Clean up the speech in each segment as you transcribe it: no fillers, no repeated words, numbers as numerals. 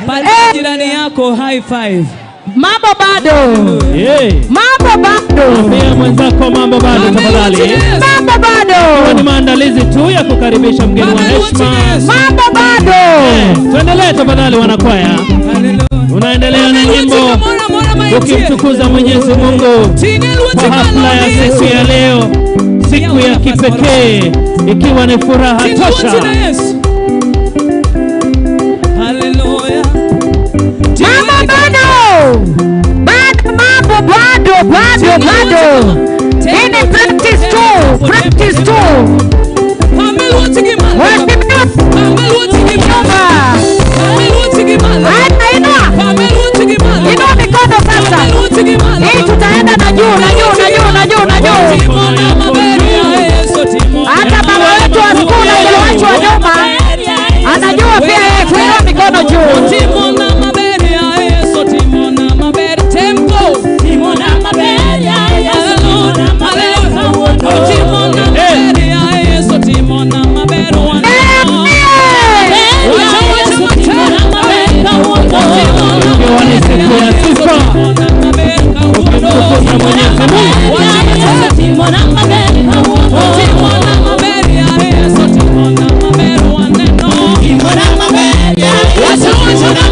Patia jirani yako high five. Mambo bado. Mambo bado. Pia mwenzako mambo bado tafadhali. Mambo bado. Ni maandalizi tu ya kukaribisha mgeni wa heshima. Mambo bado. Tuendelee tafadhali wanakwaya. Unaendelea na nyimbo ukimtukuza Mwenyezi Mungu kwa hafla ya siku ya leo, siku ya kipekee, ikiwa ni furaha tosha. Hallelujah. Mambo bado. Mambo bado. Ini practice too. Mikono sasa. Hii tutaenda na juu. Hata baba wetu wa skuli aliyoachwa nyuma anajua pia yeye kuinua mikono juu. What's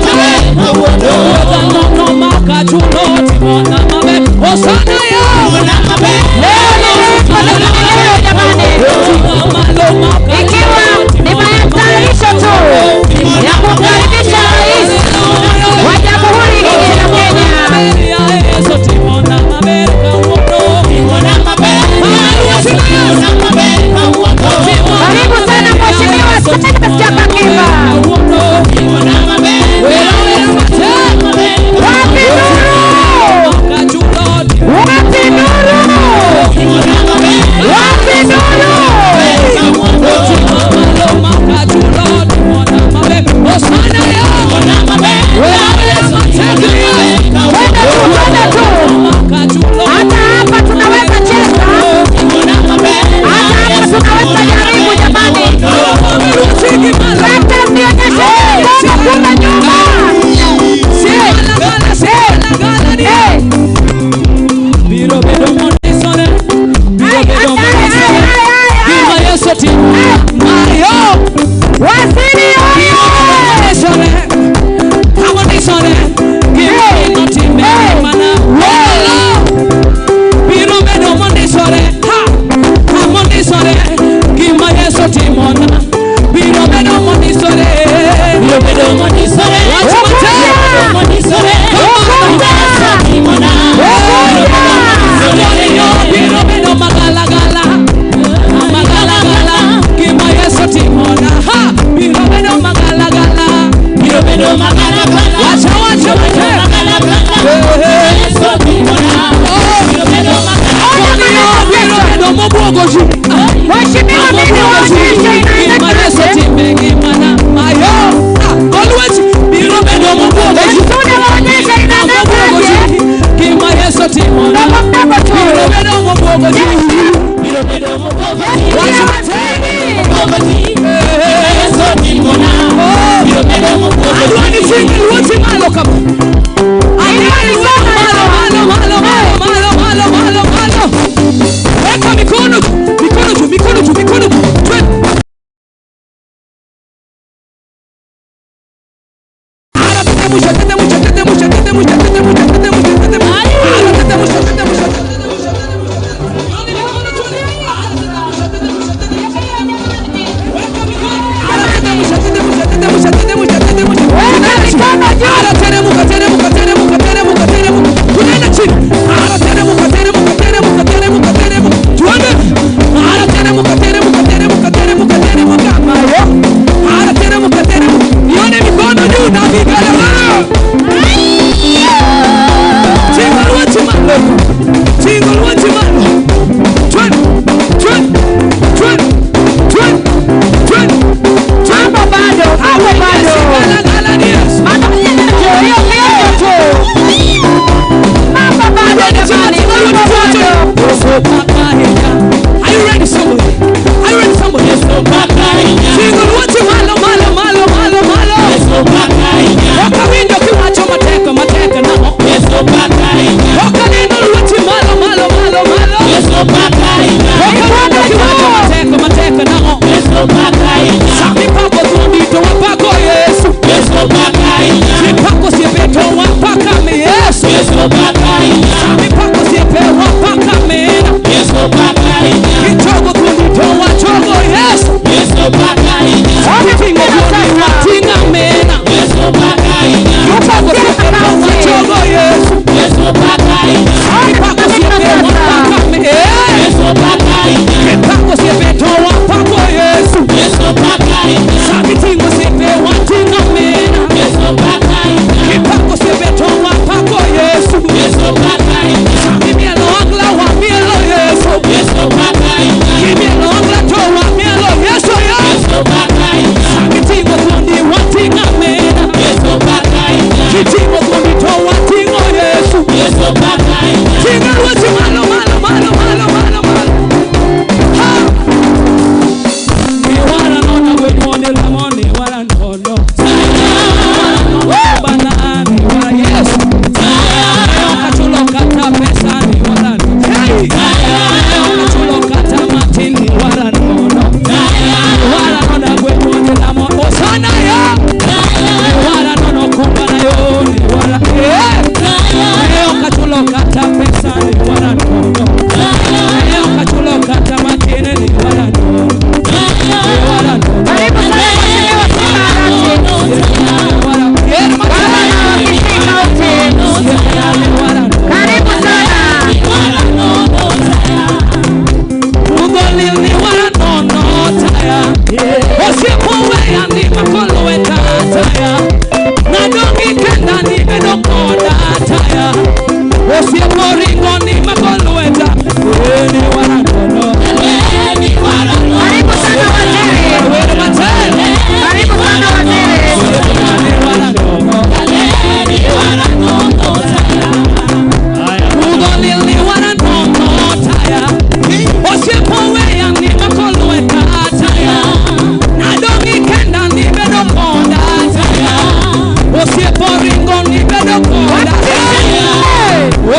Osiepo ringo ni bedo koda.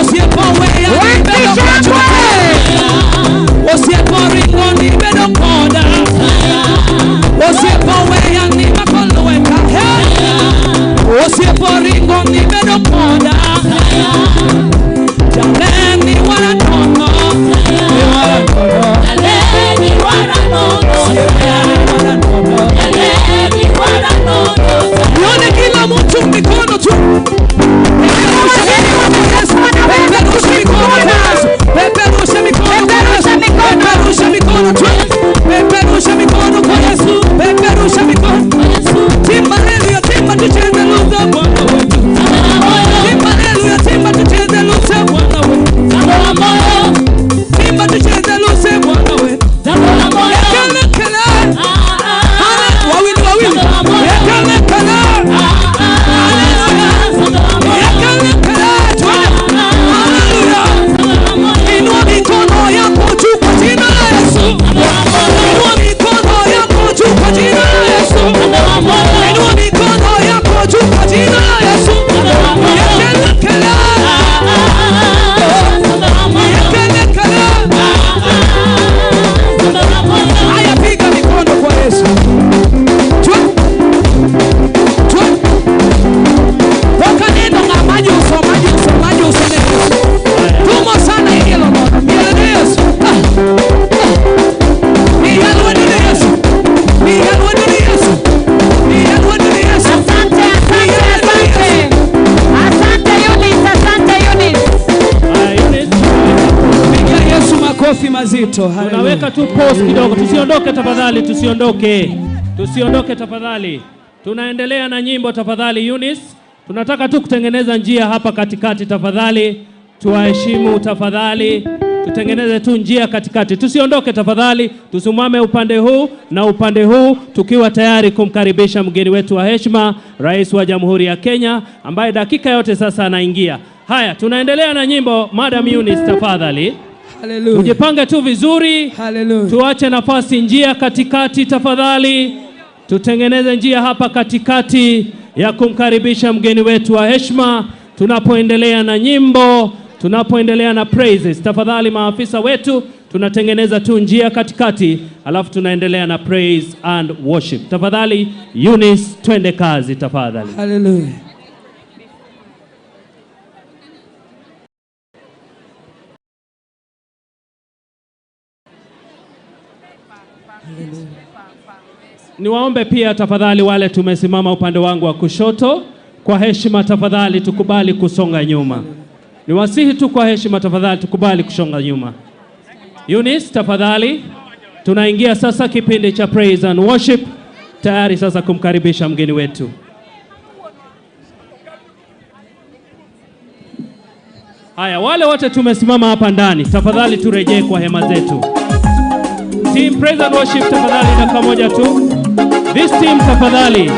Osiepo weya ni bedo koda. Osiepo ringo ni bedo koda. Osiepo weya ni makolo weka. Osiepo ringo ni bedo koda. Jaleni wana nono. Jaleni wana nono. Nione kila mtu mikono tu. Peperusha mikono tu. Peperusha mikono kwa Yesu. Peperusha mikono. Timba haleluya, timba tucheze luta Bwana wetu. Timba haleluya, timba tucheze luta Bwana wetu. Timba tucheze luta Bwana wetu. Ekele kele. Wawili. Ekele kele. Haleluya. Ekele kele. Haleluya. Inua mikono yako juu kwa jina la Yesu. Inua mikono yako juu kwa jina la Yesu. Inua mikono yako juu kwa jina la Yesu. Ekele kele. Ekele kele. Haya, piga mikono kwa Yesu. Toka neno nga maji uso neno. Tumo sana hilo Bwana. Mielele Yesu. Mielele Yesu. Mielele Yesu. Mielele Yesu. Asante Eunice. Piga Yesu makofi mazito. Tunaweka tu pause kidogo. Tusiondoke tafadhali, tusiondoke tafadhali. Tunaendelea na nyimbo tafadhali Eunice. Tunataka tu kutengeneza njia hapa katikati tafadhali. Tuwaheshimu tafadhali. Tutengeneze tu njia katikati. Tusiondoke tafadhali. Tusimame upande huu na upande huu tukiwa tayari kumkaribisha mgeni wetu wa heshima, Rais wa Jamhuri ya Kenya ambaye dakika yote sasa anaingia. Haya, tunaendelea na nyimbo. Madam Eunice tafadhali. Hallelujah. Ujipange tu vizuri. Hallelujah. Tuache nafasi njia katikati tafadhali. Tutengeneze njia hapa katikati ya kumkaribisha mgeni wetu wa heshima. Tunapoendelea na nyimbo, tunapoendelea na praises, tafadhali maafisa wetu, tunatengeneza tu njia katikati, alafu tunaendelea na praise and worship. Tafadhali Eunice, twende kazi tafadhali. Hallelujah. Niwaombe pia tafadhali wale tumesimama upande wangu wa kushoto, kwa heshima tafadhali tukubali kusonga nyuma. Niwasihi tu kwa heshima tafadhali tukubali kusonga nyuma. Eunice tafadhali, tunaingia sasa kipindi cha praise and worship, tayari sasa kumkaribisha mgeni wetu. Haya, wale wote tumesimama hapa ndani, tafadhali turejee kwa hema zetu. Team praise and worship tafadhali, dakika moja tu. This team tafadhali,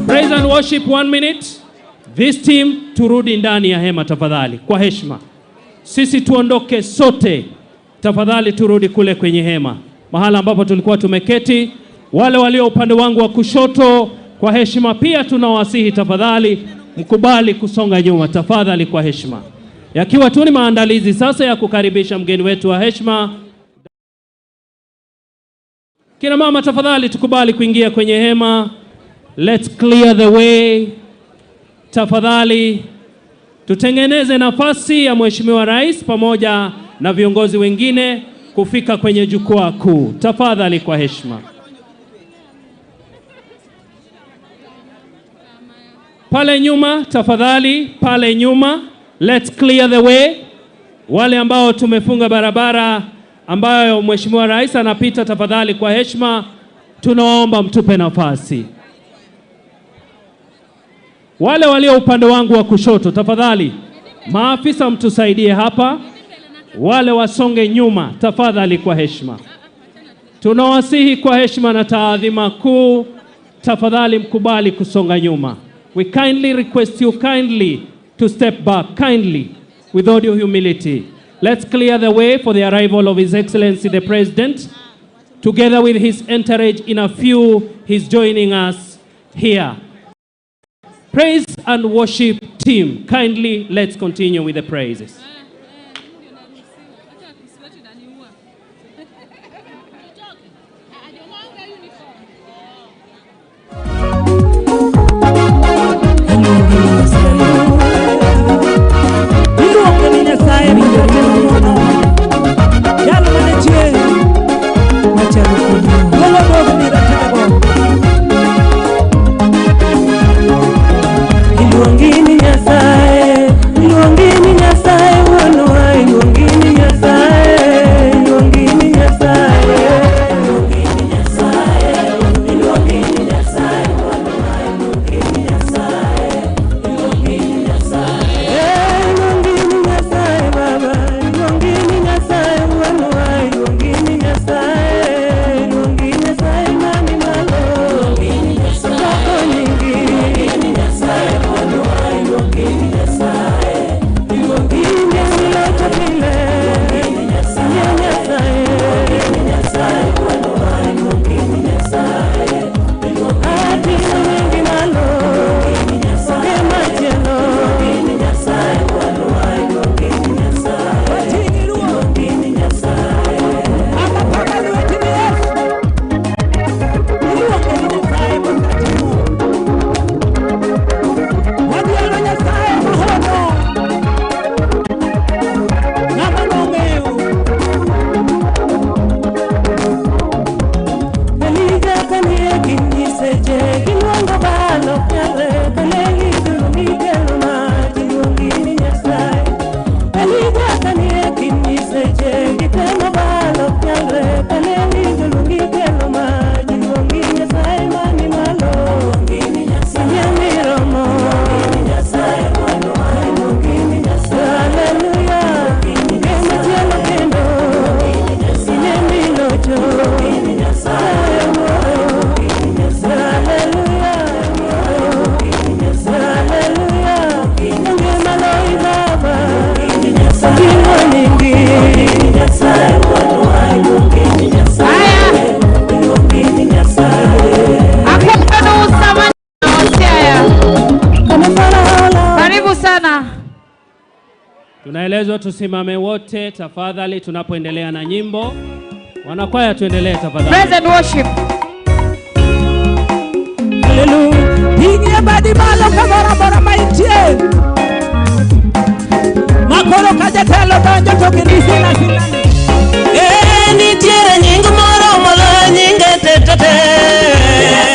praise and worship 1 minute. This team turudi ndani ya hema tafadhali, kwa heshima. Sisi tuondoke sote tafadhali, turudi kule kwenye hema, mahala ambapo tulikuwa tumeketi. Wale walio upande wangu wa kushoto, kwa heshima pia tunawasihi tafadhali mkubali kusonga nyuma tafadhali, kwa heshima. Yakiwa tu ni maandalizi sasa ya kukaribisha mgeni wetu wa heshima. Kina mama tafadhali tukubali kuingia kwenye hema. Let's clear the way. Tafadhali tutengeneze nafasi ya Mheshimiwa Rais pamoja na viongozi wengine kufika kwenye jukwaa kuu. Tafadhali kwa heshima. Pale nyuma tafadhali, pale nyuma. Let's clear the way. Wale ambao tumefunga barabara ambayo Mheshimiwa Rais anapita, tafadhali kwa heshima tunaomba mtupe nafasi. Wale walio upande wangu wa kushoto tafadhali, maafisa mtusaidie hapa. Wale wasonge nyuma tafadhali kwa heshima. Tunawasihi kwa heshima na taadhima kuu, tafadhali mkubali kusonga nyuma. We kindly request you kindly to step back, kindly, with all due humility. Let's clear the way for the arrival of His Excellency the President. Together with his entourage, in a few, he's joining us here. Praise and worship team, kindly let's continue with the praises. Tunaelezwa tusimame wote tafadhali tunapoendelea na nyimbo. Wanakwaya tuendelee tafadhali. Praise and worship. Hallelujah. Ingia badi malo kabara bara maitie. Makoro kaja telo banjo tokirisi na sinani. Ni tiere nyingu moro molo nyinge tetete.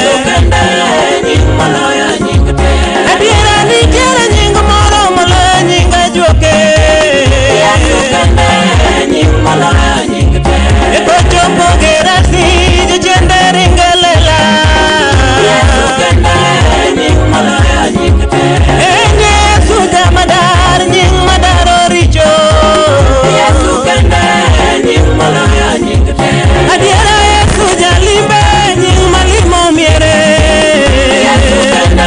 Sukanda nyingu molo ya nyinge tetete. Adiera ni tiere nyingu moro molo nyinge juoke. Sukanda nyingu molo ya nyinge tetete. Eko chopo gerasi jujende ringelela. Sukanda nyingu molo ya nyinge tetete. Enye suja madar nyingu madaro richo. Sukanda nyingu molo ya nyinge tetete. Adiera Yesu jalimbe nyingu malimo miere. Sukanda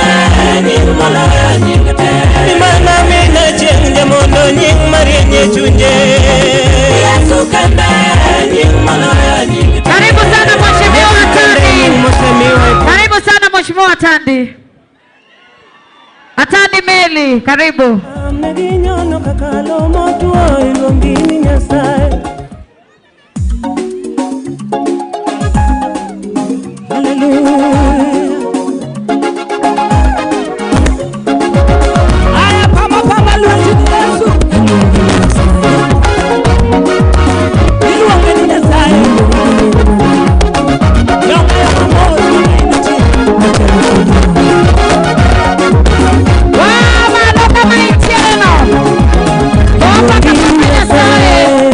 nyingu molo ya nyinge tetete. Imana mina chenja mono nyingu marinye chunje. Sukanda nyingu molo ya nyinge tetete. Karibu sana Mheshimiwa Tandi. Karibu sana Mheshimiwa Tandi. Atandi Meli, karibu. Amneginyono kakalo motuo ilongini Nyasaye. Hallelujah. Aya pama luati Yesu. Iluongeni Nyasaye. Yonga ya mamoyo inaiti. Mama loka maitieno. Bomba kama Nyasaye.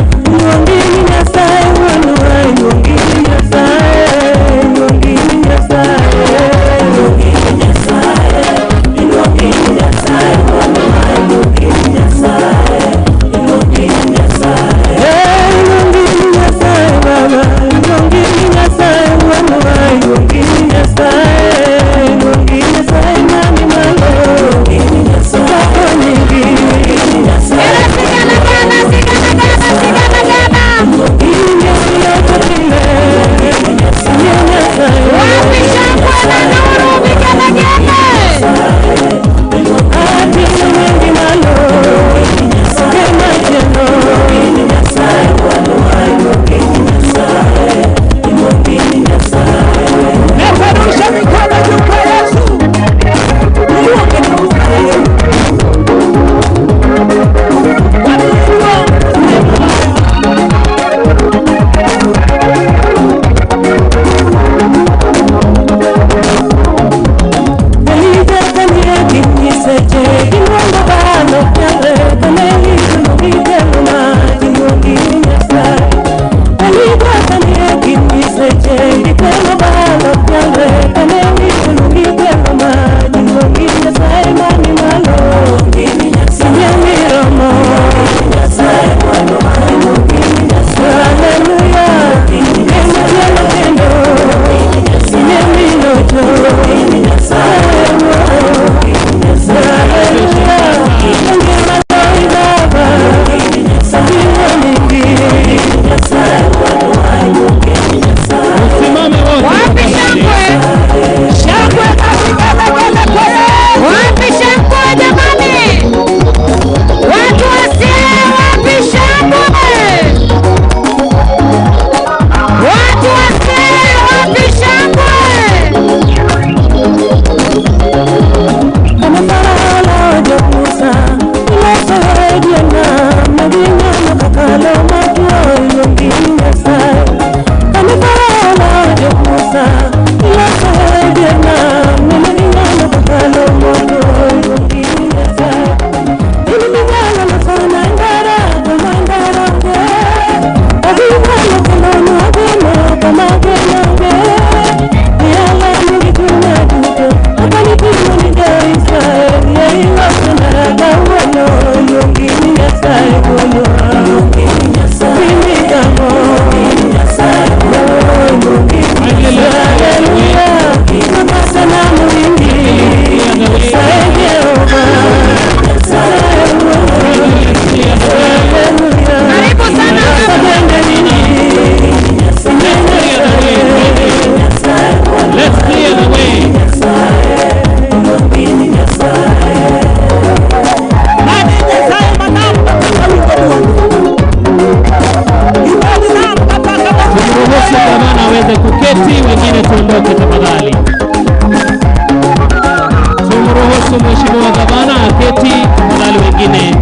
wameketi, tafadhali wengine.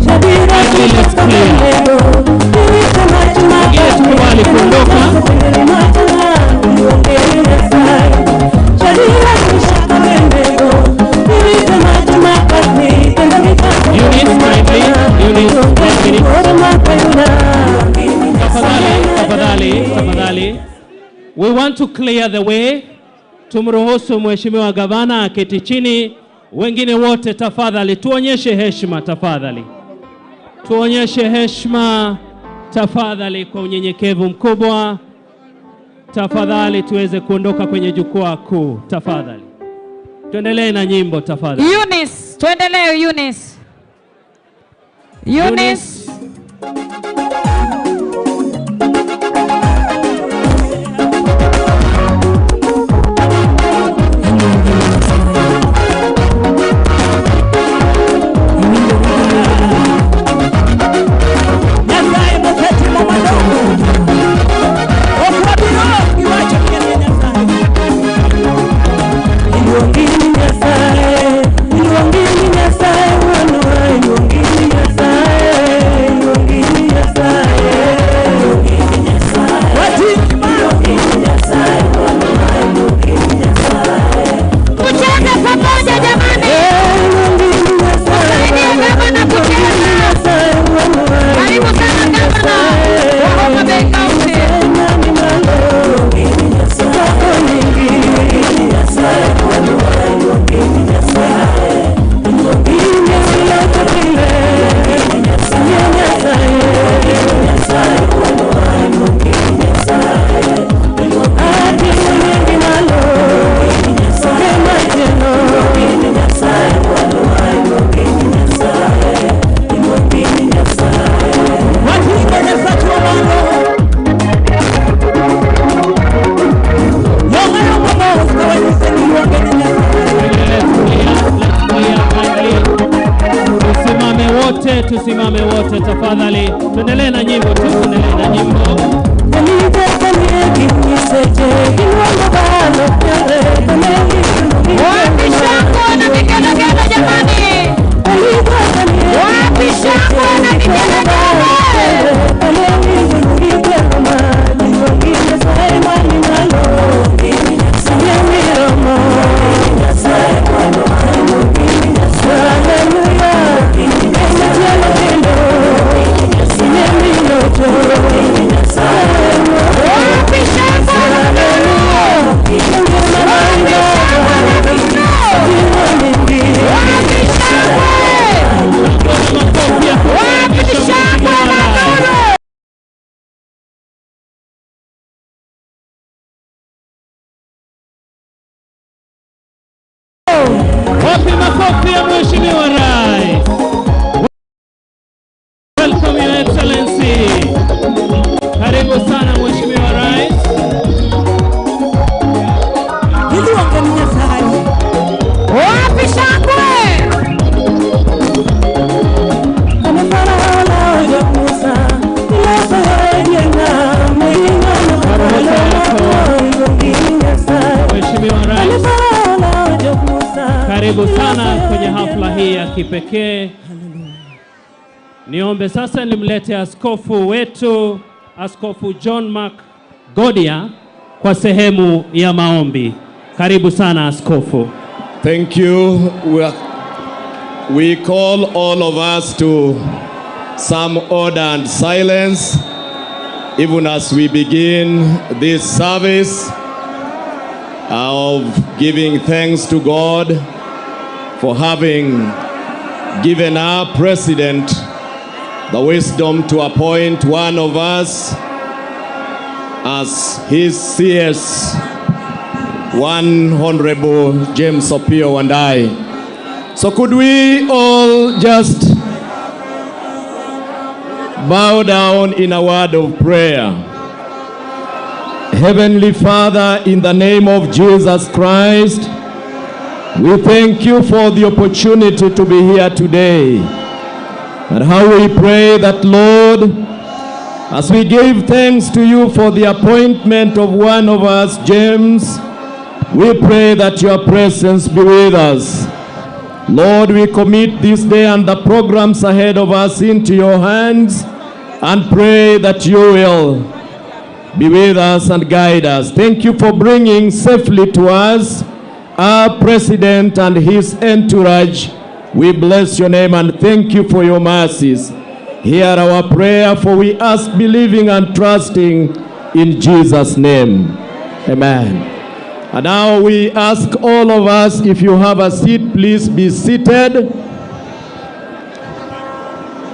Kindly let's clear. Wengine tukubali kuondoka. Tafadhali. We want to clear the way. Tumruhusu mheshimiwa gavana aketi chini. Wengine wote tafadhali tuonyeshe heshima tafadhali. Tuonyeshe heshima tafadhali kwa unyenyekevu mkubwa. Tafadhali tuweze kuondoka kwenye jukwaa kuu tafadhali. Tuendelee na nyimbo tafadhali. Eunice, tuendelee Eunice. Tusimame wote tafadhali. Tuendelee na nyimbo tu, tuendelee na nyimbo. Wapi shangwe na vigelegele jamani? Wapi shangwe na vigelegele? Wapi makofi ya mheshimiwa rais. Welcome your excellency. Karibu sana mheshimiwa rais. Wapi shangwe? Mheshimiwa rais, karibu sana kwenye hafla hii ya kipekee. Niombe sasa nimlete askofu wetu, Askofu John Mark Godia kwa sehemu ya maombi. Karibu sana askofu. Thank you. We call all of us to some order and silence even as we begin this service of giving thanks to God for having given our president the wisdom to appoint one of us as his CS, one Honorable James Opio and I. So could we all just bow down in a word of prayer? Heavenly Father, in the name of Jesus Christ, we thank you for the opportunity to be here today. And how we pray that, Lord, as we give thanks to you for the appointment of one of us, James, we pray that your presence be with us. Lord, we commit this day and the programs ahead of us into your hands and pray that you will be with us and guide us. Thank you for bringing safely to us our president and his entourage. We bless your name and thank you for your mercies. Hear our prayer, for we ask believing and trusting in Jesus' name. Amen. And now we ask all of us, if you have a seat, please be seated.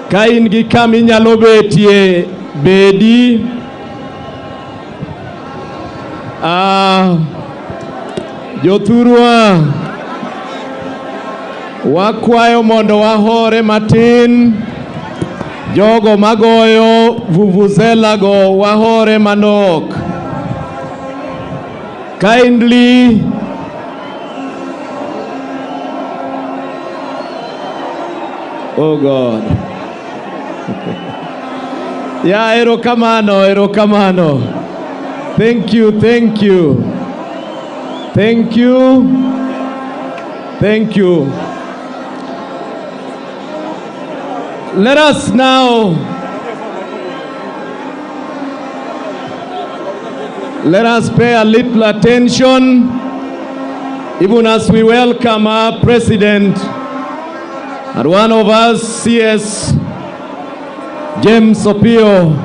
Kain gi kami nyalo betie bedi. Jothurwa, wakwayo mondo wahore matin. Jogo magoyo vuvuzela go wahore manok. Kindly oh God. Yeah, erokamano. Thank you. Thank you. Let us now pay a little attention, even as we welcome our president and one of us, CS James Opio.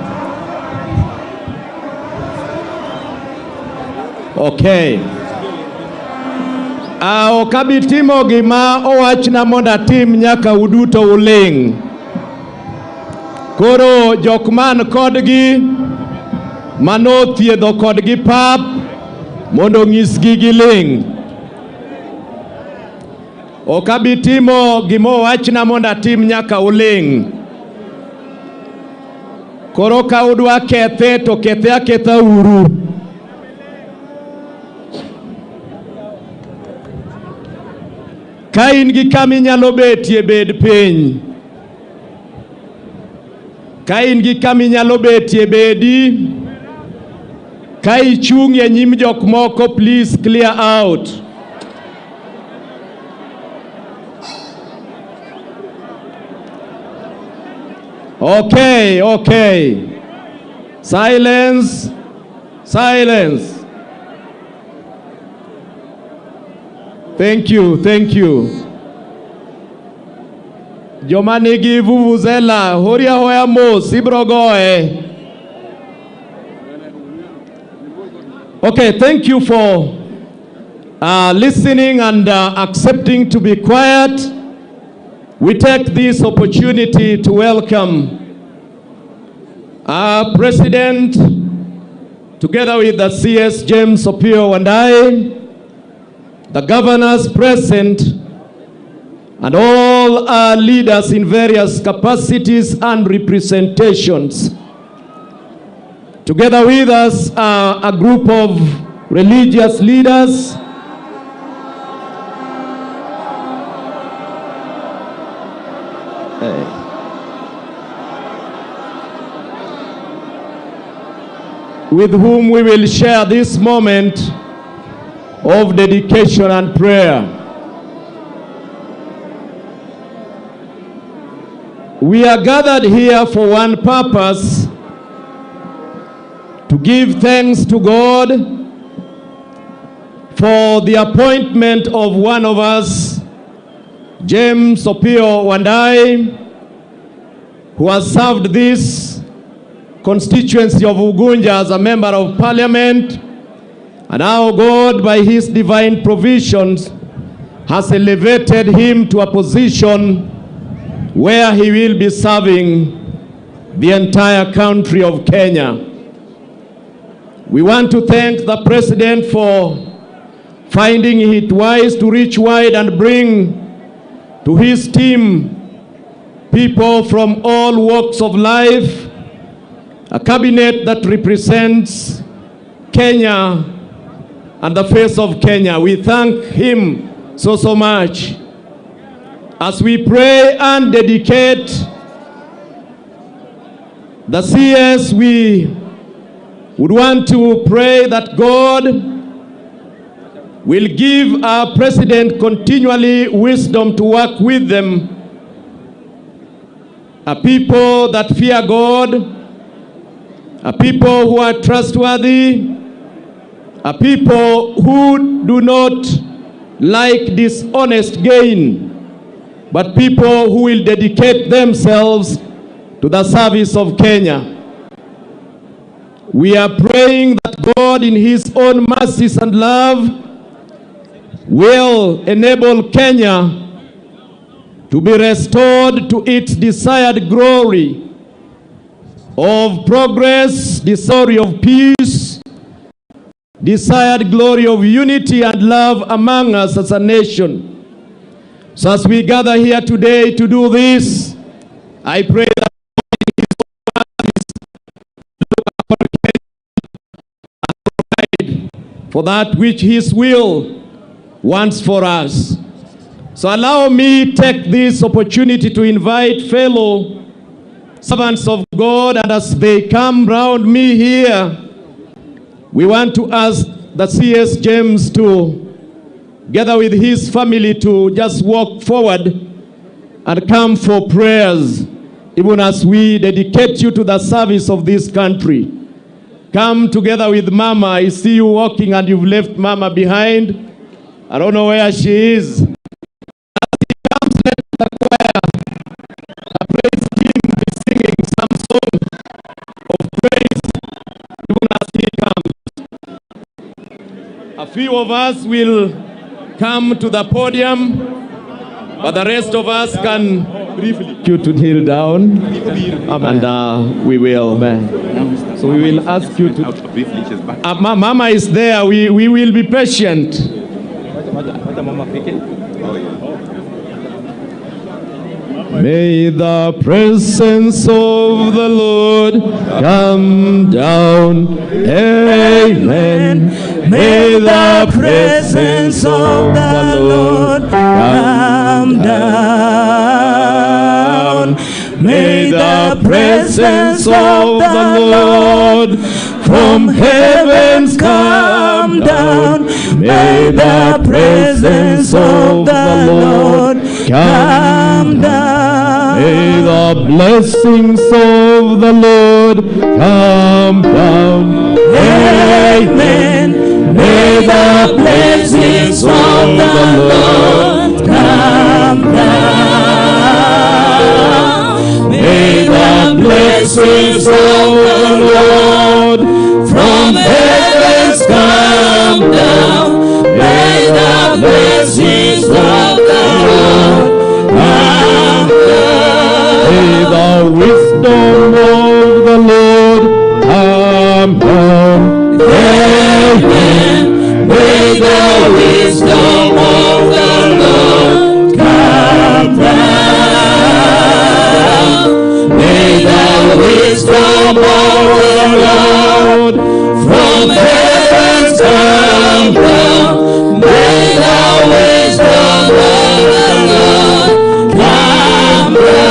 Okay. Okabitimo gima owachna mondo tim nyaka uduto uling. Koro jokman kodgi mano thiedho kodgi pap mondo ng'isgi giling. Okabitimo gima owachna mondo tim nyaka uling. Koro ka udwa kethe to kethe aketha uru. Ka in gi kama inyalo betie bed piny. Ka in gi kama inyalo betie bedi. Ka ichung' e nyim jok moko, please clear out. Okay. Silence. Thank you. Joma nigi vuvuzela, horia hoya mos, ibro goe. Okay, thank you for listening and accepting to be quiet. We take this opportunity to welcome our president, together with the CS James Opio Wandayi, the governors present, and all our leaders in various capacities and representations. Together with us are a group of religious leaders, with whom we will share this moment of dedication and prayer. We are gathered here for one purpose: to give thanks to God for the appointment of one of us, James Opio Wandayi, who has served this constituency of Ugunja as a member of parliament, and now God, by his divine provisions, has elevated him to a position where he will be serving the entire country of Kenya. We want to thank the president for finding it wise to reach wide and bring to his team people from all walks of life, a cabinet that represents Kenya and the face of Kenya. We thank him so much. As we pray and dedicate the CS, we would want to pray that God will give our president continually wisdom to work with them. A people that fear God, a people who are trustworthy, a people who do not like dishonest gain, but people who will dedicate themselves to the service of Kenya. We are praying that God in His own mercies and love will enable Kenya to be restored to its desired glory of progress, the story of peace, desired glory of unity and love among us as a nation. So as we gather here today to do this, I pray that for that which His will wants for us. So allow me take this opportunity to invite fellow servants of God, and as they come round me here, we want to ask the CS James to, together with his family, to just walk forward and come for prayers, even as we dedicate you to the service of this country. Come together with Mama. I see you walking and you've left Mama behind. I don't know where she is. As he comes, let the choir, the praise team, be singing some song of praise even as he comes. A few of us will come to the podium, but the rest of us can briefly you to kneel down, and we will. So we will ask you to. Mama is there. We will be patient. May the presence of the Lord come down. Amen. May the presence of the Lord come down. May the presence of the Lord from heavens come down. May the presence of the Lord come down. May the blessings of the Lord come down. Amen. May the blessings of the Lord come down. May the blessings of the Lord from heavens come down. May the blessings of the Lord come down. May the wisdom of the Lord come down. Amen. May the wisdom of the Lord come down. May the wisdom of the Lord from heavens come down. May the wisdom of the Lord come down.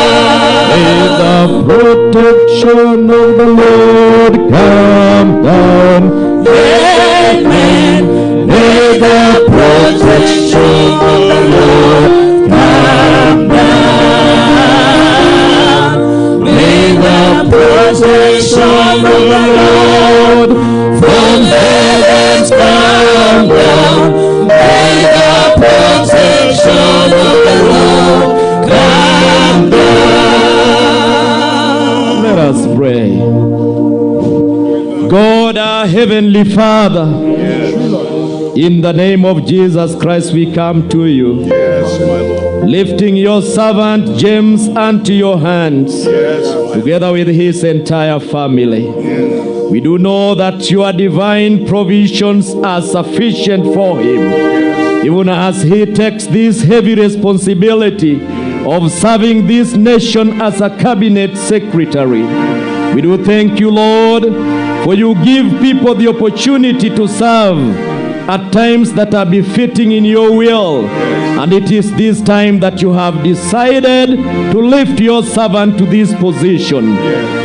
May the protection of the Lord come down. Amen. May the protection of the Lord come down. May the protection of the Lord from heavens come down. May the protection of the Lord come down. Let us pray. God, our Heavenly Father, in the name of Jesus Christ, we come to you. Yes, my Lord. Lifting your servant James unto your hands, together with his entire family. We do know that your divine provisions are sufficient for him, even as he takes this heavy responsibility of serving this nation as a cabinet secretary. We do thank you, Lord, for you give people the opportunity to serve at times that are befitting in your will. And it is this time that you have decided to lift your servant to this position.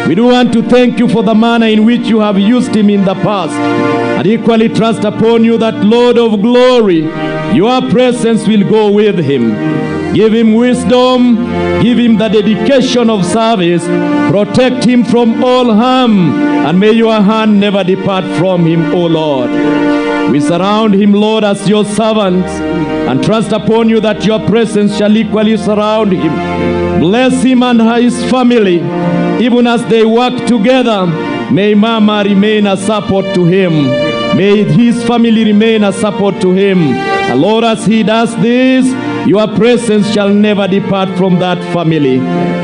We do want to thank you for the manner in which you have used him in the past, and equally trust upon you that, Lord of glory, your presence will go with him. Give him wisdom, give him the dedication of service, protect him from all harm, and may your hand never depart from him, O Lord. We surround him, Lord, as your servants, and trust upon you that your presence shall equally surround him. Bless him and his family, even as they work together. May Mama remain a support to him. May his family remain a support to him. And Lord, as he does this, your presence shall never depart from that family.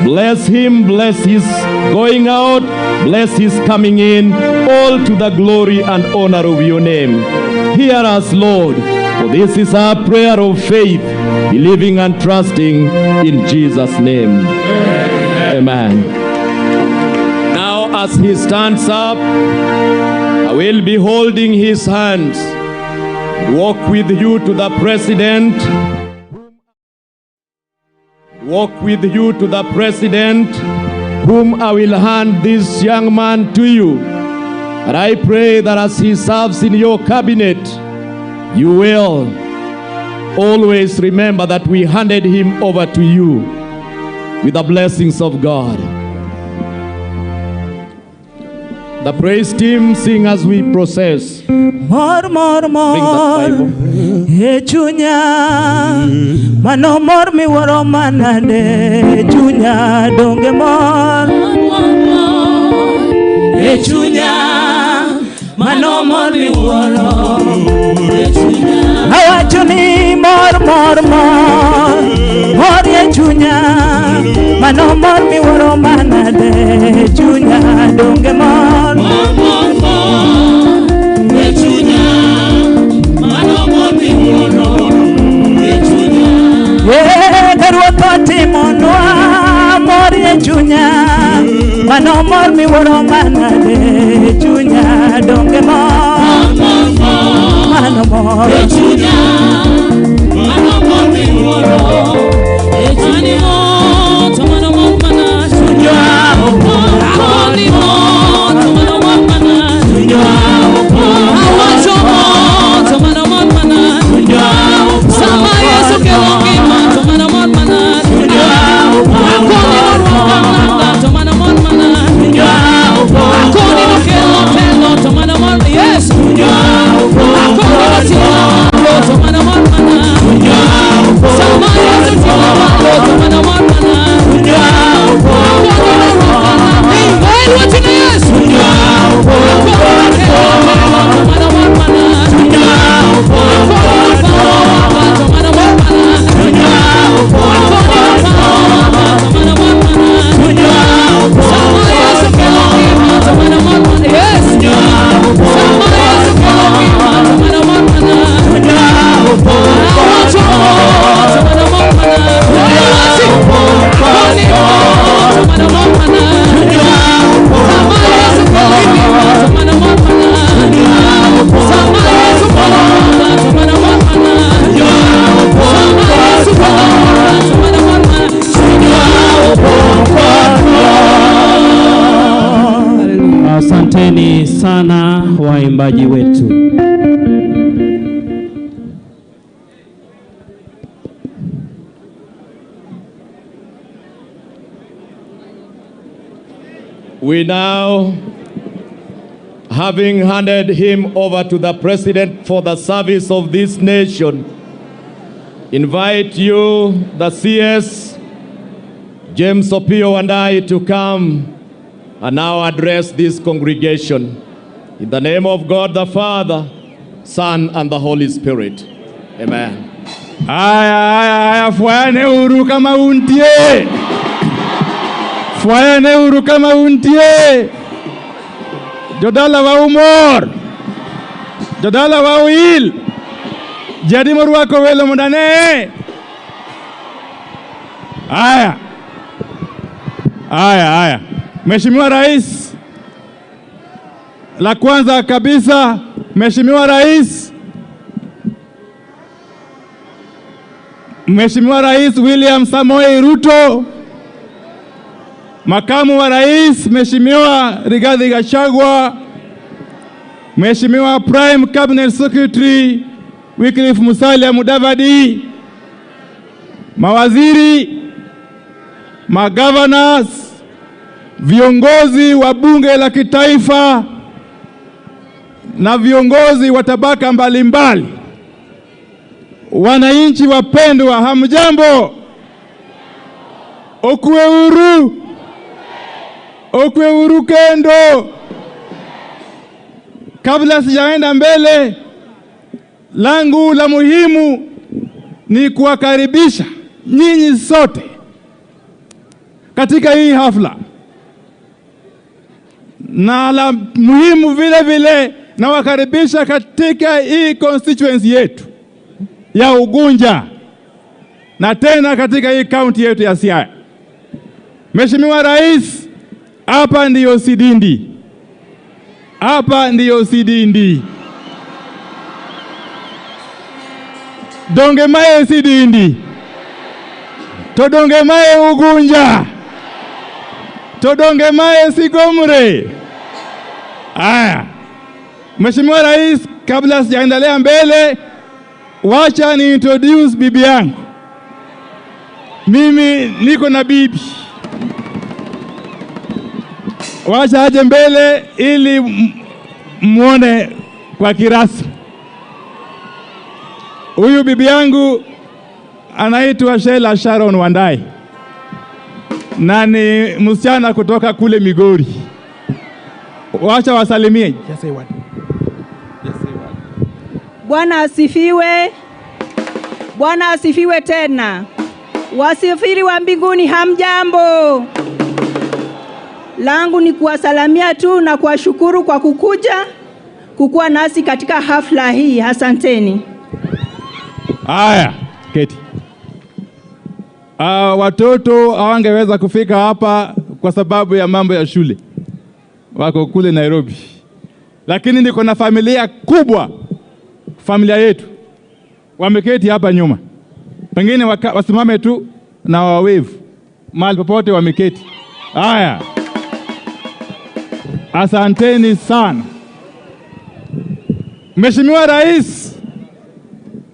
Bless him, bless his going out, bless his coming in, all to the glory and honor of your name. Hear us, Lord, for this is our prayer of faith, believing and trusting in Jesus' name. Amen. Now, as he stands up, I will be holding his hands. Walk with you to the president. Walk with you to the president, whom I will hand this young man to you. And I pray that as he serves in your cabinet, you will always remember that we handed him over to you with the blessings of God. The praise team sing as we process. More, Echunya, mano more mi waro manade, Echunya, donge more, Echunya, mano more mi waro, Echunya, awachuni more, Echunya, mano more mi waro manade, Echunya, donge more, Derwakati monwa mori Echunya, mano mor mi woro manade Echunya donge mor, mano mor Echunya, mano mor mi woro Echunya mano mor manade Echunya moni mor mano mor manade Echunya awacho mor mano mor manade Echunya sama Yesu ke wongi mano mor manade Echunya akoni rwanda mano mor manade Echunya akoni kelo mano mor yes Echunya akoni tilo mano mor manade Echunya sama Yesu ke mano mor manade Echunya akoni rwanda what in yes Echunya akoni mano mor manade Echunya Asanteni sana waimbaji wetu. We now, having handed him over to the president for the service of this nation, invite you, the CS, James Opio and I, to come and now address this congregation. In the name of God the Father, Son, and the Holy Spirit. Amen. Aya, fuane uru kama untie. Fuane uru kama untie. Jodala wa umor. Jodala wa uil. Jadi moruako welo mundane. Aya. Mheshimiwa Rais, la kwanza kabisa, Mheshimiwa Rais, Mheshimiwa Rais William Samoei Ruto, Makamu wa Rais Mheshimiwa Rigathi Gachagua, Mheshimiwa Prime Cabinet Secretary Wycliffe Musalia Mudavadi, mawaziri, magovernors, viongozi wa bunge la kitaifa na viongozi wa tabaka mbalimbali, wananchi wapendwa, hamjambo? Okwe uru kendo. Kabla sijaenda mbele, langu la muhimu ni kuwakaribisha nyinyi sote katika hii hafla, na la muhimu vile vile na wakaribisha katika hii constituency yetu ya Ugunja na tena katika hii county yetu ya Siaya. Mheshimiwa Rais, hapa ndiyo Sidindi. Hapa ndiyo Sidindi. Dongemaye Sidindi. Todongemaye Ugunja. Todongemaye Sigomre. Aya. Mheshimiwa Rais, kabla sijaendelea mbele, wacha ni introduce bibi yangu. Mimi niko na bibi. Wacha aje mbele ili muone kwa kirasmi. Huyu bibi yangu anaitwa Sheila Sharon Wandai, na ni msichana kutoka kule Migori. Wacha wasalimie. Bwana asifiwe. Bwana asifiwe tena. Wasafiri wa mbinguni, hamjambo? Langu ni kuwasalamia tu na kuwashukuru kwa kukuwa nasi katika hafla hii. Asanteni. Haya, keti. Watoto hawangeweza kufika hapa kwa sababu ya mambo ya shule, wako kule Nairobi, lakini niko na familia kubwa. Familia yetu wameketi hapa nyuma, pengine wasimame tu na wawevu mahali popote wameketi. Haya, asanteni sana. Mheshimiwa Rais,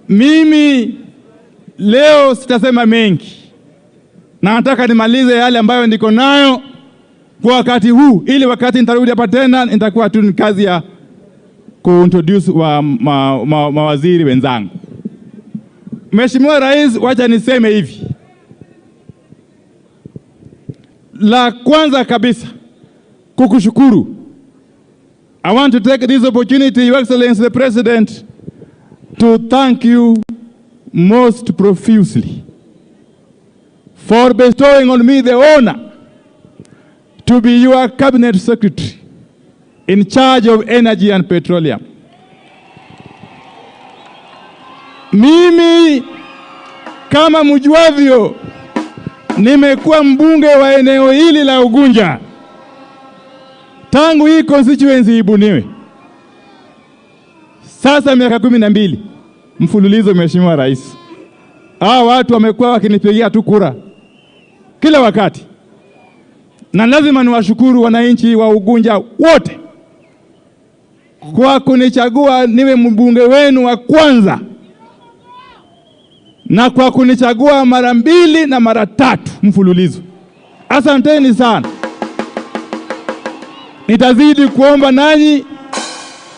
mimi leo sitasema mengi, na nataka nimalize yale ambayo niko nayo kwa wakati huu, ili wakati nitarudi hapa tena nitakuwa tu ni kazi ya kuintroduce mawaziri wenzangu. Mheshimiwa Rais, wacha niseme hivi. La kwanza kabisa, kukushukuru. I want to take this opportunity, Your Excellency the President, to thank you most profusely for bestowing on me the honor to be your Cabinet Secretary in charge of energy and petroleum. Mimi kama mjuavyo, nimekuwa mbunge wa eneo hili la Ugunja tangu hii constituency ibuniwe. Sasa miaka 12 mfululizo. Mheshimiwa Rais, watu wamekuwa wakinipigia tu kura kila wakati, na lazima niwashukuru wananchi wa Ugunja wote kwa kunichagua niwe mbunge wenu wa kwanza, na kwa kunichagua mara 2 na mara 3 mfululizo. Asanteni sana. Nitazidi kuomba nanyi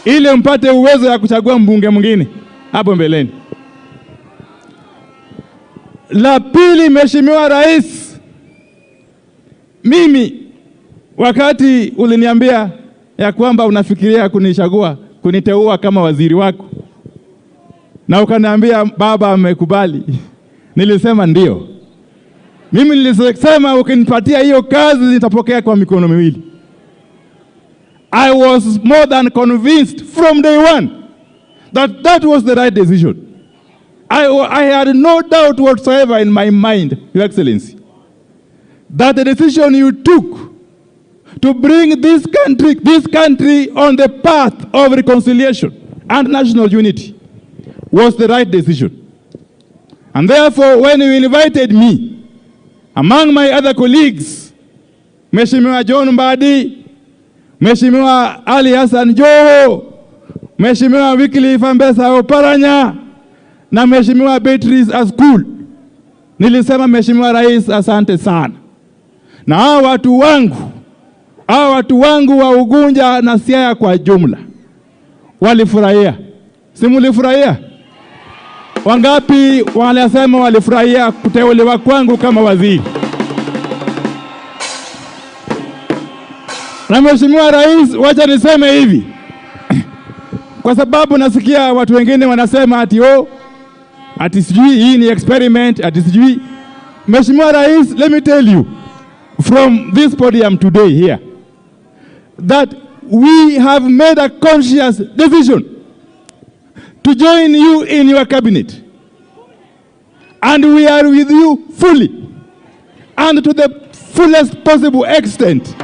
ili mpate uwezo ya kuchagua mbunge mwingine hapo mbeleni. La pili, Mheshimiwa Rais, mimi wakati uliniambia ya kwamba unafikiria kunichagua, kuniteua kama waziri wako, na ukaniambia baba amekubali, nilisema ndio. Mimi nilisema ukinipatia hiyo kazi nitapokea kwa mikono miwili. I was more than convinced from day one that that was the right decision. I had no doubt whatsoever in my mind, Your Excellency, that the decision you took to bring this country on the path of reconciliation and national unity was the right decision. And therefore, when you invited me, among my other colleagues, Mheshimiwa John Mbadi, Mheshimiwa Ali Hassan Joho, Mheshimiwa Wycliffe Ambassa Oparanya, na Mheshimiwa Beatrice Askul, nilisema Mheshimiwa Rais, asante sana. Na hawa watu wangu wa Ugunja na Siaya kwa jumla walifurahia. Si mulifurahia? Wangapi wanasema walifurahia kuteuliwa kwangu kama waziri? Na Mheshimiwa Rais, wacha niseme hivi, kwa sababu nasikia watu wengine wanasema ati sijui hii ni experiment, ati sijui. Mheshimiwa Rais, let me tell you from this podium today here that we have made a conscious decision to join you in your cabinet, and we are with you fully and to the fullest possible extent.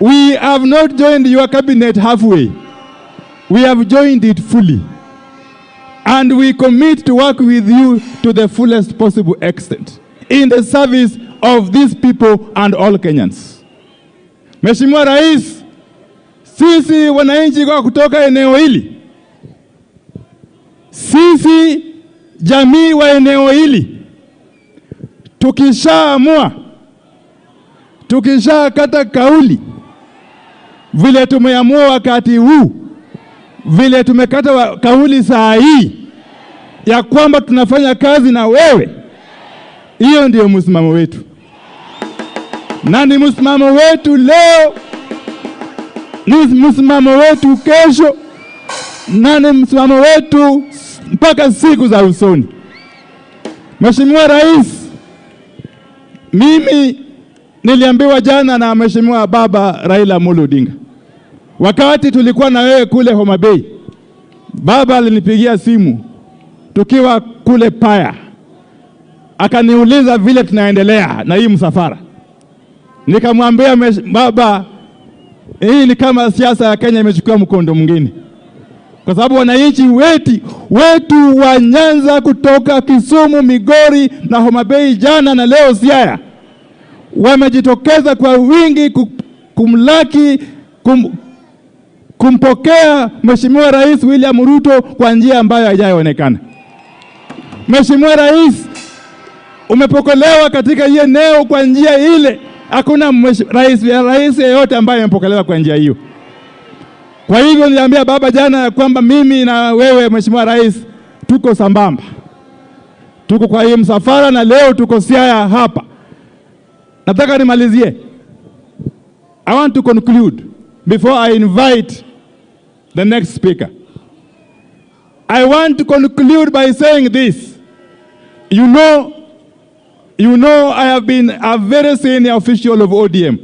We have not joined your cabinet halfway. We have joined it fully. And we commit to work with you to the fullest possible extent in the service of these people and all Kenyans. Mheshimiwa Rais, sisi wananchi kwa kutoka eneo hili, sisi jamii wa eneo hili, tukishaamua, tukishakata kauli, vile tumeamua wakati huu, vile tumekata kauli saa hii ya kwamba tunafanya kazi na wewe, hiyo ndio msimamo wetu. Na ni msimamo wetu leo, ni msimamo wetu kesho, na ni msimamo wetu mpaka siku za usoni. Mheshimiwa Rais, mimi niliambiwa jana na Mheshimiwa Baba Raila Amolo Odinga, wakati tulikuwa na wewe kule Homa Bay, Baba alinipigia simu tukiwa kule Paya, akaniuliza vile tunaendelea na hii msafara. Nikamwambia Baba, hii ni kama siasa ya Kenya imechukua mkondo mwingine, kwa sababu wananchi wetu wa Nyanza kutoka Kisumu, Migori na Homa Bay jana na leo Siaya wamejitokeza kwa wingi kumlaki, kumpokea Mheshimiwa Rais William Ruto kwa njia ambayo haijaonekana. Mheshimiwa Rais, umepokelewa katika hii eneo kwa njia ile hakuna rais yeyote ambaye amepokelewa kwa njia hiyo. Kwa hivyo niliambia Baba jana ya kwamba mimi na wewe Mheshimiwa Rais tuko sambamba, tuko kwa hii msafara, na leo tuko Siaya hapa. Nataka nimalizie. I want to conclude before I invite the next speaker. I want to conclude by saying this. You know I have been a very senior official of ODM.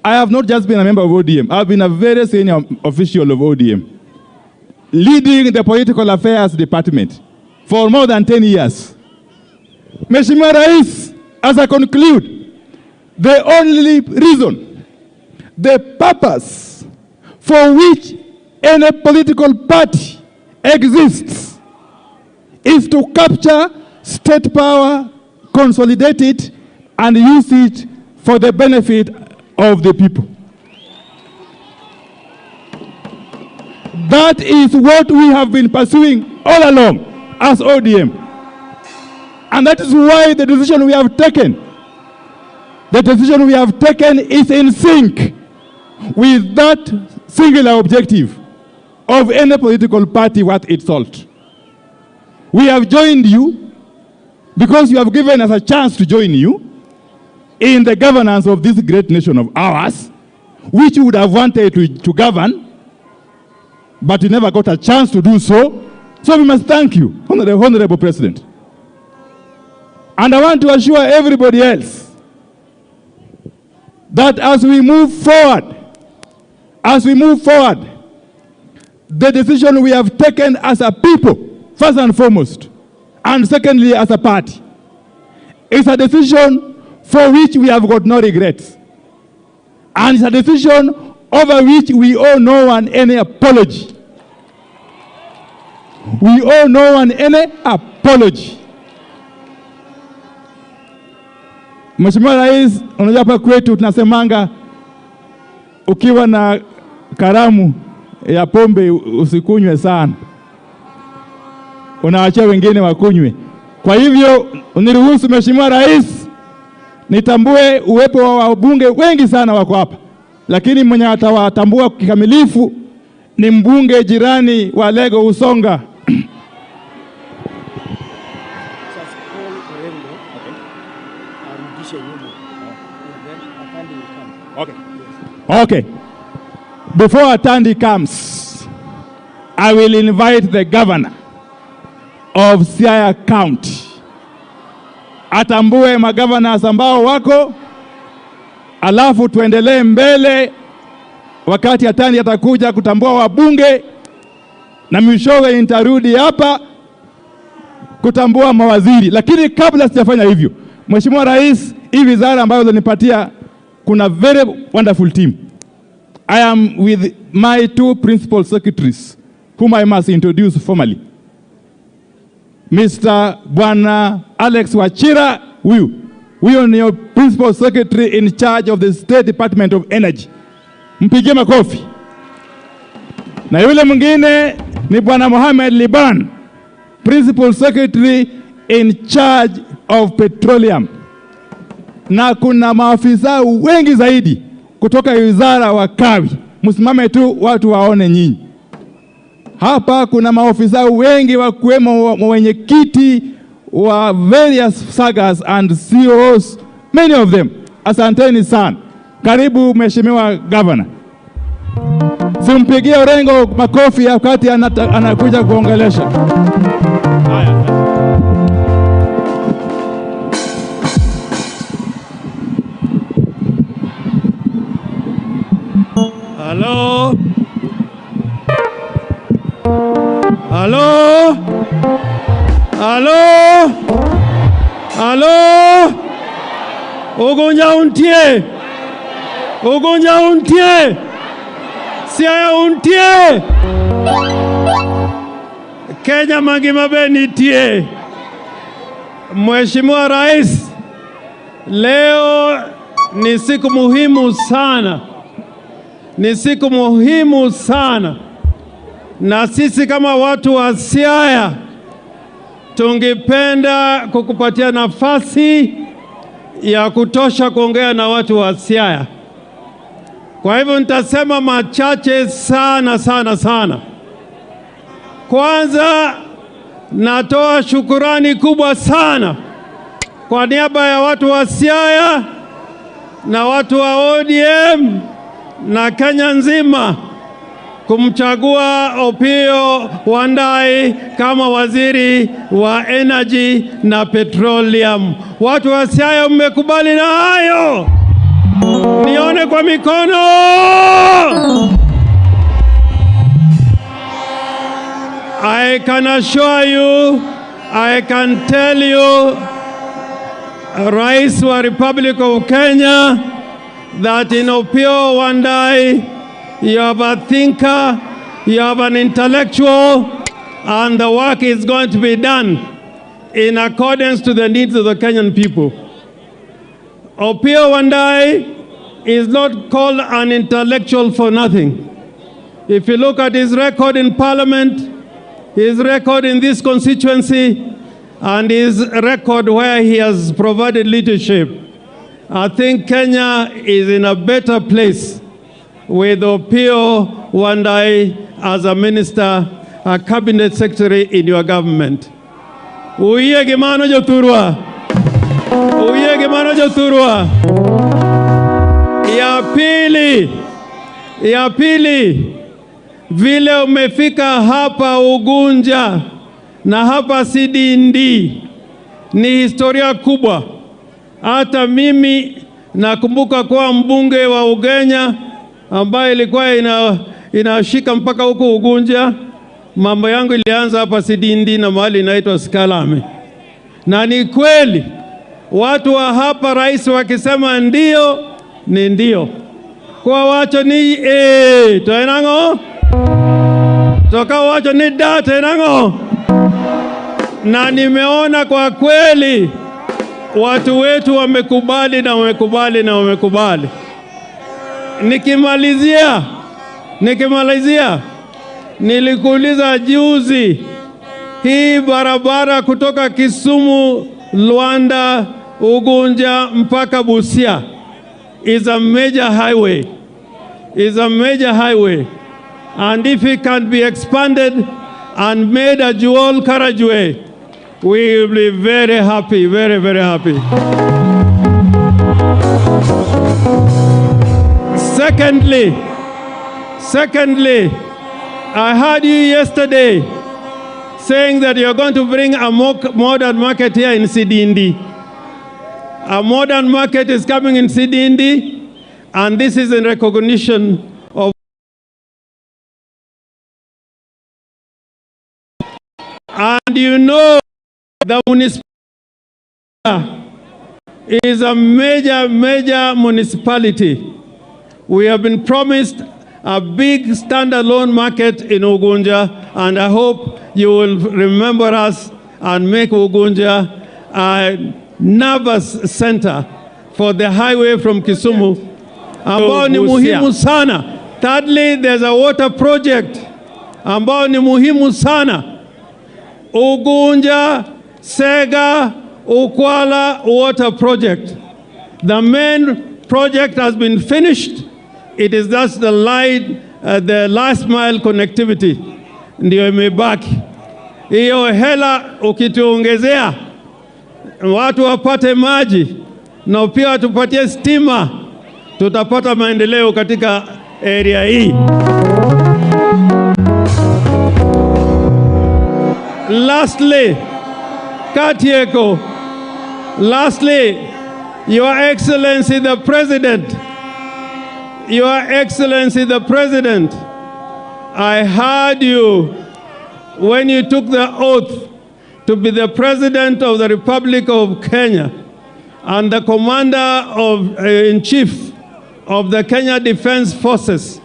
I have not just been a member of ODM. I have been a very senior official of ODM, leading the political affairs department for more than 10 years. Mheshimiwa Rais, as I conclude, the only reason, the purpose for which any political party exists is to capture state power, consolidate it, and use it for the benefit of the people. That is what we have been pursuing all along as ODM. And that is why the decision we have taken is in sync with that singular objective of any political party worth its salt. We have joined you because you have given us a chance to join you in the governance of this great nation of ours, which you would have wanted to govern, but you never got a chance to do so. So we must thank you, Honorable President. And I want to assure everybody else that as we move forward, the decision we have taken as a people, first and foremost, and secondly as a party, is a decision for which we have got no regrets. And it's a decision over which we owe no one any apology. We owe no one any apology. Mheshimiwa Rais, unajua hapa kwetu tunasemanga ukiwa na karamu ya pombe usikunywe sana, unaachia wengine wakunywe. Kwa hivyo uniruhusu Mheshimiwa Rais nitambue uwepo wa wabunge wengi sana wako hapa, lakini mwenye atawatambua kikamilifu ni mbunge jirani wa Lego Usonga. Okay. Before Atandi comes, I will invite the governor of Siaya County. Atambue magavana ambao wako, alafu tuendelee mbele wakati Atandi atakuja kutambua wabunge, na mwishowe nitarudi hapa kutambua mawaziri. Lakini kabla sijafanya hivyo, Mheshimiwa Rais, hii wizara ambayo nipatia kuna very wonderful team. I am with my two principal secretaries whom I must introduce formally. Mr. Bwana Alex Wachira, huyo ni your principal secretary in charge of the State Department of Energy. Mpigie makofi. Na yule mwingine ni Bwana Mohamed Liban, principal secretary in charge of petroleum. Na kuna maafisa wengi zaidi kutoka wizara wa kawi. Msimame tu watu waone nyinyi. Hapa kuna maofisa wengi wakiwemo wenyekiti wa various sagas and CEOs, many of them. Asanteni sana. Karibu Mheshimiwa Governor. Simpigie Orengo makofi wakati anakuja kuongelesha. Hello? Hello? Hello? Hello? Ugonja untie? Ugonja untie? Siaya untie? Kenya mangima beni tie? Mheshimiwa Rais, leo ni siku muhimu sana. Ni siku muhimu sana, na sisi kama watu wa Siaya tungependa kukupatia nafasi ya kutosha kuongea na watu wa Siaya. Kwa hivyo nitasema machache sana. Kwanza natoa shukurani kubwa sana kwa niaba ya watu wa Siaya na watu wa ODM na Kenya nzima kumchagua Opiyo Wandayi kama waziri wa energy na petroleum. Watu wa Siaya mmekubali na hayo? Nione kwa mikono. I can assure you, I can tell you, Rais wa Republic of Kenya, that in Opiyo Wandayi, you have a thinker, you have an intellectual, and the work is going to be done in accordance to the needs of the Kenyan people. Opiyo Wandayi is not called an intellectual for nothing. If you look at his record in Parliament, his record in this constituency, and his record where he has provided leadership, I think Kenya is in a better place with Opiyo Wandayi as a minister, a cabinet secretary in your government. Uiye gimano joturwa. Uiye gimano joturwa. Ya pili, vile umefika hapa Ugunja na hapa Sidindi ni historia kubwa. Hata mimi nakumbuka kuwa mbunge wa Ugenya ambaye ilikuwa inashika mpaka huko Ugunja. Mambo yangu ilianza hapa Sidindi na mahali inaitwa Sikalame. Na ni kweli watu wa hapa rais wakisema ndio ni ndio. Kwa wacho ni toenango toka wacho ni date nango. Na nimeona kwa kweli watu wetu wamekubali na wamekubali na wamekubali. Nikimalizia, nilikuuliza juzi, hii barabara kutoka Kisumu, Luanda, Ugunja mpaka Busia is a major highway. And if it can be expanded and made a dual carriageway, we will be very happy, very, very happy. Secondly, I heard you yesterday saying that you're going to bring a modern market here in Sidindi. A modern market is coming in Sidindi, and this is in recognition of. And you know, the municipality is a major municipality. We have been promised a big standalone market in Ugunja, and I hope you will remember us and make Ugunja a nervous center for the highway from Kisumu. Ambao ni muhimu sana. Thirdly, there's a water project ambao ni muhimu sana. Ugunja, Sega, Ukwala water project. The main project has been finished. It is just the last mile connectivity ndio imebaki. Hiyo hela ukituongezea watu wapate maji na pia tupatie stima, tutapata maendeleo katika area hii. Lastly, Katieko, Your Excellency the President, I heard you when you took the oath to be the President of the Republic of Kenya and the Commander-in-Chief of the Kenya Defense Forces,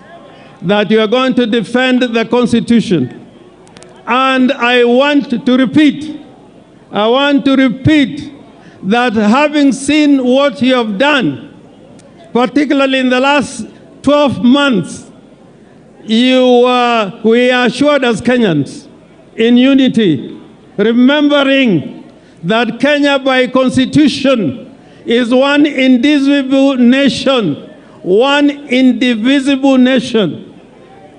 that you are going to defend the Constitution. And I want to repeat that having seen what you have done, particularly in the last 12 months, we are assured as Kenyans in unity, remembering that Kenya by constitution is one indivisible nation.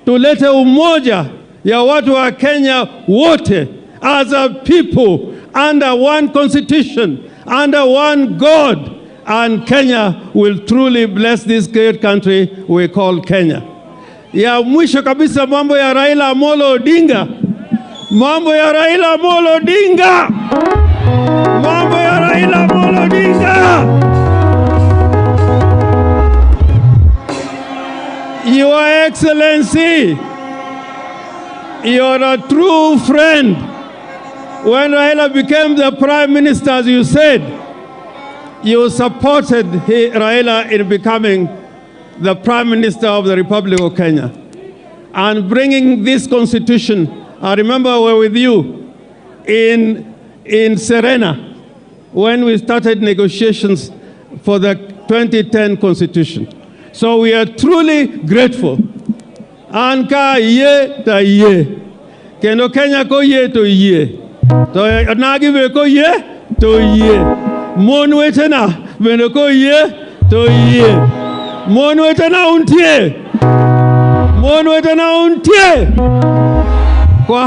Tulete umoja ya watu wa Kenya wote as a people under one constitution, under one God, and Kenya will truly bless this great country we call Kenya. Ya mwisho kabisa, mambo ya Raila Amolo Odinga. Your Excellency, you're a true friend. When Raila became the Prime Minister, as you said, you supported Raila in becoming the Prime Minister of the Republic of Kenya and bringing this constitution. I remember we were with you in Serena when we started negotiations for the 2010 constitution. So we are truly grateful. Anka ye ta ye. Kendo Kenya ko ye to ye. To nagibe ko ye to ye. Monwetena beno ko ye to ye. Monwetena untie. Kwa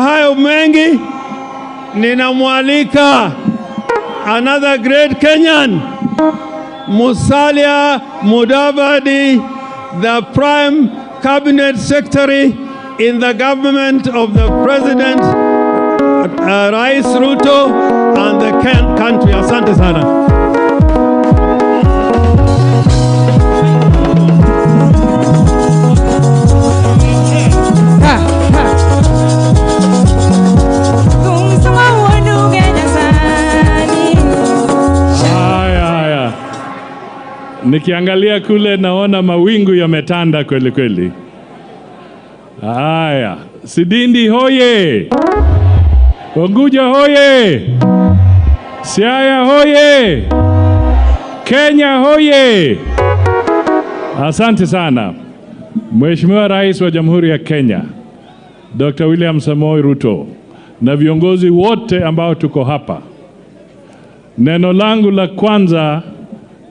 hayo mengi ninamwalika another great Kenyan, Musalia Mudavadi, the Prime Cabinet Secretary in the government of the President Rais Ruto and the country. Asante sana. Nikiangalia kule naona mawingu yametanda kweli kweli. Haya, Sidindi hoye! Unguja hoye! Siaya hoye! Kenya hoye! Asante sana. Mheshimiwa Rais wa Jamhuri ya Kenya, Dr. William Samoei Ruto, na viongozi wote ambao tuko hapa. Neno langu la kwanza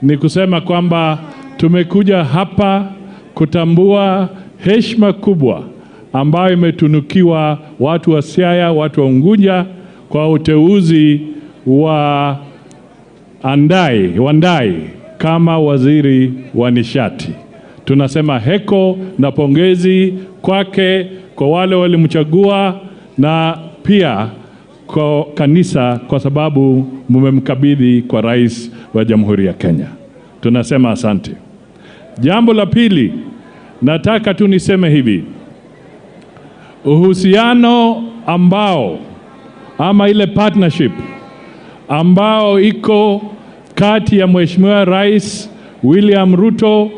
ni kusema kwamba tumekuja hapa kutambua heshima kubwa ambayo imetunukiwa watu wa Siaya, watu wa Unguja kwa uteuzi wa Wandai kama waziri wa nishati. Tunasema heko na pongezi kwake, kwa wale walimchagua, na pia kwa kanisa kwa sababu mumemkabidhi kwa rais wa Jamhuri ya Kenya. Tunasema asante. Jambo la pili, nataka tu niseme hivi. Uhusiano ambao ama ile partnership ambao iko kati ya Mheshimiwa Rais William Ruto,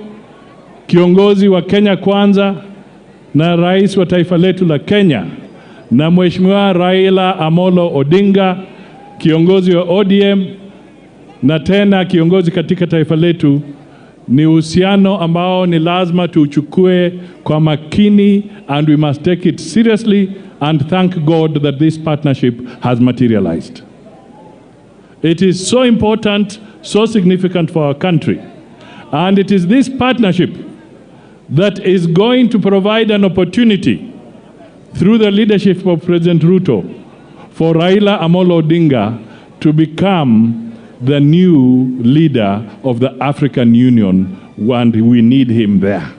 kiongozi wa Kenya Kwanza na rais wa taifa letu la Kenya, na Mheshimiwa Raila Amolo Odinga, kiongozi wa ODM na tena kiongozi katika taifa letu, ni uhusiano ambao ni lazima tuchukue kwa makini, and we must take it seriously and thank God that this partnership has materialized. It is so important, so significant for our country, and it is this partnership that is going to provide an opportunity through the leadership of President Ruto for Raila Amolo Odinga to become the new leader of the African Union, and we need him there.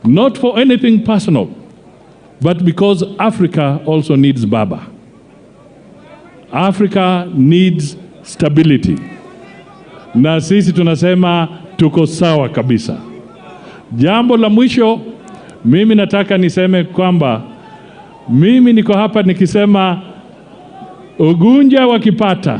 Not for anything personal, but because Africa also needs Baba. Africa needs stability. Na sisi tunasema tuko sawa kabisa. Jambo la mwisho, mimi nataka niseme kwamba mimi niko hapa nikisema Ugunja wakipata,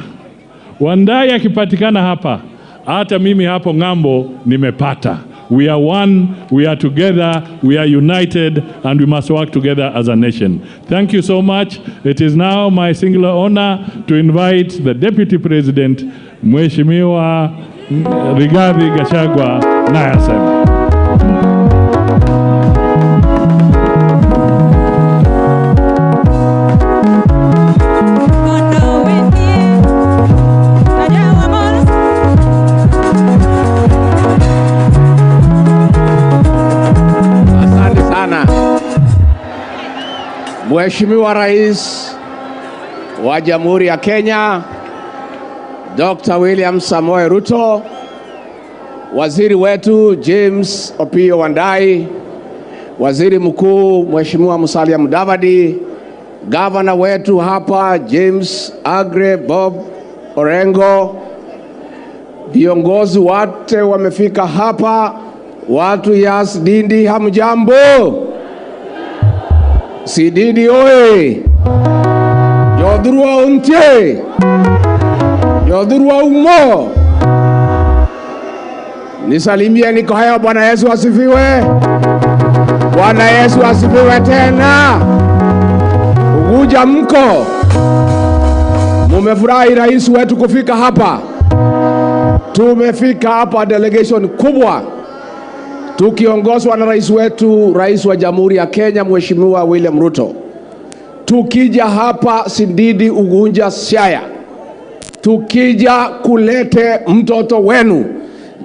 Wandai akipatikana hapa, hata mimi hapo ngambo nimepata. We are one, we are together, we are united, and we must work together as a nation. Thank you so much. It is now my singular honor to invite the Deputy President, Mheshimiwa Rigathi Gachagua, naye aseme. Mheshimiwa Rais wa Jamhuri ya Kenya, Dr. William Samoei Ruto, waziri wetu James Opiyo Wandayi, waziri mkuu Mheshimiwa Musalia Mudavadi, gavana wetu hapa James Agre Bob Orengo, viongozi wote wamefika hapa, watu ya Sidindi hamjambo. Sidindi oye! Jodhurwa untie! Jodhurwa umo! Nisalimia niko haya. Bwana Yesu asifiwe! Bwana Yesu asifiwe tena! Ugunja mko! Mumefurahi rais wetu kufika hapa. Tumefika hapa delegation kubwa, tukiongozwa na rais wetu, rais wa Jamhuri ya Kenya, Mheshimiwa William Ruto. Tukija hapa Sidindi, Ugunja, Siaya, tukija kulete mtoto wenu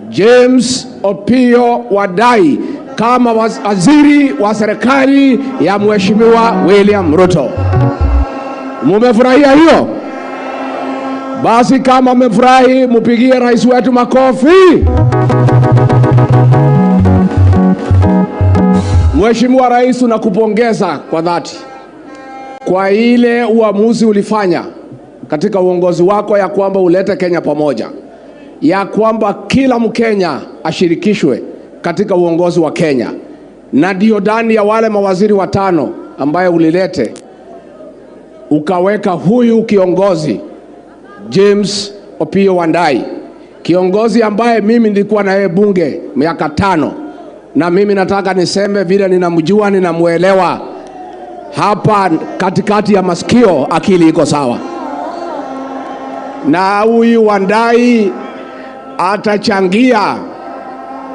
James Opiyo Wandayi kama waziri wa serikali ya Mheshimiwa William Ruto. Mumefurahia hiyo? Basi kama mmefurahi, mupigie rais wetu makofi. Mheshimiwa Rais, tunakupongeza kwa dhati kwa ile uamuzi ulifanya katika uongozi wako ya kwamba ulete Kenya pamoja, ya kwamba kila Mkenya ashirikishwe katika uongozi wa Kenya. Na ndio ndani ya wale mawaziri watano ambaye ulilete, ukaweka huyu kiongozi James Opiyo Wandayi, kiongozi ambaye mimi nilikuwa na yeye bunge miaka 5, na mimi nataka niseme vile ninamjua, ninamuelewa. Hapa katikati ya masikio akili iko sawa, na huyu Wandai atachangia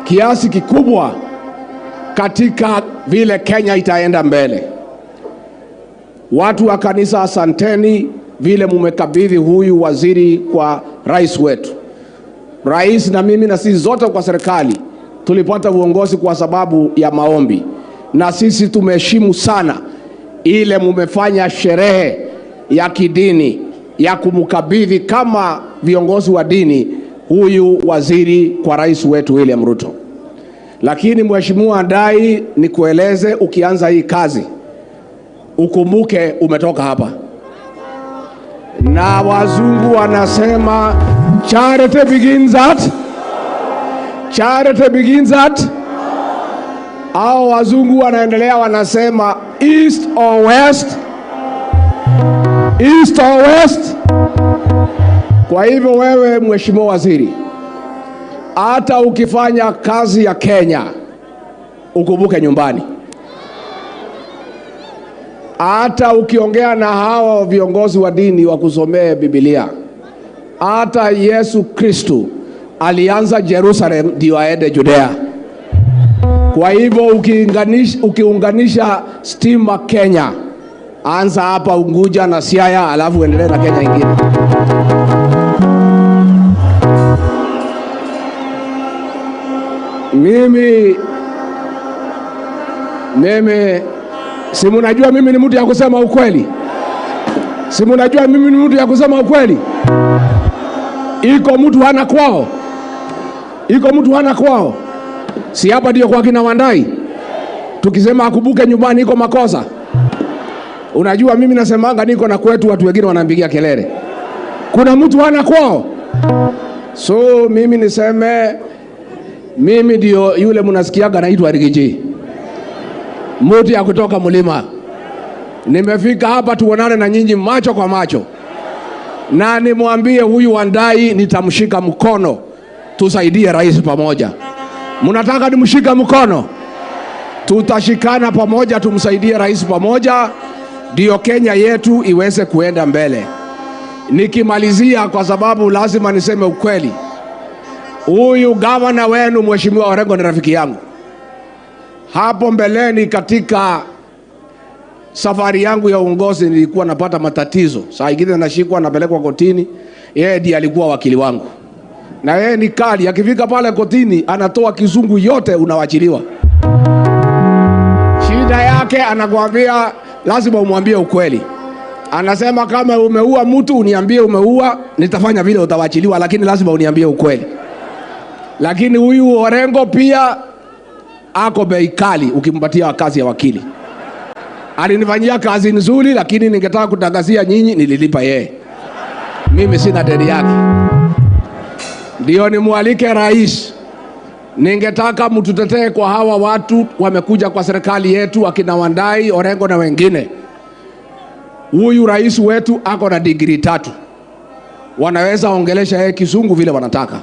kiasi kikubwa katika vile Kenya itaenda mbele. Watu wa kanisa, asanteni vile mumekabidhi huyu waziri kwa rais wetu. Rais na mimi na sisi zote kwa serikali tulipata uongozi kwa sababu ya maombi, na sisi tumeheshimu sana ile mumefanya sherehe ya kidini ya kumkabidhi kama viongozi wa dini huyu waziri kwa rais wetu William Ruto. Lakini Mheshimiwa Wandai, nikueleze, ukianza hii kazi ukumbuke umetoka hapa, na wazungu wanasema charity begins at. Hao wazungu wanaendelea wanasema east or west. Kwa hivyo wewe Mheshimiwa Waziri, hata ukifanya kazi ya Kenya ukumbuke nyumbani. Hata ukiongea na hawa viongozi wa dini wakusomee Biblia, hata Yesu Kristo alianza Jerusalem ndio aende Judea. Kwa hivyo ukiunganisha stima Kenya, anza hapa Unguja na Siaya, alafu endelee na Kenya ingine. Mimi si mnajua mimi ni mtu ya kusema ukweli. Si mnajua mimi ni mtu ya kusema ukweli. Iko mtu hana kwao. Si hapa ndio kwa kina Wandai. Tukisema akubuke nyumbani iko makosa. Unajua mimi nasemanga niko na kwetu, watu wengine wanampigia kelele. Kuna mtu hana kwao. So mimi niseme, mimi ndio yule mnasikiaga anaitwa Rigiji, mtu ya kutoka mlima. Nimefika hapa tuonane na nyinyi macho kwa macho, na nimwambie huyu Wandai nitamshika mkono, tusaidie rais pamoja. Mnataka nimshika mkono? Tutashikana pamoja, tumsaidie rais pamoja, ndio Kenya yetu iweze kuenda mbele. Nikimalizia, kwa sababu lazima niseme ukweli, huyu gavana wenu Mheshimiwa Orengo ni rafiki yangu. Hapo mbeleni katika safari yangu ya uongozi nilikuwa napata matatizo. Saa ingine nashikwa napelekwa kotini. Yeye ndiye alikuwa wakili wangu. Na yeye ni kali, akifika pale kotini anatoa kizungu yote, unawachiliwa. Shida yake anakuambia lazima umwambie ukweli. Anasema kama umeua mtu uniambie umeua, nitafanya vile utawachiliwa, lakini lazima uniambie ukweli. Lakini huyu Orengo pia ako bei kali ukimpatia kazi ya wakili. Alinifanyia kazi nzuri, lakini ningetaka kutangazia nyinyi nililipa yeye. Mimi sina deni yake. Ndio nimwalike rais, ningetaka mtutetee kwa hawa watu wamekuja kwa serikali yetu, akina Wandai, Orengo na wengine. Huyu rais wetu ako na degree 3. Wanaweza ongelesha yeye kizungu vile wanataka.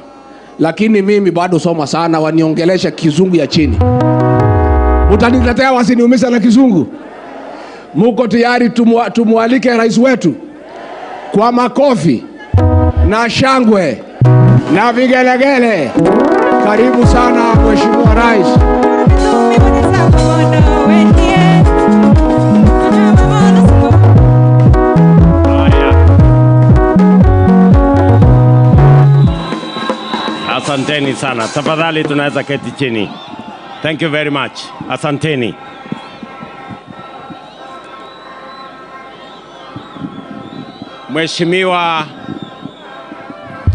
Lakini mimi bado soma sana, waniongelesha kizungu ya chini. Mutaniletea wasiniumiza na kizungu? Muko tayari tumualike rais wetu kwa makofi na shangwe na vigelegele? Karibu sana Mheshimiwa Rais. Asanteni sana. Tafadhali tunaweza keti chini. Thank you very much. Asanteni. Mheshimiwa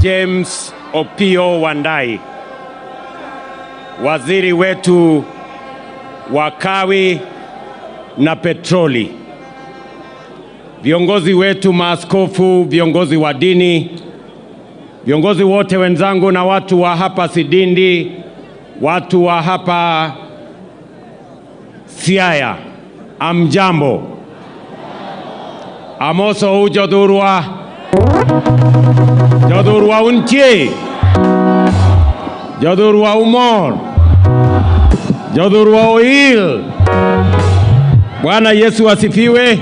James Opiyo Wandai, waziri wetu wa kawi na petroli, viongozi wetu maaskofu, viongozi wa dini, viongozi wote wenzangu na watu wa hapa Sidindi, watu wa hapa Siaya, amjambo. Amoso ujodurwa. Jodurwa untie. Jodurwa umor. Jodhurwa oil. Bwana Yesu asifiwe.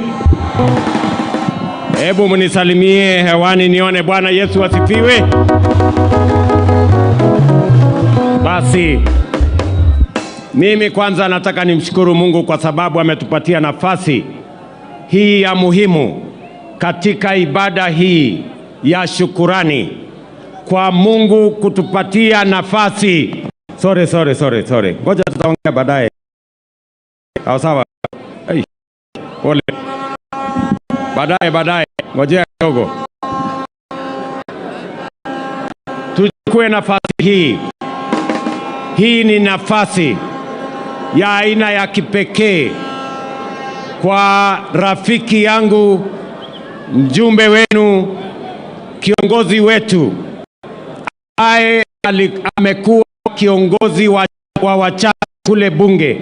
Hebu mnisalimie hewani nione Bwana Yesu asifiwe. Basi mimi kwanza nataka nimshukuru Mungu kwa sababu ametupatia nafasi hii ya muhimu katika ibada hii ya shukurani kwa Mungu kutupatia nafasi. Sorry. Ngoja tutaongea baadaye. Sawa. Hey. Pole. Baadaye. Ngojea kidogo. Tuchukue nafasi hii. Hii ni nafasi ya aina ya kipekee kwa rafiki yangu, mjumbe wenu, kiongozi wetu ambaye amekuwa kiongozi wa wachache kule bunge.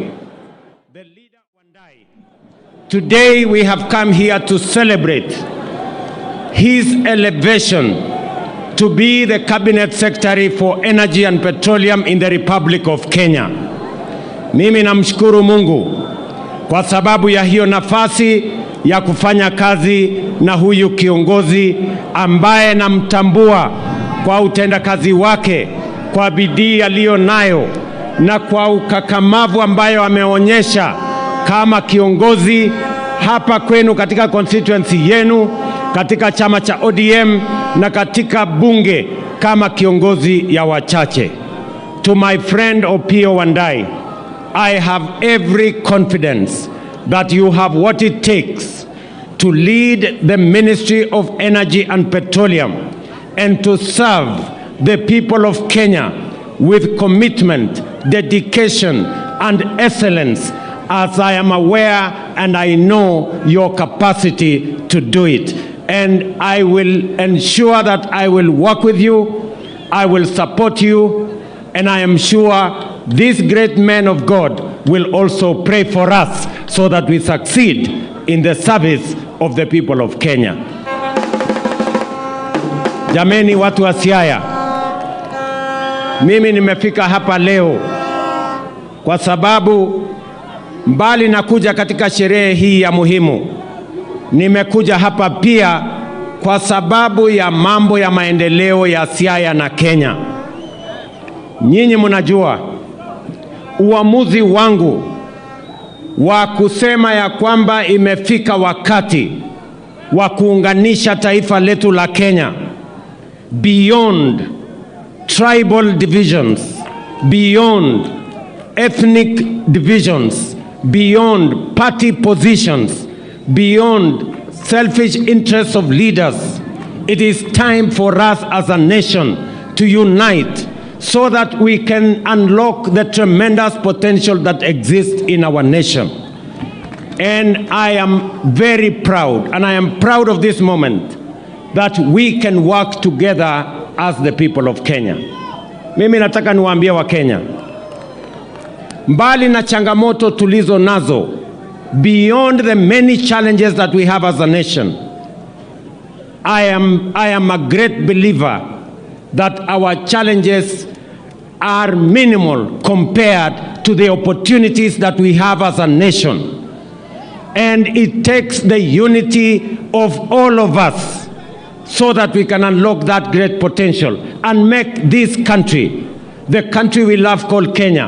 The leader Wandai. Today we have come here to celebrate his elevation to be the Cabinet Secretary for Energy and Petroleum in the Republic of Kenya. Mimi namshukuru Mungu kwa sababu ya hiyo nafasi ya kufanya kazi na huyu kiongozi ambaye namtambua kwa utendakazi wake, kwa bidii aliyo nayo na kwa ukakamavu ambayo ameonyesha kama kiongozi hapa kwenu katika constituency yenu, katika chama cha ODM na katika bunge kama kiongozi ya wachache. To my friend Opiyo Wandayi, I have every confidence that you have what it takes to lead the Ministry of Energy and Petroleum and to serve the people of Kenya with commitment, dedication, and excellence, as I am aware and I know your capacity to do it. And I will ensure that I will work with you, I will support you, and I am sure this great man of God will also pray for us so that we succeed in the service of the people of Kenya. Jameni watu wa Siaya, mimi nimefika hapa leo kwa sababu mbali na kuja katika sherehe hii ya muhimu, nimekuja hapa pia kwa sababu ya mambo ya maendeleo ya Siaya na Kenya. Nyinyi mnajua uamuzi wangu wa kusema ya kwamba imefika wakati wa kuunganisha taifa letu la Kenya beyond tribal divisions, beyond ethnic divisions, beyond party positions, beyond selfish interests of leaders. It is time for us as a nation to unite so that we can unlock the tremendous potential that exists in our nation. And I am very proud, and I am proud of this moment, that we can work together as the people of Kenya. Mimi nataka niwaambie wa Kenya, mbali na changamoto tulizo nazo, beyond the many challenges that we have as a nation, I am a great believer that our challenges are minimal compared to the opportunities that we have as a nation. And it takes the unity of all of us so that we can unlock that great potential and make this country, the country we love called Kenya,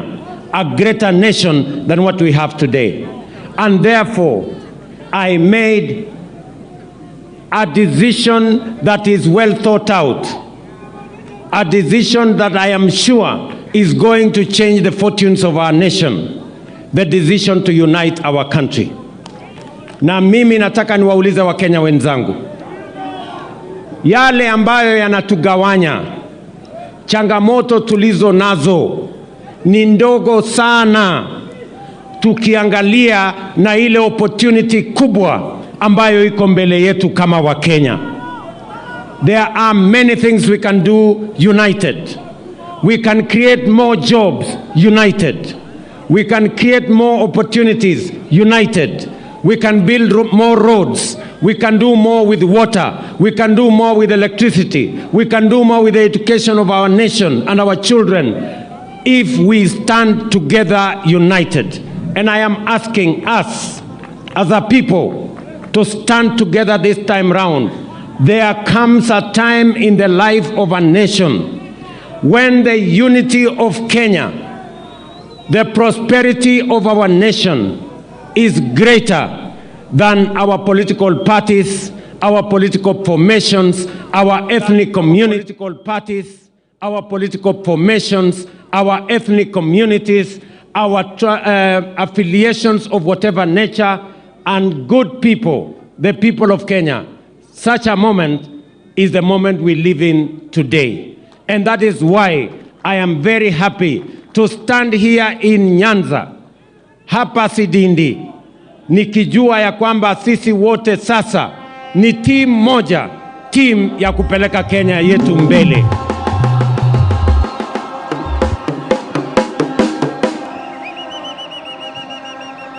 a greater nation than what we have today. And therefore, I made a decision that is well thought out, a decision that I am sure is going to change the fortunes of our nation, the decision to unite our country. Na mimi nataka niwaulize Wakenya wenzangu, yale ambayo yanatugawanya, changamoto tulizo nazo ni ndogo sana tukiangalia na ile opportunity kubwa ambayo iko mbele yetu kama Wakenya. There are many things we can do united. We can create more jobs united. We can create more opportunities united. We can build more roads. We can do more with water. We can do more with electricity. We can do more with the education of our nation and our children. if we stand together united. And I am asking us as a people to stand together this time round. There comes a time in the life of a nation when the unity of Kenya, the prosperity of our nation is greater than our political parties, our political formations, our ethnic political parties, our political formations, our ethnic communities, our affiliations of whatever nature, and good people, the people of Kenya. Such a moment is the moment we live in today. And that is why I am very happy to stand here in Nyanza, hapa Sidindi, nikijua ya kwamba sisi wote sasa ni timu moja, timu ya kupeleka Kenya yetu mbele.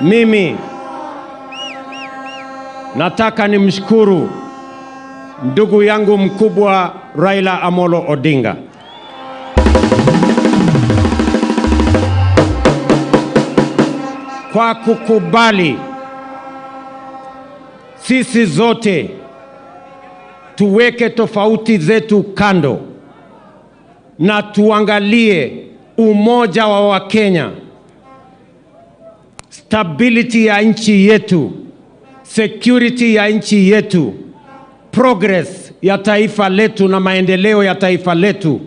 Mimi nataka nimshukuru ndugu yangu mkubwa Raila Amolo Odinga. Kwa kukubali sisi zote tuweke tofauti zetu kando na tuangalie umoja wa Wakenya, stability ya nchi yetu, security ya nchi yetu, progress ya taifa letu na maendeleo ya taifa letu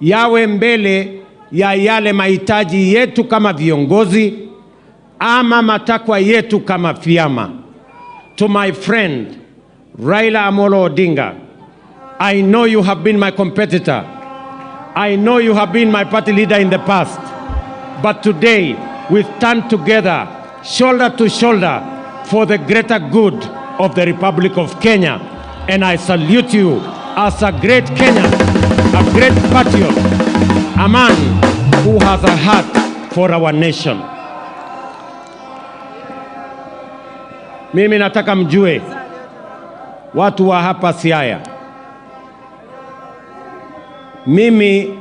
yawe mbele ya yale mahitaji yetu kama viongozi ama matakwa yetu kama vyama. To my friend Raila Amolo Odinga, I know you have been my competitor. I know you have been my party leader in the past. But today we stand together, shoulder to shoulder, for the greater good of the Republic of Kenya. And I salute you as a great Kenyan, a great patriot, a man who has a heart for our nation. Mimi nataka mjue watu wa hapa Siaya, mimi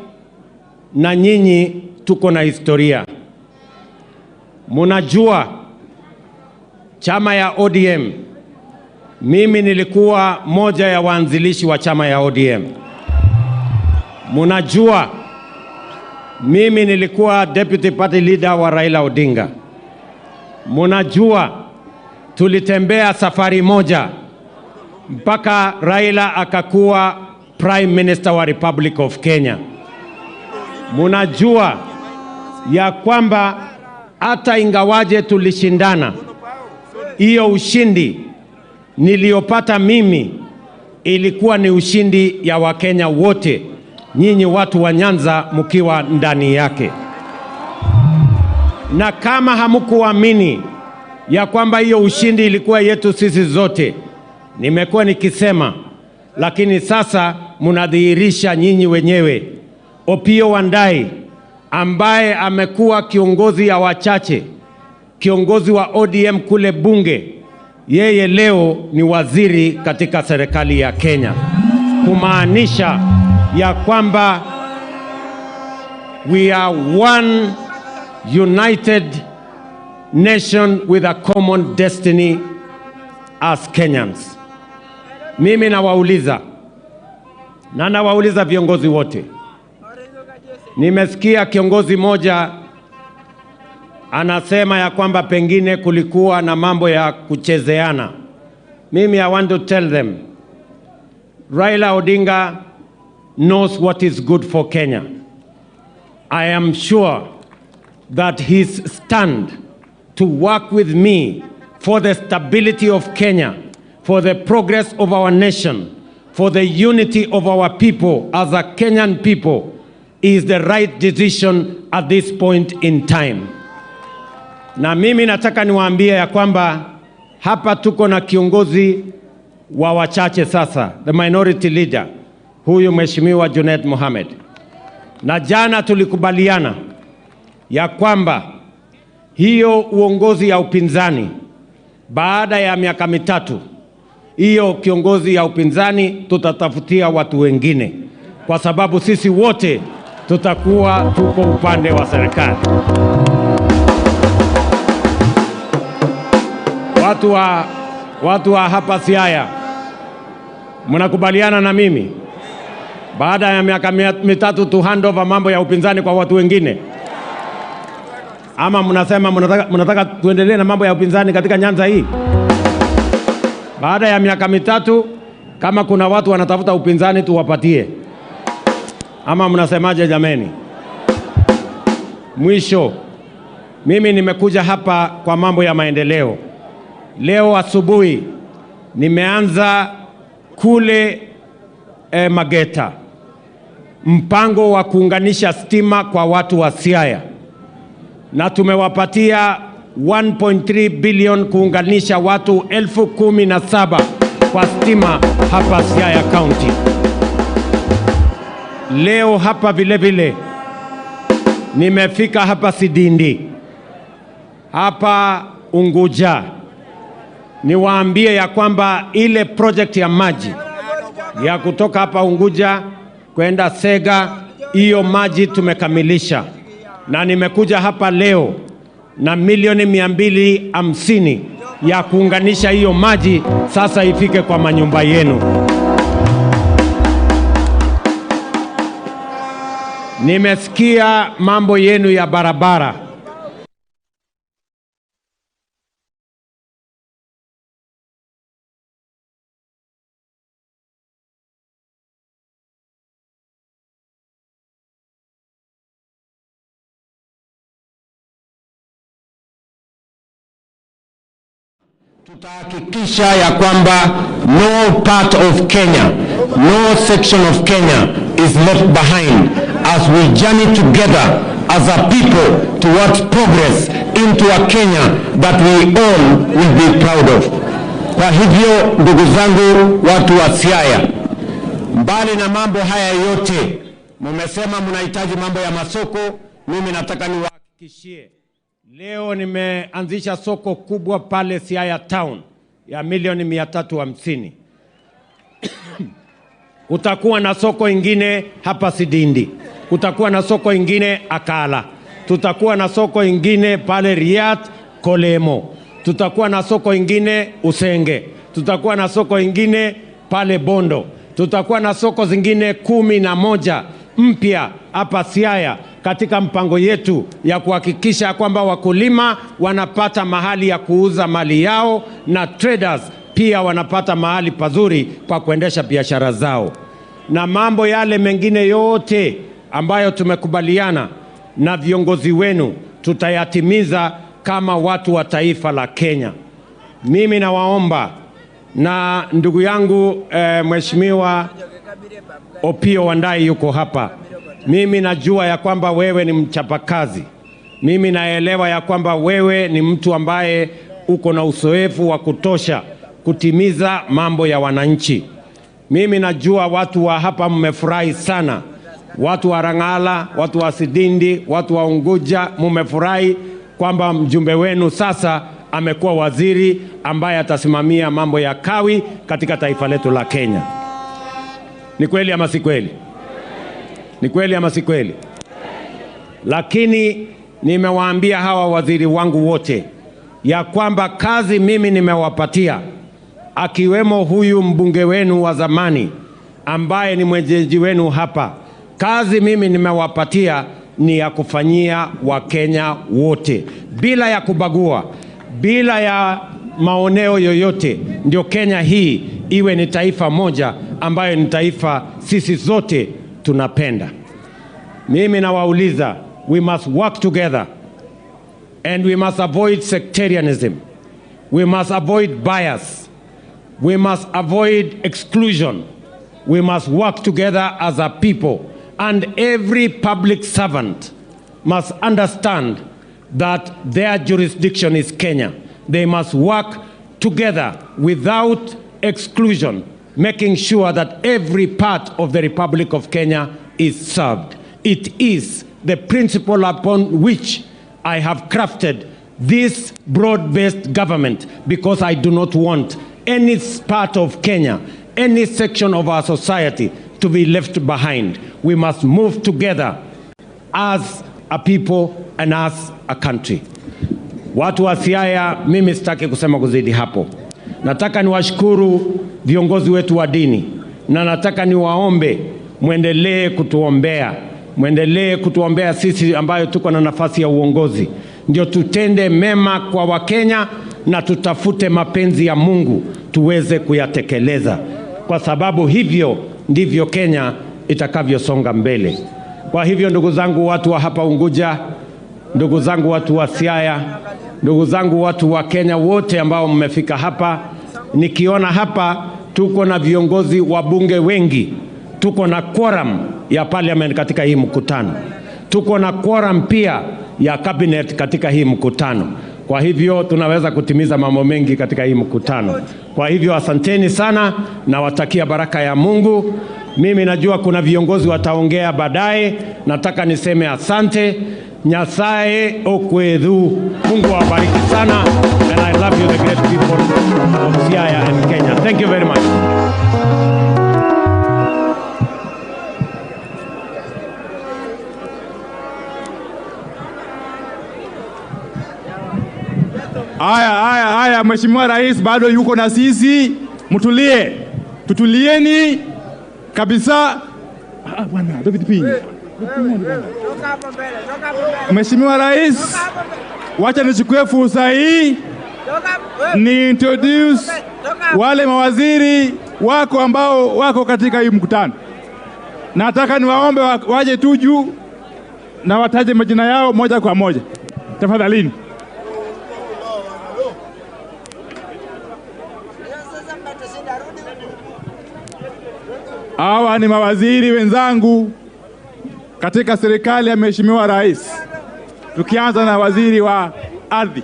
na nyinyi tuko na historia. Munajua chama ya ODM, mimi nilikuwa moja ya waanzilishi wa chama ya ODM. Munajua mimi nilikuwa deputy party leader wa Raila Odinga. Munajua tulitembea safari moja mpaka Raila akakuwa Prime Minister wa Republic of Kenya. Munajua ya kwamba hata ingawaje tulishindana, hiyo ushindi niliopata mimi ilikuwa ni ushindi ya Wakenya wote, nyinyi watu wa Nyanza mkiwa ndani yake. Na kama hamkuamini ya kwamba hiyo ushindi ilikuwa yetu sisi zote, nimekuwa nikisema, lakini sasa mnadhihirisha nyinyi wenyewe. Opiyo Wandayi ambaye amekuwa kiongozi ya wachache, kiongozi wa ODM kule bunge, yeye leo ni waziri katika serikali ya Kenya, kumaanisha ya kwamba we are one united nation with a common destiny as Kenyans. Mimi nawauliza viongozi wote. Nimesikia kiongozi moja anasema ya kwamba pengine kulikuwa na mambo ya kuchezeana. Mimi I want to tell them, Raila Odinga knows what is good for Kenya. I am sure that his stand to work with me for the stability of Kenya, for the progress of our nation, for the unity of our people as a Kenyan people is the right decision at this point in time. Na mimi nataka niwaambie ya kwamba hapa tuko na kiongozi wa wachache sasa, the minority leader, huyu Mheshimiwa Junet Mohamed. Na jana tulikubaliana ya kwamba hiyo uongozi ya upinzani baada ya miaka mitatu, hiyo kiongozi ya upinzani tutatafutia watu wengine, kwa sababu sisi wote tutakuwa tuko upande wa serikali. Watu wa hapa Siaya, mnakubaliana na mimi baada ya miaka mitatu tu hand over mambo ya upinzani kwa watu wengine? Ama mnasema mnataka tuendelee na mambo ya upinzani katika Nyanza hii? Baada ya miaka mitatu, kama kuna watu wanatafuta upinzani tuwapatie, ama mnasemaje jameni? Mwisho, mimi nimekuja hapa kwa mambo ya maendeleo. Leo asubuhi nimeanza kule Mageta mpango wa kuunganisha stima kwa watu wa Siaya, na tumewapatia 1.3 billion kuunganisha watu 17,000 kwa stima hapa Siaya County. Leo hapa vile vile nimefika hapa Sidindi, hapa Unguja, niwaambie ya kwamba ile project ya maji ya kutoka hapa Unguja kwenda Sega, hiyo maji tumekamilisha, na nimekuja hapa leo na milioni 250 ya kuunganisha hiyo maji sasa ifike kwa manyumba yenu. Nimesikia mambo yenu ya barabara. Tutahakikisha ya kwamba no part of Kenya, no section of Kenya is left behind as we journey together as a people towards progress into a Kenya that we all will be proud of. Kwa hivyo ndugu zangu watu wa Siaya, mbali na mambo haya yote, mumesema mnahitaji mambo ya masoko, mimi nataka niwahakikishie leo nimeanzisha soko kubwa pale Siaya Town ya milioni 350. Kutakuwa na soko ingine hapa Sidindi. Kutakuwa na soko ingine Akala. Tutakuwa na soko ingine pale Riat Kolemo. Tutakuwa na soko ingine Usenge. Tutakuwa na soko ingine pale Bondo. Tutakuwa na soko zingine 11 mpya hapa Siaya katika mpango yetu ya kuhakikisha kwamba wakulima wanapata mahali ya kuuza mali yao na traders pia wanapata mahali pazuri pa kuendesha biashara zao. Na mambo yale mengine yote ambayo tumekubaliana na viongozi wenu tutayatimiza kama watu wa taifa la Kenya. Mimi nawaomba, na ndugu yangu Mheshimiwa Opiyo Wandayi yuko hapa. Mimi najua ya kwamba wewe ni mchapakazi. Mimi naelewa ya kwamba wewe ni mtu ambaye uko na uzoefu wa kutosha kutimiza mambo ya wananchi. Mimi najua watu wa hapa mmefurahi sana. Watu wa Rangala, watu wa Sidindi, watu wa Unguja mmefurahi kwamba mjumbe wenu sasa amekuwa waziri ambaye atasimamia mambo ya kawi katika taifa letu la Kenya. Ni kweli ama si kweli? Ni kweli ama si kweli? Lakini nimewaambia hawa waziri wangu wote ya kwamba kazi mimi nimewapatia, akiwemo huyu mbunge wenu wa zamani ambaye ni mwenyeji wenu hapa, kazi mimi nimewapatia ni ya kufanyia Wakenya wote bila ya kubagua, bila ya maoneo yoyote, ndio Kenya hii iwe ni taifa moja ambayo ni taifa sisi zote tunapenda. Mimi nawauliza, we must work together and we must avoid sectarianism. We must avoid bias. We must avoid exclusion. We must work together as a people, and every public servant must understand that their jurisdiction is Kenya. They must work together without exclusion, making sure that every part of the Republic of Kenya is served. It is the principle upon which I have crafted this broad-based government, because I do not want any part of Kenya, any section of our society to be left behind. We must move together as a people and as a country. Watu wa Siaya, mimi sitaki kusema kuzidi hapo. Nataka niwashukuru viongozi wetu wa dini na nataka niwaombe muendelee kutuombea sisi ambayo tuko na nafasi ya uongozi. Ndio tutende mema kwa Wakenya na tutafute mapenzi ya Mungu tuweze kuyatekeleza. Kwa sababu hivyo ndivyo Kenya itakavyosonga mbele. Kwa hivyo ndugu zangu watu wa hapa Unguja, ndugu zangu watu wa Siaya, ndugu zangu watu wa Kenya wote ambao mmefika hapa, nikiona hapa tuko na viongozi wa bunge wengi, tuko na quorum ya parliament katika hii mkutano, tuko na quorum pia ya cabinet katika hii mkutano. Kwa hivyo tunaweza kutimiza mambo mengi katika hii mkutano. Kwa hivyo asanteni sana na watakia baraka ya Mungu. Mimi najua kuna viongozi wataongea baadaye, nataka niseme asante. Nyasaye okwedhu. Mungu awabariki sana, and I love you, the great people of Siaya and Kenya. Thank you very much. Haya, Mheshimiwa Rais bado yuko na sisi, mtulie. Tutulieni kabisa. Bwana, David P. Mheshimiwa Rais, wacha nichukue fursa hii ni introduce wale mawaziri wako ambao wako katika hii mkutano. Nataka niwaombe waje tu juu na wataje majina yao moja kwa moja. Tafadhalini. Hawa ni mawaziri wenzangu katika serikali ya Mheshimiwa Rais. Tukianza na waziri wa ardhi.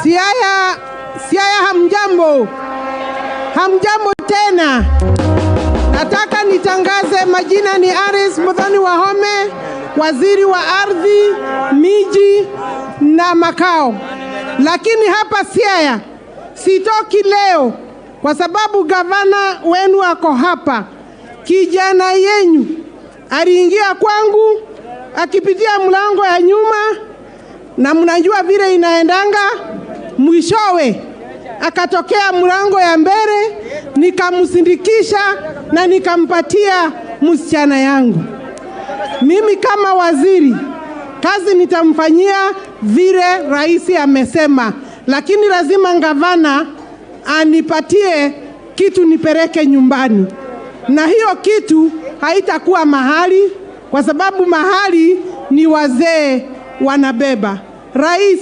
Siaya hamjambo. Hamjambo tena. Nataka nitangaze majina ni Aris Muthoni Wahome, waziri wa ardhi, miji na makao. Lakini hapa Siaya sitoki leo kwa sababu gavana wenu ako hapa. Kijana yenyu aliingia kwangu akipitia mlango ya nyuma, na mnajua vile inaendanga. Mwishowe akatokea mlango ya mbele, nikamsindikisha na nikampatia msichana yangu. Mimi kama waziri, kazi nitamfanyia vile rais amesema, lakini lazima gavana anipatie kitu nipeleke nyumbani, na hiyo kitu haitakuwa mahali, kwa sababu mahali ni wazee wanabeba. Rais,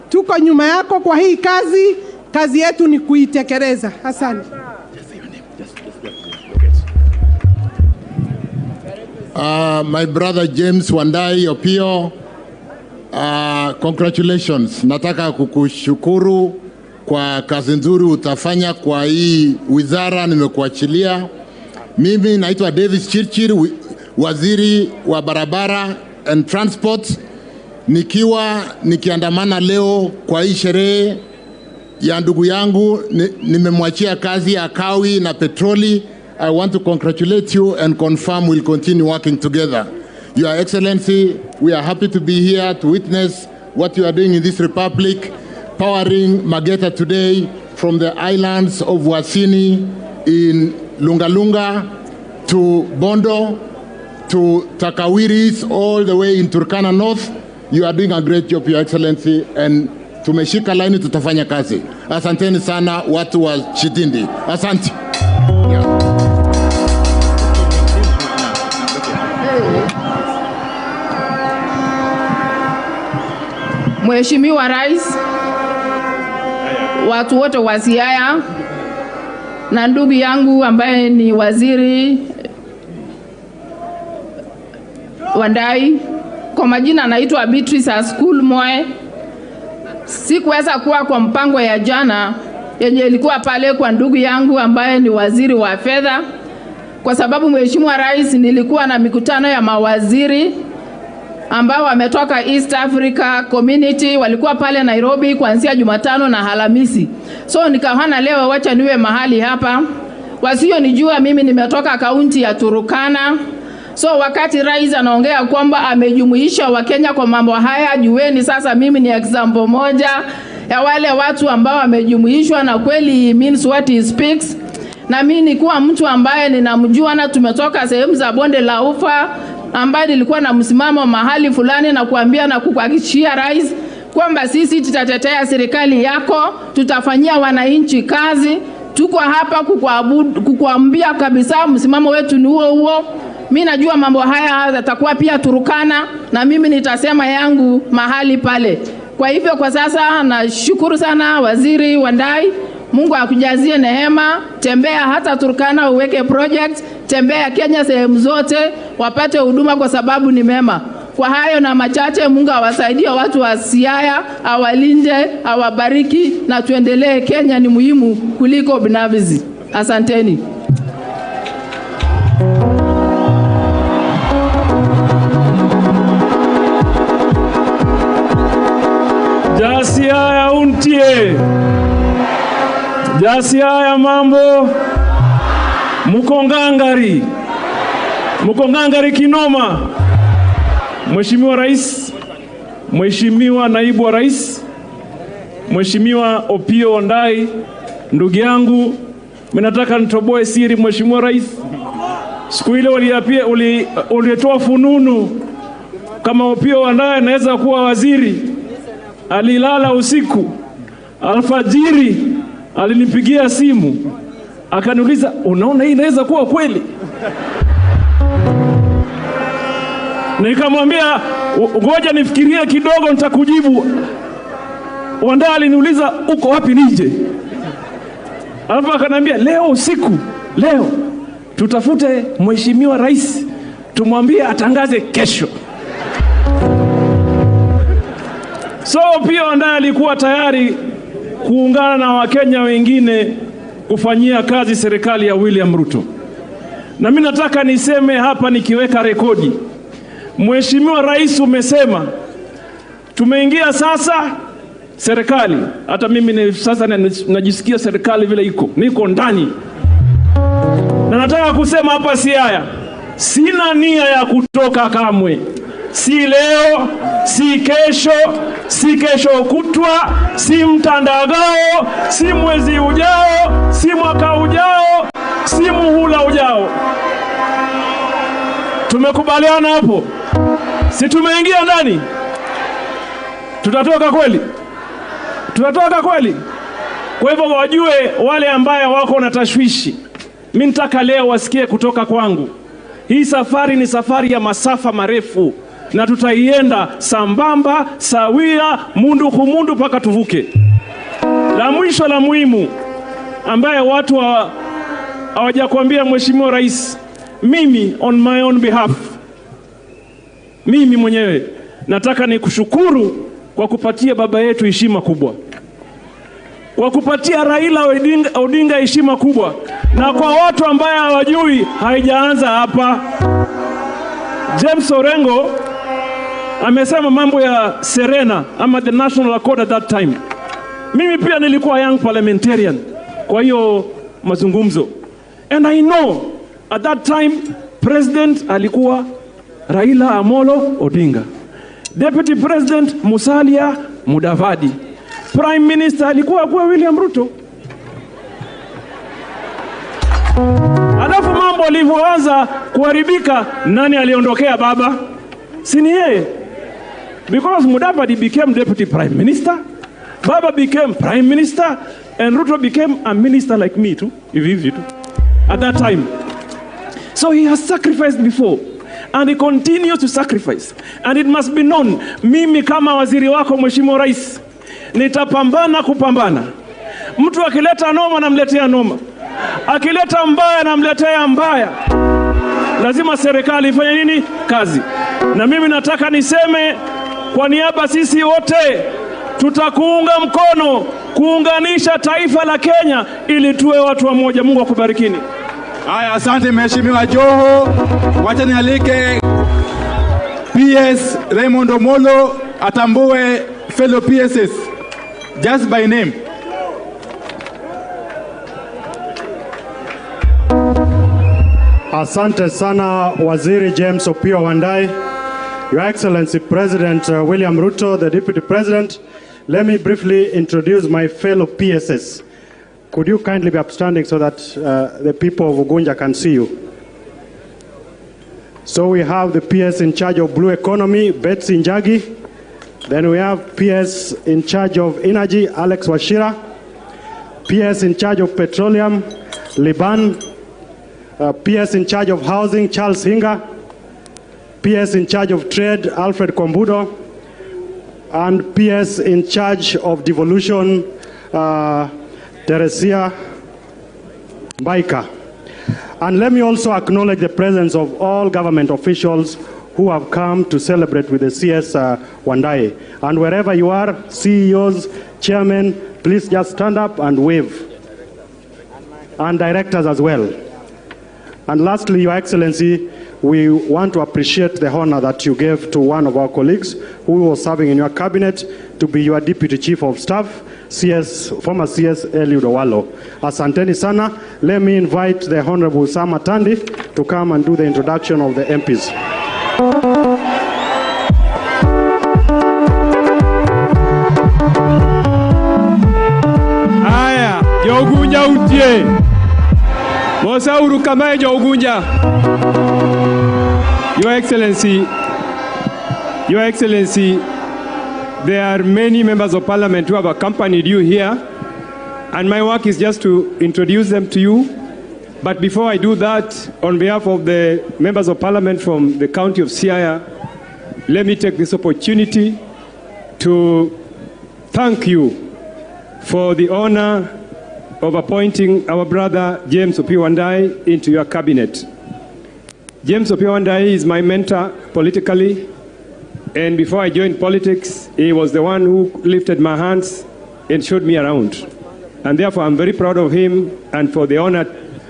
tuko nyuma yako kwa hii kazi. Kazi yetu ni kuitekeleza. Asante. My brother James Wandai Opio, congratulations. Nataka kukushukuru kwa kazi nzuri utafanya kwa hii wizara nimekuachilia. Mimi naitwa Davis Chirchir, waziri wa barabara and transport. Nikiandamana leo kwa hii sherehe ya ndugu yangu, nimemwachia kazi ya kawi na petroli. I want to congratulate you and confirm we'll continue working together. Your Excellency, we are happy to be here to witness what you are doing in this republic, powering Mageta today from the islands of Wasini in Lungalunga to Bondo to Takawiris all the way in Turkana North. You are doing a great job, Your Excellency, and tumeshika laini, tutafanya kazi. Asanteni sana watu wa Chitindi. Asante. Yeah. Mheshimiwa Rais, watu wote wa Siaya na ndugu yangu ambaye ni waziri Wandai, kwa majina naitwa Beatrice Askul Moe. Sikuweza kuwa kwa mpango ya jana yenye ilikuwa pale kwa ndugu yangu ambaye ni waziri wa fedha, kwa sababu Mheshimiwa Rais, nilikuwa na mikutano ya mawaziri ambao wametoka East Africa Community, walikuwa pale Nairobi kuanzia Jumatano na Alhamisi. So nikaona leo wacha niwe mahali hapa Wasionijua, mimi nimetoka kaunti ya Turukana. So wakati rais anaongea kwamba amejumuisha Wakenya kwa mambo haya, jueni sasa mimi ni example moja ya wale watu ambao wamejumuishwa, na kweli means what he speaks. Na mimi nikuwa mtu ambaye ninamjua na tumetoka sehemu za bonde la Ufa, ambaye nilikuwa na msimamo mahali fulani na kuambia na kukuhakikishia rais kwamba sisi tutatetea serikali yako, tutafanyia wananchi kazi. Tuko hapa kukuambia kabisa msimamo wetu ni huo. Mimi najua mambo haya yatakuwa pia Turukana, na mimi nitasema yangu mahali pale. Kwa hivyo kwa sasa nashukuru sana Waziri Wandai. Mungu akujazie neema, tembea hata Turkana uweke project, tembea Kenya sehemu zote wapate huduma kwa sababu ni mema. Kwa hayo na machache, Mungu awasaidie watu wa Siaya, awalinde, awabariki, na tuendelee. Kenya ni muhimu kuliko binafsi. Asanteni. Jasiaya untie. Jasiaya mambo. Mukongangari kinoma. Mheshimiwa Rais, Mheshimiwa Naibu wa Rais, Mheshimiwa Opiyo Wandayi, ndugu yangu, mimi nataka nitoboe siri. Mheshimiwa Rais, siku ile ulitoa fununu kama Opiyo Wandayi anaweza kuwa waziri. Alilala usiku, alfajiri alinipigia simu akaniuliza, unaona hii inaweza kuwa kweli? Nikamwambia ngoja nifikirie kidogo nitakujibu. Wandayi aliniuliza uko wapi nije? Alafu akaniambia leo usiku, leo tutafute Mheshimiwa Rais tumwambie atangaze kesho. So pia Wandayi alikuwa tayari kuungana na Wakenya wengine kufanyia kazi serikali ya William Ruto. Na mimi nataka niseme hapa nikiweka rekodi. Mheshimiwa Rais, umesema tumeingia sasa serikali. Hata mimi sasa najisikia serikali vile niko ndani. Na nataka kusema hapa Siaya, sina nia ya kutoka kamwe. Si leo, si kesho kutwa, si mtandagao, si mwezi ujao, si mwaka ujao, si muhula ujao. Tumekubaliana hapo? Si tumeingia ndani? Tutatoka kweli? Tutatoka kweli? Kwa hivyo wajue wale ambaye wako na tashwishi, mimi nataka leo wasikie kutoka kwangu. Hii safari ni safari ya masafa marefu, na tutaienda sambamba, sawia, mundu kumundu paka tuvuke. La mwisho la muhimu ambaye watu hawajakwambia Mheshimiwa Rais, mimi on my own behalf, mimi mwenyewe nataka nikushukuru kwa kupatia baba yetu heshima kubwa, kwa kupatia Raila Odinga heshima kubwa, na kwa watu ambaye hawajui haijaanza hapa. James Orengo amesema mambo ya Serena ama the National Accord at that time. Mimi pia nilikuwa young parliamentarian kwa hiyo mazungumzo, and I know at that time president alikuwa Raila Amolo Odinga, deputy president Musalia Mudavadi, prime minister alikuwa William Ruto. Alafu mambo alivyoanza kuharibika, nani aliondokea baba? Si ni yeye? Because Mudavadi became deputy prime minister, baba became prime minister, and Ruto became a minister like me too, at that time. So he has sacrificed before, and he continues to sacrifice. And it must be known, mimi kama waziri wako Mheshimiwa Rais, nitapambana kupambana. Mtu akileta noma namletea noma, akileta mbaya namletea mbaya. Lazima serikali ifanye nini? Kazi. Na mimi nataka niseme kwa niaba sisi wote tutakuunga mkono kuunganisha taifa la Kenya ili tuwe watu wa moja. Mungu akubarikini. Haya, asante Mheshimiwa Joho. Wacha nialike PS Raymond Omolo atambue fellow PSS just by name. Asante sana Waziri James Opiyo Wandayi. Your Excellency President William Ruto, the Deputy President, let me briefly introduce my fellow PSS. Could you kindly be upstanding so that the people of Ugunja can see you? So we have the PS in charge of Blue Economy, Betsy Njagi. Then we have PS in charge of Energy, Alex Washira. PS in charge of Petroleum, Liban. PS in charge of Housing, Charles Hinga. PS in charge of Trade, Alfred Kombudo. And PS in charge of Devolution, Teresia Baika. And let me also acknowledge the presence of all government officials who have come to celebrate with the CS Wandayi. And wherever you are, CEOs, chairmen, please just stand up and wave. And directors as well. And lastly, Your Excellency, we want to appreciate the honor that you gave to one of our colleagues who was serving in your cabinet to be your Deputy Chief of Staff, former CS Eliud Owalo. Asanteni sana. Let me invite the Honorable Sam Atandi to come and do the introduction of the MPs. Aya, Jogunja utie. Mosa urukamae Jogunja. Your Excellency, there are many members of parliament who have accompanied you here, and my work is just to introduce them to you. But before I do that, on behalf of the members of parliament from the county of Siaya, let me take this opportunity to thank you for the honor of appointing our brother James Opiyo Wandayi into your cabinet. James Opiyo Wandayi is my mentor politically, and before I joined politics, he was the one who lifted my hands and showed me around. And therefore, I'm very proud of him and for the honor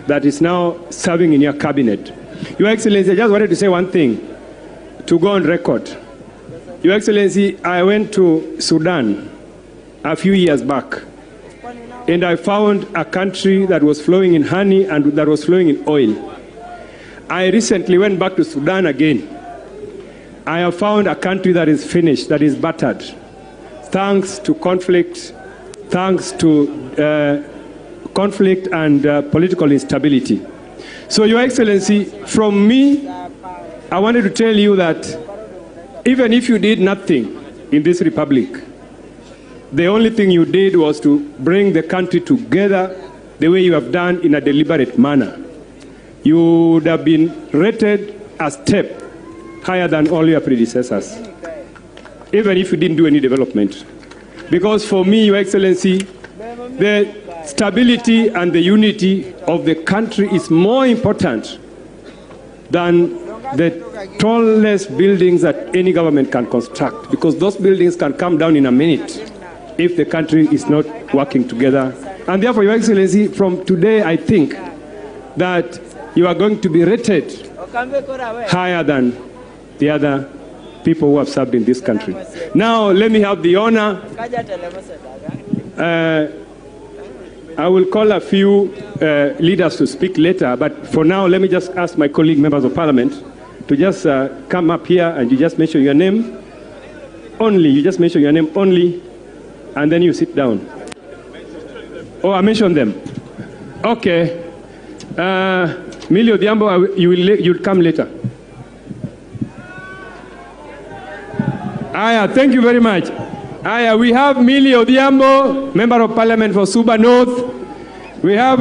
that is now serving in your cabinet. Your Excellency, I just wanted to say one thing to go on record. Your Excellency, I went to Sudan a few years back, and I found a country that was flowing in honey and that was flowing in oil. I recently went back to Sudan again. I have found a country that is finished, that is battered, thanks to conflict, thanks to conflict and political instability. So, Your Excellency, from me, I wanted to tell you that even if you did nothing in this republic, the only thing you did was to bring the country together the way you have done in a deliberate manner. You would have been rated a step higher than all your predecessors, even if you didn't do any development. Because for me, Your Excellency, the stability and the unity of the country is more important than the tallest buildings that any government can construct, because those buildings can come down in a minute if the country is not working together. And therefore, Your Excellency, from today, I think that you are going to be rated higher than the other people who have served in this country. Now, let me have the honor. I will call a few leaders to speak later, but for now, let me just ask my colleague members of parliament to just come up here and you just mention your name only. You just mention your name only, and then you sit down. Oh, I mentioned them. Okay. Millie Odhiambo, you'll come later. Aya, thank you very much. Aya, we have Millie Odhiambo, Member of Parliament for Suba North. We have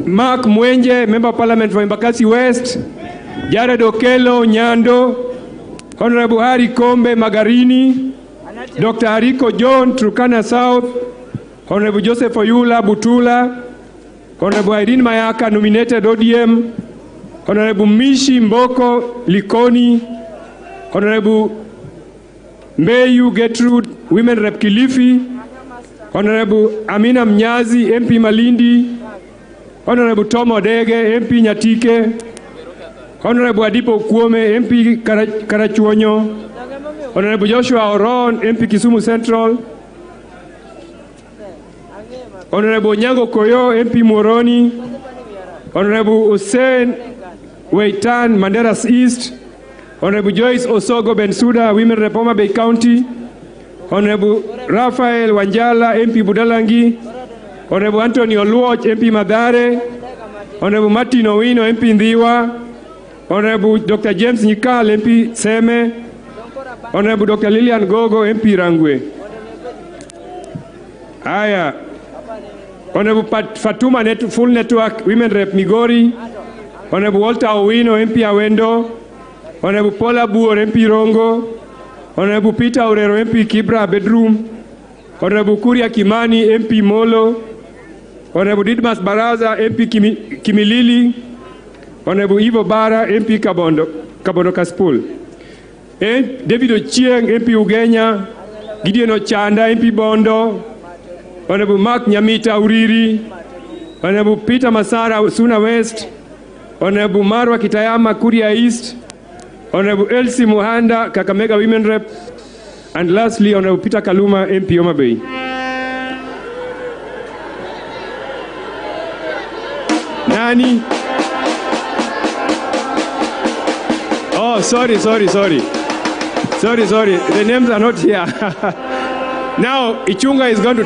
Mark Mwenje, Member of Parliament for Embakasi West. Jared Okello, Nyando. Honorable Harry Kombe, Magarini. Dr. Hariko John, Turkana South. Honorable Joseph Oyula, Butula. Honorable Irene Mayaka, nominated ODM. Honorable Mishi Mboko, Likoni. Honorable Mbeyu Gertrude, Women Rep Kilifi. Honorable Amina Mnyazi, MP Malindi. Honorable Tom Odege, MP Nyatike. Honorable Adipo Kwome, MP Karachuonyo. Honorable Joshua Oron, MP Kisumu Central. Honorable Nyango Koyo, MP Moroni. Honorable Hussein Weitan, Manderas East. Honorable Joyce Osogo Bensuda, Women Rep Homa Bay County. Honorable Raphael Wanjala, MP Budalangi. Honorable Anthony Oluoch, MP Madare. Honorable Martin Owino, MP Ndhiwa. Honorable Dr. James Nyikal, MP Seme. Honorable Dr. Lilian Gogo, MP Rangwe. Aya. Honorable Fatuma Full Network, Women Rep Migori. Honorable Walter Owino, MP Awendo. Honorable Paula Buor, MP Rongo. Honorable Peter Orero, MP Kibra Bedroom. Honorable Kuria Kimani, MP Molo. Honorable Didmas Baraza, MP Kimilili. Honorable Ivo Bara, MP Kabondo Kaspul. David Ochieng, MP Ugenya. Gideon Ochanda, MP Bondo. Honorable Mark Nyamita Uriri. Honorable Peter Masara, Suna West. Honorable Marwa Kitayama, Kuria East. Honorable Elsie Muhanda, Kakamega Women Rep. And lastly, Honorable Peter Kaluma, MP Homa Bay. Nani? Oh, sorry. The names are not here. Now, Ichunga is going to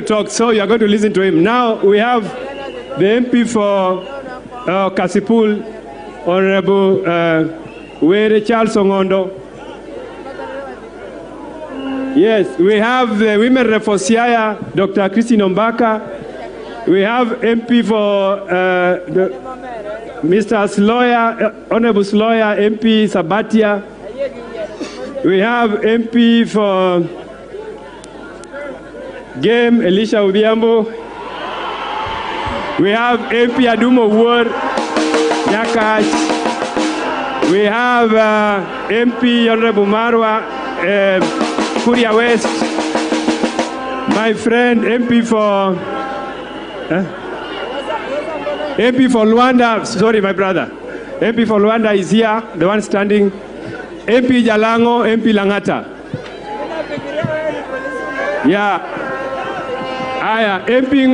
talk. So you are going to listen to him. Now, we have the MP for Kasipul, Honorable Were Charles Ongondo. Yes, we have the Women Rep for Siaya, Dr. Christine Ombaka. We have MP for Mr. Sloya, Honorable Sloya, MP Sabatia. We have MP for Game, Elisha Odhiambo. We have MP Adumo Ward, Nyakash. We have MP Honorable Marwa, Kuria West. My friend, MP for Luanda, sorry, my brother. MP for Luanda is here, the one standing. MP Jalango, MP Langata. Yeah. Aya, MP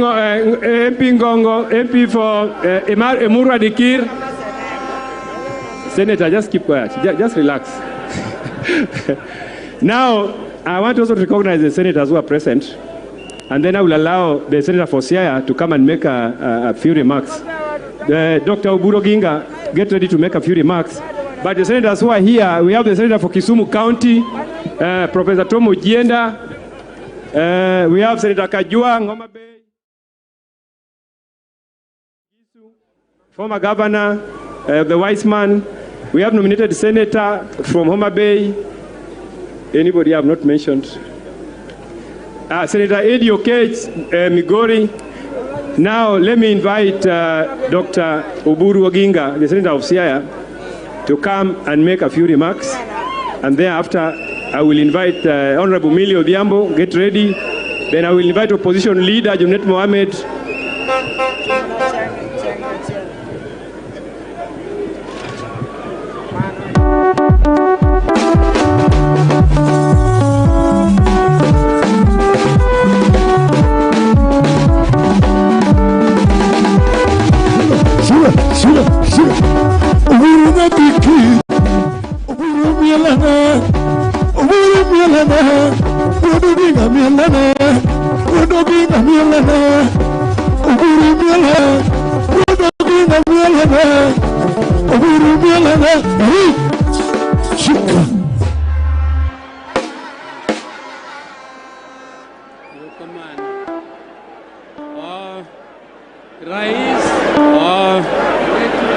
Ngongo, MP for Emura Dikir. Senator, just keep quiet. Just relax. Now, I want also to recognize the senators who are present. And then I will allow the Senator for Siaya to come and make a few remarks. Dr. Oburu Oginga, get ready to make a few remarks. But the senators who are here, we have the Senator for Kisumu County, Professor Tom Ojienda. We have Senator Kajua, Homa Bay, former governor, the wise man. We have nominated Senator from Homa Bay. Anybody I have not mentioned? Senator Eddie Okech, Migori. Now let me invite Dr. Oburu Oginga, the Senator of Siaya, to come and make a few remarks. And thereafter, I will invite Honorable Millie Odhiambo, get ready. Then I will invite Opposition Leader Junet Mohamed.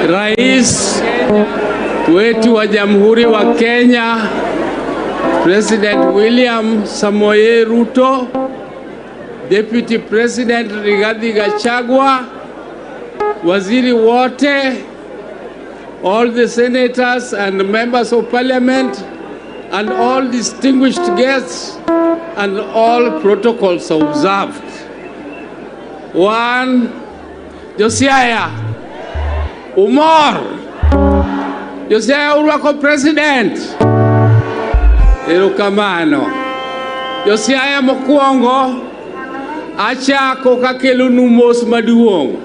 Rais wetu wa Jamhuri wa Kenya, President William Samoei Ruto, Deputy President Rigathi Gachagua, waziri wote, all the senators and members of parliament, and all distinguished guests, and all protocols observed. One, Josiah Umar, Josiah Urwako President, erokamano. Josiah mokwongo, achako kakelo numos maduong'.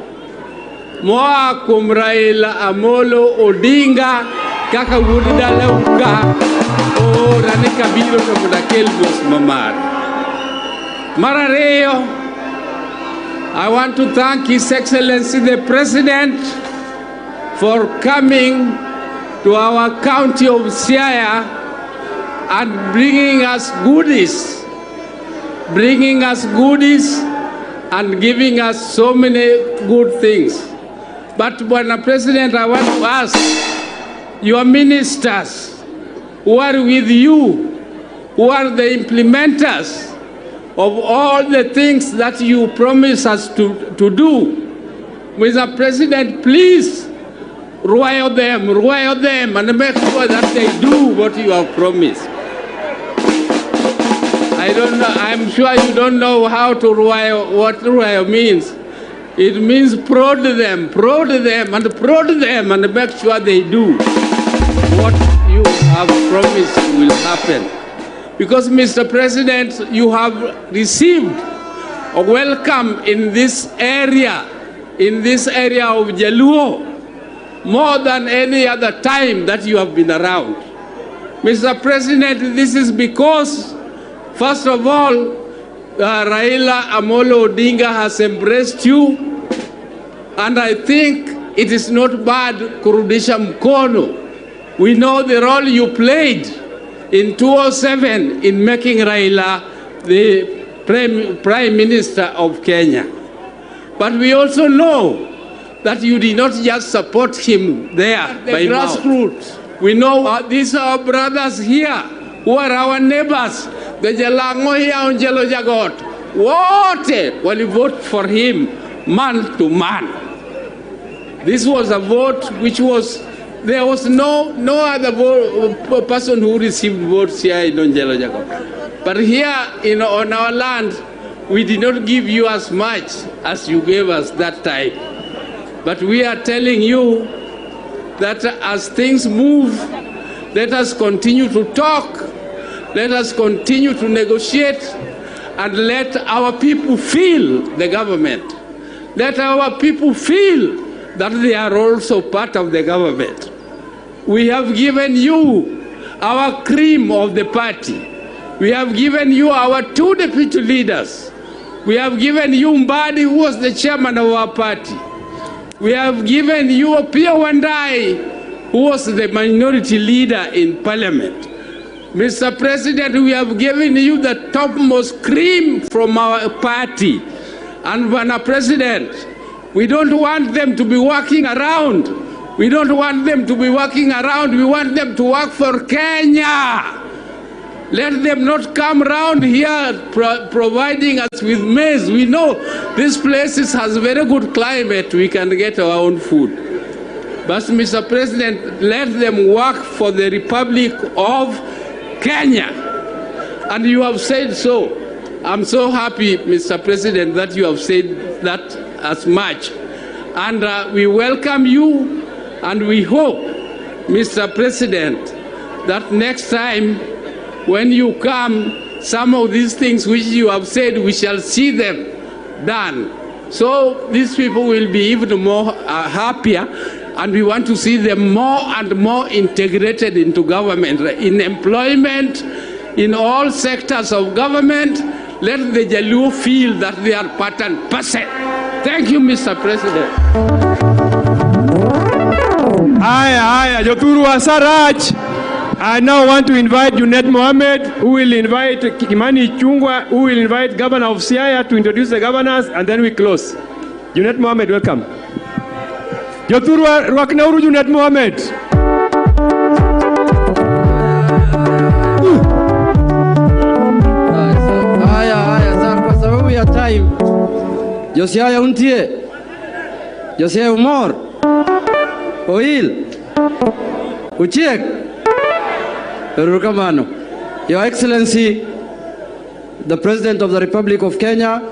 moa kuom Raila Amolo Odinga kaka wuod dala uka ora ni kabiro to modakel bos mamar. Mar ariyo, I want to thank His Excellency the President for coming to our county of Siaya and bringing us goodies and giving us so many good things. But Bwana President, I want to ask your ministers who are with you, who are the implementers of all the things that you promise us to do. Mr. President, please royal them and make sure that they do what you have promised. I don't know, I'm sure you don't know how to royal, what royal means. It means prod them and make sure they do what you have promised will happen. Because, Mr. President, you have received a welcome in this area of Jaluo, more than any other time that you have been around. Mr. President, this is because, first of all, Raila Amolo Odinga has embraced you, and I think it is not bad kurudisha mkono. We know the role you played in 2007 in making Raila the Prime Minister of Kenya. But we also know that you did not just support him there by grassroots. We know these are our brothers here who are our neighbors. The Jalango here on Jelo Jagot. Wote wali vote for him man to man. This was a vote which was, there was no other person who received votes here in Jelo Jagot. But here on our land, we did not give you as much as you gave us that time. But we are telling you that as things move, let us continue to talk, let us continue to negotiate, and let our people feel the government. Let our people feel that they are also part of the government. We have given you our cream of the party. We have given you our 2 deputy leaders. We have given you Mbadi, who was the chairman of our party. We have given you Pia Wandai, who was the minority leader in parliament. Mr. President, we have given you the topmost cream from our party. And Mr. President, we don't want them to be walking around. We don't want them to be walking around. We want them to work for Kenya. Let them not come around here providing us with maize. We know this place has very good climate. We can get our own food. But Mr. President, let them work for the Republic of Kenya. And you have said so. I'm so happy, Mr. President, that you have said that as much. And we welcome you, and we hope, Mr. President, that next time when you come, some of these things which you have said, we shall see them done. So these people will be even more happier, and we want to see them more and more integrated into government, in employment, in all sectors of government. Let the Jaluo feel that they are part and parcel. Thank you, Mr. President. Aya, Joturu Asarach. I now want to invite Junet Mohammed, who will invite Kimani Chungwa, who will invite Governor of Siaya to introduce the governors, and then we close. Junet Mohammed, welcome. Joturu Waknauru Junet Mohammed. Kwa sababu ya time, Josiaya Untie, Josiaya Umor, Oil, Uchiek, Rukamano. Your Excellency, the President of the Republic of Kenya,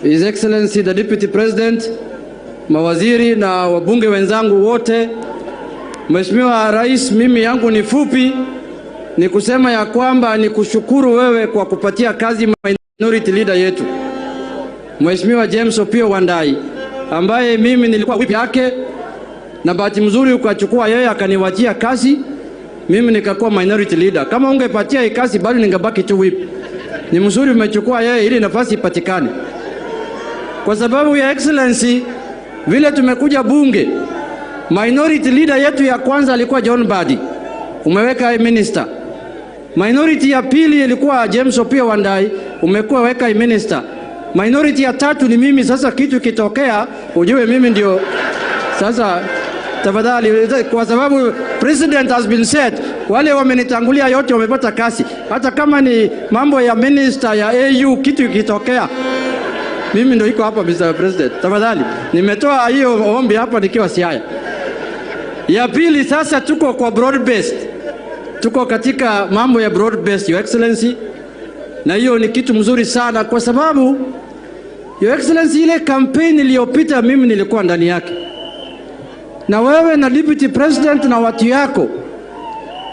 His Excellency the Deputy President, mawaziri na wabunge wenzangu wote, Mheshimiwa Rais, mimi yangu ni fupi, ni kusema ya kwamba ni kushukuru wewe kwa kupatia kazi minority leader yetu Mheshimiwa James Opiyo Wandayi ambaye mimi nilikuwa whip yake, na bahati mzuri ukachukua yeye akaniwachia kazi, mimi nikakuwa minority leader. Kama ungepatia hii kazi bado ningebaki tu whip. Ni mzuri umechukua yeye ili nafasi ipatikane. Kwa sababu ya excellency, vile tumekuja bunge, minority leader yetu ya kwanza alikuwa John Mbadi, umeweka minister. Minority ya pili ilikuwa James Opiyo Wandayi, umekuwa weka minister. Minority ya tatu ni mimi. Sasa kitu kitokea ujue mimi ndio sasa. Tafadhali, kwa sababu president has been said, wale wamenitangulia yote wamepata kazi. Hata kama ni mambo ya minister ya AU, kitu kitokea mimi ndio iko hapa. Mr. President, tafadhali, nimetoa hiyo ombi hapa nikiwa Siaya. Ya pili, sasa tuko kwa broad based, tuko katika mambo ya broad based, Your Excellency, na hiyo ni kitu mzuri sana, kwa sababu Your Excellency, ile campaign iliyopita mimi nilikuwa ndani yake, na wewe na Deputy President na watu yako,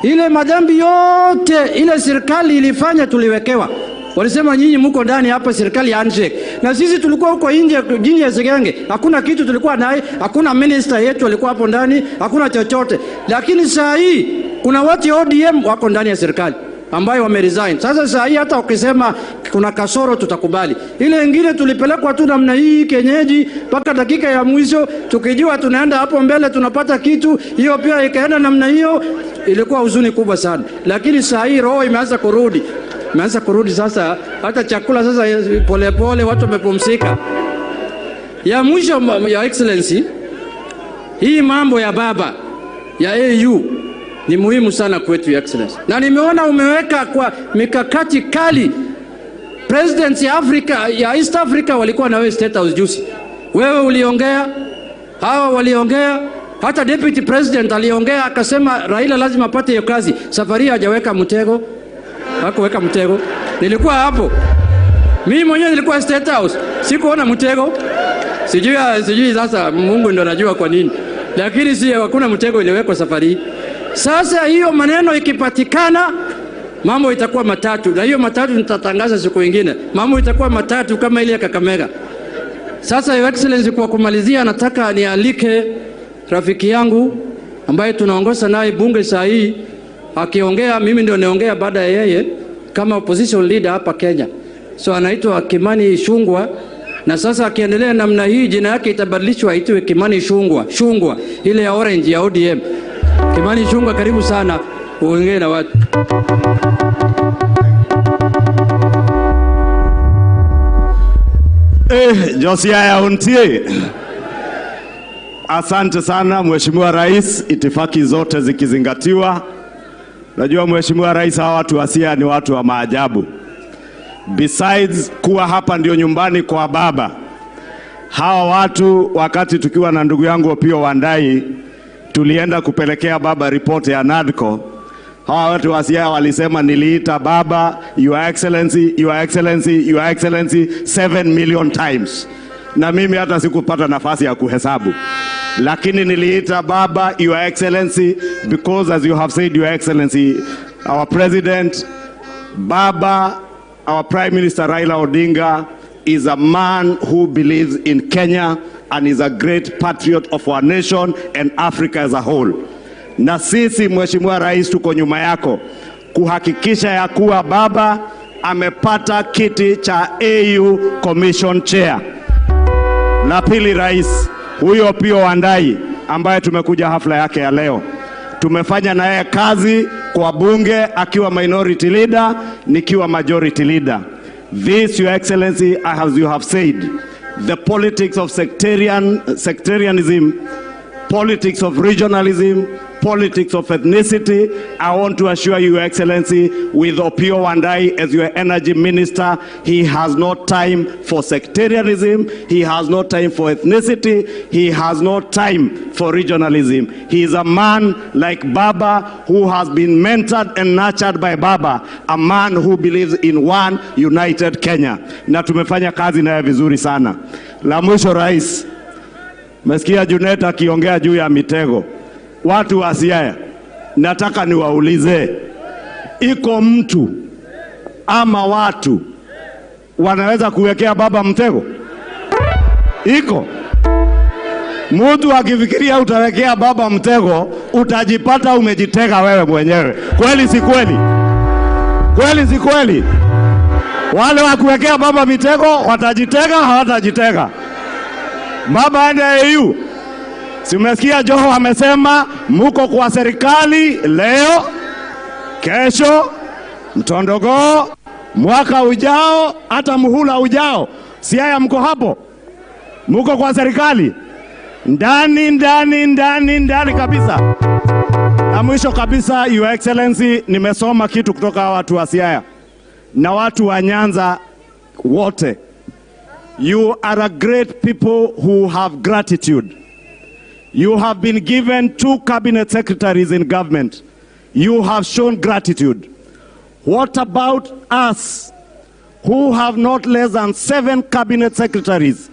ile madhambi yote ile serikali ilifanya tuliwekewa. Walisema nyinyi mko ndani hapa serikali ya handshake, na sisi tulikuwa huko nje ya Segenge, hakuna kitu tulikuwa naye, hakuna minister yetu alikuwa hapo ndani, hakuna chochote. Lakini saa hii kuna watu ODM wako ndani ya serikali ambayo wameresign. Sasa saa hii hata ukisema kuna kasoro tutakubali. Ile nyingine tulipelekwa tu namna hii kenyeji mpaka dakika ya mwisho, tukijua tunaenda hapo mbele tunapata kitu, hiyo pia ikaenda namna hiyo. Ilikuwa huzuni kubwa sana. Lakini saa hii roho imeanza kurudi. Imeanza kurudi sasa, hata chakula sasa polepole watu wamepumzika. Ya mwisho, ya Excellency, hii mambo ya baba ya AU ni muhimu sana kwetu, ya Excellency. Na nimeona umeweka kwa mikakati kali. Presidents ya Afrika, ya East Africa walikuwa na wewe State House juzi. Wewe uliongea, hawa waliongea, hata Deputy President aliongea akasema Raila lazima apate hiyo kazi. Safari hajaweka mtego. Hakuweka mtego. Nilikuwa hapo. Mimi mwenyewe nilikuwa State House. Sikuona mtego. Sijui sasa Mungu ndo anajua kwa nini. Lakini si hakuna mtego iliwekwa safari. Sasa hiyo maneno ikipatikana, mambo itakuwa matatu. Na hiyo matatu nitatangaza siku nyingine. Mambo itakuwa matatu kama ile ya Kakamega. Sasa, Your Excellency, kwa kumalizia nataka nialike rafiki yangu ambaye tunaongoza naye bunge saa hii, akiongea mimi ndio naongea baada ya yeye kama opposition leader hapa Kenya. So anaitwa Kimani Ichung'wah, na sasa akiendelea namna hii jina yake itabadilishwa aitwe Kimani Ichung'wah, ile ya orange ya ODM. Kimani Ichung'wah, karibu sana uongee na watu. Josiah Ontie. Asante sana Mheshimiwa Rais, itifaki zote zikizingatiwa. Najua Mheshimiwa Rais, hawa watu wa Siaya ni watu wa maajabu. Besides kuwa hapa ndio nyumbani kwa baba, hawa watu wakati tukiwa na ndugu yangu Opiyo Wandayi tulienda kupelekea baba report ya NADCO. Hawa watu wa Siaya walisema niliita baba Your Excellency, Your Excellency, Your Excellency 7 million times. Na mimi hata sikupata nafasi ya kuhesabu. Lakini niliita baba Your Excellency because, as you have said, Your Excellency, our President, Baba, our Prime Minister Raila Odinga is a man who believes in Kenya and is a great patriot of our nation and Africa as a whole. Na sisi Mheshimiwa Rais tuko nyuma yako kuhakikisha ya kuwa baba amepata kiti cha AU Commission Chair. La pili, Rais, huyo Opiyo Wandayi ambaye tumekuja hafla yake ya leo, tumefanya naye kazi kwa bunge akiwa minority leader, nikiwa majority leader. This, Your Excellency, as you have said, the politics of sectarianism, politics of regionalism, politics of ethnicity, I want to assure you, Your Excellency, with Opiyo Wandayi as your energy minister, he has no time for sectarianism, he has no time for ethnicity, he has no time for regionalism. He is a man like Baba who has been mentored and nurtured by Baba, a man who believes in one united Kenya. Na tumefanya kazi naye vizuri sana. La mwisho, Rais, mesikia Junet akiongea juu ya mitego. Watu wa Siaya, nataka niwaulize, iko mtu ama watu wanaweza kuwekea baba mtego? Iko? Mtu akifikiria utawekea baba mtego, utajipata umejitega wewe mwenyewe. Kweli si kweli? Kweli si kweli? Wale wa kuwekea baba mitego watajitega, hawatajitega. Baba ende AU. Simesikia Joho amesema muko kwa serikali leo, kesho, mtondogoo, mwaka ujao, hata muhula ujao. Siaya mko hapo? Muko kwa serikali? Ndani kabisa. Na mwisho kabisa, Your Excellency, nimesoma kitu kutoka watu wa Siaya na watu wa Nyanza wote. You are a great people who have gratitude. You have been given 2 cabinet secretaries in government. You have shown gratitude. What about us who have not less than 7 cabinet secretaries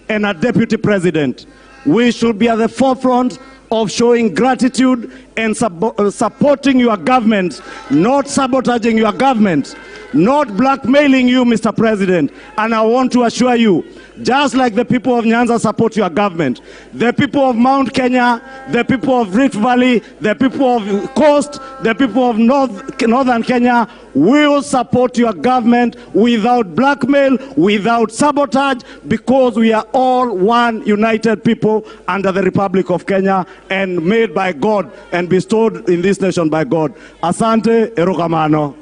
and a deputy president? We should be at the forefront of showing gratitude and supporting your government, not sabotaging your government, not blackmailing you, Mr. President. And I want to assure you, just like the people of Nyanza support your government, the people of Mount Kenya, the people of Rift Valley, the people of Coast, the people of Northern Kenya will support your government without blackmail, without sabotage, because we are all one united people under the Republic of Kenya and made by God and bestowed in this nation by God. Asante, erokamano.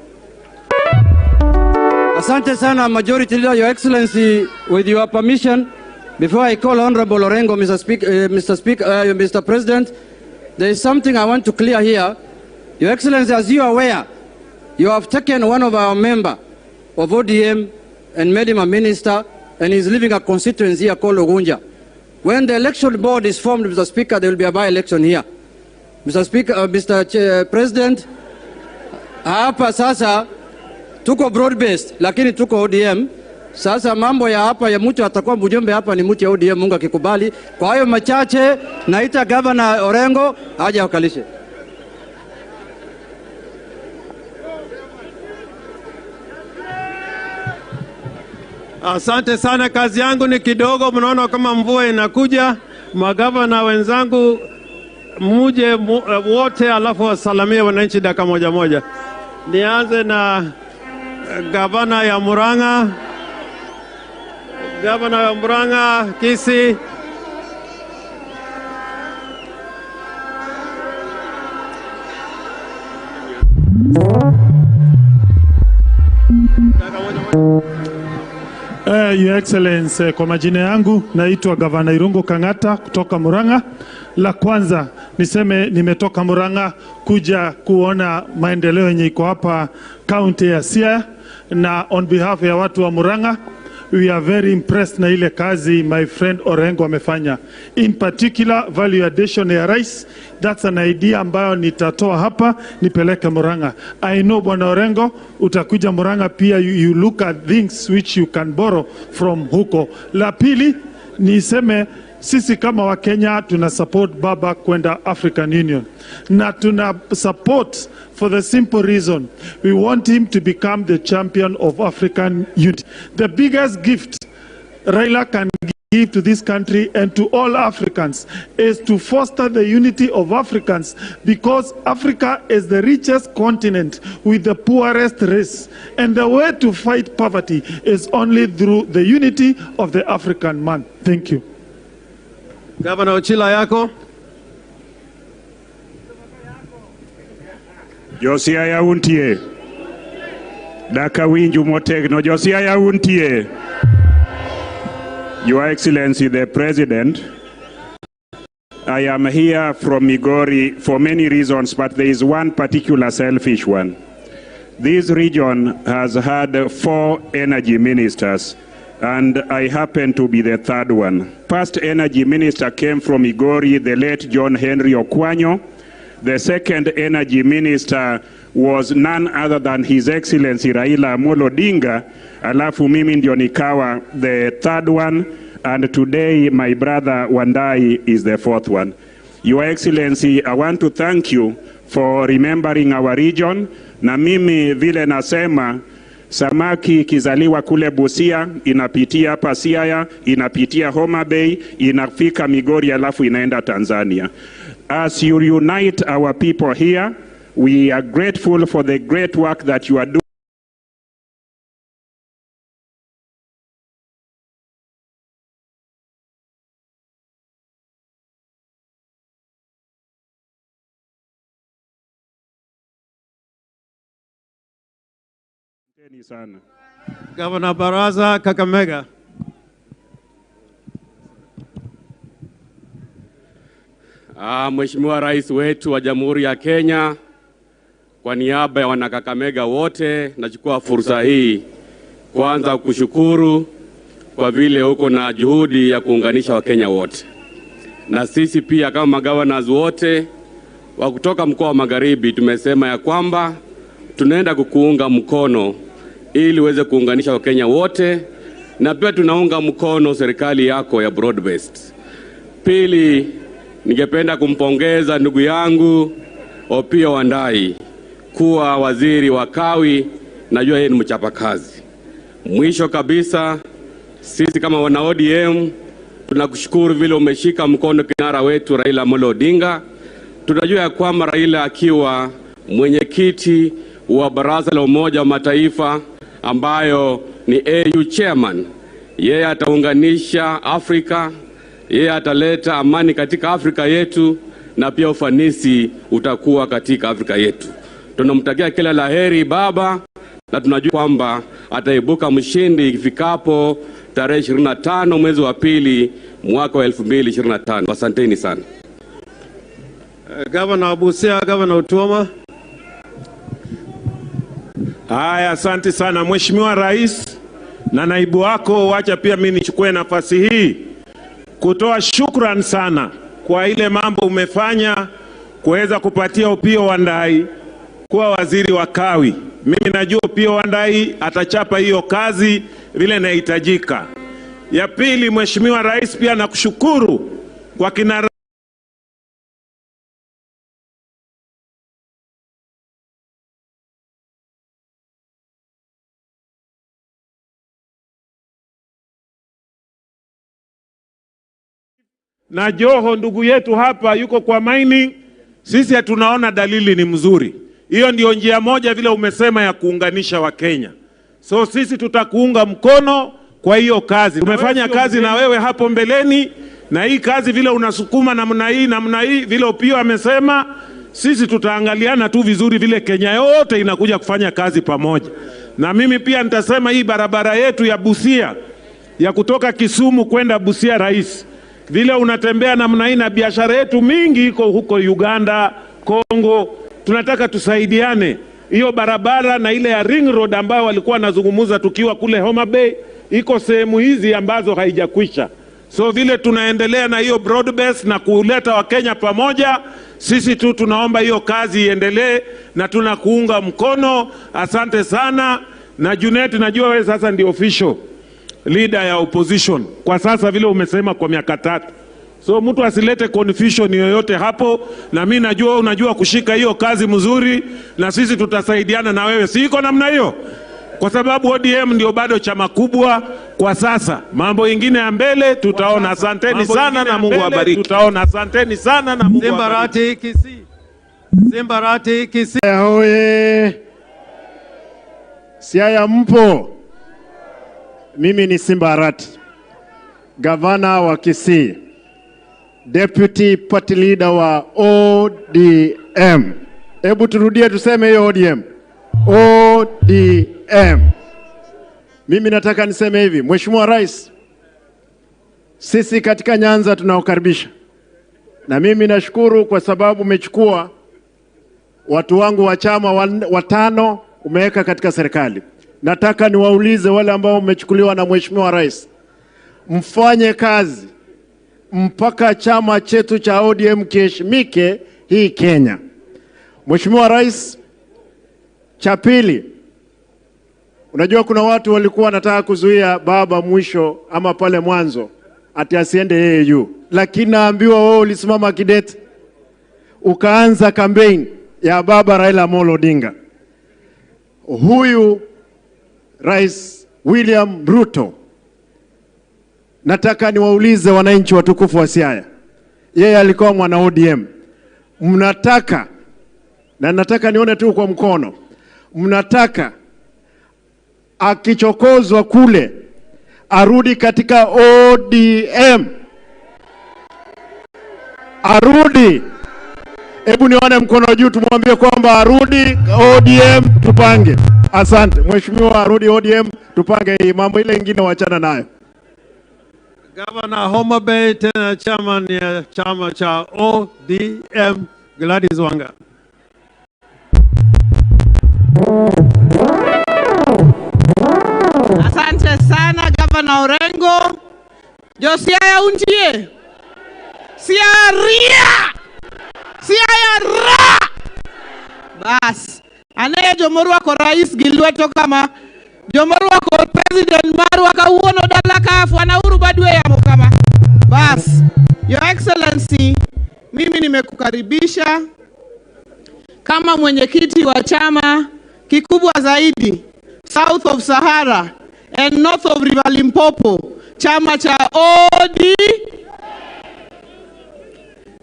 Asante sana, Majority Leader, Your Excellency. With your permission, before I call Honorable Orengo, Mr. President, there is something I want to clear here. Your Excellency, as you are aware, you have taken one of our members of ODM and made him a minister, and he's living a constituency here called Ugunja. When the election board is formed, Mr. Speaker, there will be a by-election here. Mr. President, hapa sasa tuko broad-based, lakini tuko ODM. Sasa mambo ya hapa ya mtu atakuwa mjumbe hapa ni mtu ya ODM, Mungu akikubali. Kwa hayo machache, naita Governor Orengo aje wakalishe. Asante sana, kazi yangu ni kidogo, mnaona kama mvua inakuja. Magavana wenzangu muje wote, alafu wasalamie wananchi dakika moja moja. Nianze na gavana ya Murang'a. Gavana ya Murang'a, Kisii. Your Excellency, kwa majina yangu naitwa Gavana Irungu Kang'ata kutoka Murang'a. La kwanza niseme nimetoka Murang'a kuja kuona maendeleo yenye iko hapa county ya Siaya, na on behalf ya watu wa Murang'a, we are very impressed na ile kazi my friend Orengo amefanya. In particular, value addition ya rice, that's an idea ambayo nitatoa hapa nipeleke Murang'a. I know Bwana Orengo utakuja Murang'a pia, you look at things which you can borrow from huko. La pili niseme sisi kama wa Kenya tuna support baba kwenda African Union, na tuna support for the simple reason we want him to become the champion of African unity. The biggest gift Raila can give to this country and to all Africans is to foster the unity of Africans, because Africa is the richest continent with the poorest race, and the way to fight poverty is only through the unity of the African man. Thank you. Gavana Ochila yako. Josiaya untie. Daka winju motegno. Josiaya untie. Your Excellency the President, I am here from Migori for many reasons, but there is one particular selfish one. This region has had 4 energy ministers, and I happen to be the 3rd one. First energy minister came from Migori, the late John Henry Okwanyo. The 2nd energy minister was none other than His Excellency Raila Amolo Odinga. Alafu mimi ndio nikawa the 3rd one, and today my brother Wandai is the 4th one. Your Excellency, I want to thank you for remembering our region. Na mimi vile nasema, Samaki ikizaliwa kule Busia, inapitia hapa Siaya, inapitia Homa Bay, inafika Migori, alafu inaenda Tanzania. As you unite our people here, we are grateful for the great work that you are doing. Sana. Governor Baraza Kakamega. Mheshimiwa Rais wetu wa Jamhuri ya Kenya, kwa niaba ya wanakakamega wote, nachukua fursa hii kwanza kushukuru kwa vile uko na juhudi ya kuunganisha Wakenya wote. Na sisi pia kama magavana wote wa kutoka mkoa wa Magharibi tumesema ya kwamba tunaenda kukuunga mkono ili uweze kuunganisha Wakenya wote, na pia tunaunga mkono serikali yako ya broad based. Pili, ningependa kumpongeza ndugu yangu Opiyo Wandayi kuwa waziri wa kawi, najua yeye ni mchapakazi. Mwisho kabisa, sisi kama wana ODM tunakushukuru vile umeshika mkono kinara wetu Raila Amolo Odinga. Tunajua ya kwamba Raila akiwa mwenyekiti wa Baraza la Umoja wa Mataifa ambayo ni AU chairman, yeye ataunganisha Afrika, yeye ataleta amani katika Afrika yetu, na pia ufanisi utakuwa katika Afrika yetu. Tunamtakia kila laheri baba, na tunajua kwamba ataibuka mshindi ifikapo tarehe 25 mwezi wa pili mwaka wa 2025. Asanteni sana. Governor Busia, Governor Otuoma. Haya, asante sana Mheshimiwa Rais na naibu wako. Wacha pia mimi nichukue nafasi hii kutoa shukrani sana kwa ile mambo umefanya kuweza kupatia Opiyo Wandayi kuwa waziri wa kawi. Mimi najua Opiyo Wandayi atachapa hiyo kazi vile inahitajika. Ya pili, Mheshimiwa Rais, pia nakushukuru kwa kinara na Joho ndugu yetu hapa yuko kwa mining. Sisi tunaona dalili ni mzuri. Hiyo ndio njia moja vile umesema ya kuunganisha Wakenya. So sisi tutakuunga mkono kwa hiyo kazi. Tumefanya kazi na wewe hapo mbeleni, na hii kazi vile unasukuma namna hii vile Opiyo amesema, sisi tutaangaliana tu vizuri vile Kenya yote inakuja kufanya kazi pamoja. Na mimi pia nitasema hii barabara yetu ya Busia ya kutoka Kisumu kwenda Busia Rais, vile unatembea namna hii na biashara yetu mingi iko huko Uganda, Kongo, tunataka tusaidiane. Hiyo barabara na ile ya Ring Road ambayo walikuwa wanazungumza tukiwa kule Homa Bay, iko sehemu hizi ambazo haijakwisha. So vile tunaendelea na hiyo broad base na kuleta Wakenya pamoja, sisi tu tunaomba hiyo kazi iendelee na tunakuunga mkono. Asante sana. Na Junet, najua wewe sasa ndio official leader ya opposition kwa sasa vile umesema kwa miaka 3. So mtu asilete confusion yoyote hapo, na mimi najua unajua kushika hiyo kazi mzuri, na sisi tutasaidiana na wewe. Siko namna hiyo, kwa sababu ODM ndio bado chama kubwa kwa sasa. Mambo mengine ya mbele tutaona. Asanteni sana na Mungu awabariki. Tutaona. Asanteni sana na Mungu awabariki. Simbarati Kisii. Hoye. Siaya mpo? Mimi ni Simbarati, gavana wa Kisii, deputy party leader wa ODM. Hebu turudie tuseme hiyo ODM. ODM. Mimi nataka niseme hivi, Mheshimiwa Rais, sisi katika Nyanza tunaokaribisha. Na mimi nashukuru kwa sababu umechukua watu wangu wa chama 5 umeweka katika serikali. Nataka niwaulize wale ambao umechukuliwa na Mheshimiwa Rais, mfanye kazi mpaka chama chetu cha ODM kiheshimike hii Kenya. Mheshimiwa Rais, cha pili, unajua kuna watu walikuwa wanataka kuzuia baba mwisho ama pale mwanzo ati asiende AU, lakini naambiwa wewe ulisimama kidete ukaanza campaign ya baba Raila Amolo Odinga. Huyu Rais William Ruto, nataka niwaulize wananchi watukufu wa Siaya. Yeye alikuwa mwana ODM. Mnataka, na nataka nione tu kwa mkono, mnataka akichokozwa kule arudi katika ODM? Arudi? Hebu nione mkono juu, tumwambie kwamba arudi ODM, tupange. Asante mheshimiwa, arudi ODM, tupange hii mambo, ile ingine wachana nayo. Governor Homa Bay, tena chairman ya chama cha ODM, Gladys Wanga. Asante sana Governor Orengo. Jo Siaya untie. Siaya ria. Siaya ra. Bas. Anaye jomorwa ko rais gilweto kama jomorwa ko president marwa ka uono dala kafu anauru badwe ya mukama. Bas. Your Excellency, mimi nimekukaribisha kama mwenyekiti wa chama kikubwa zaidi South of Sahara and North of River Limpopo, chama cha OD.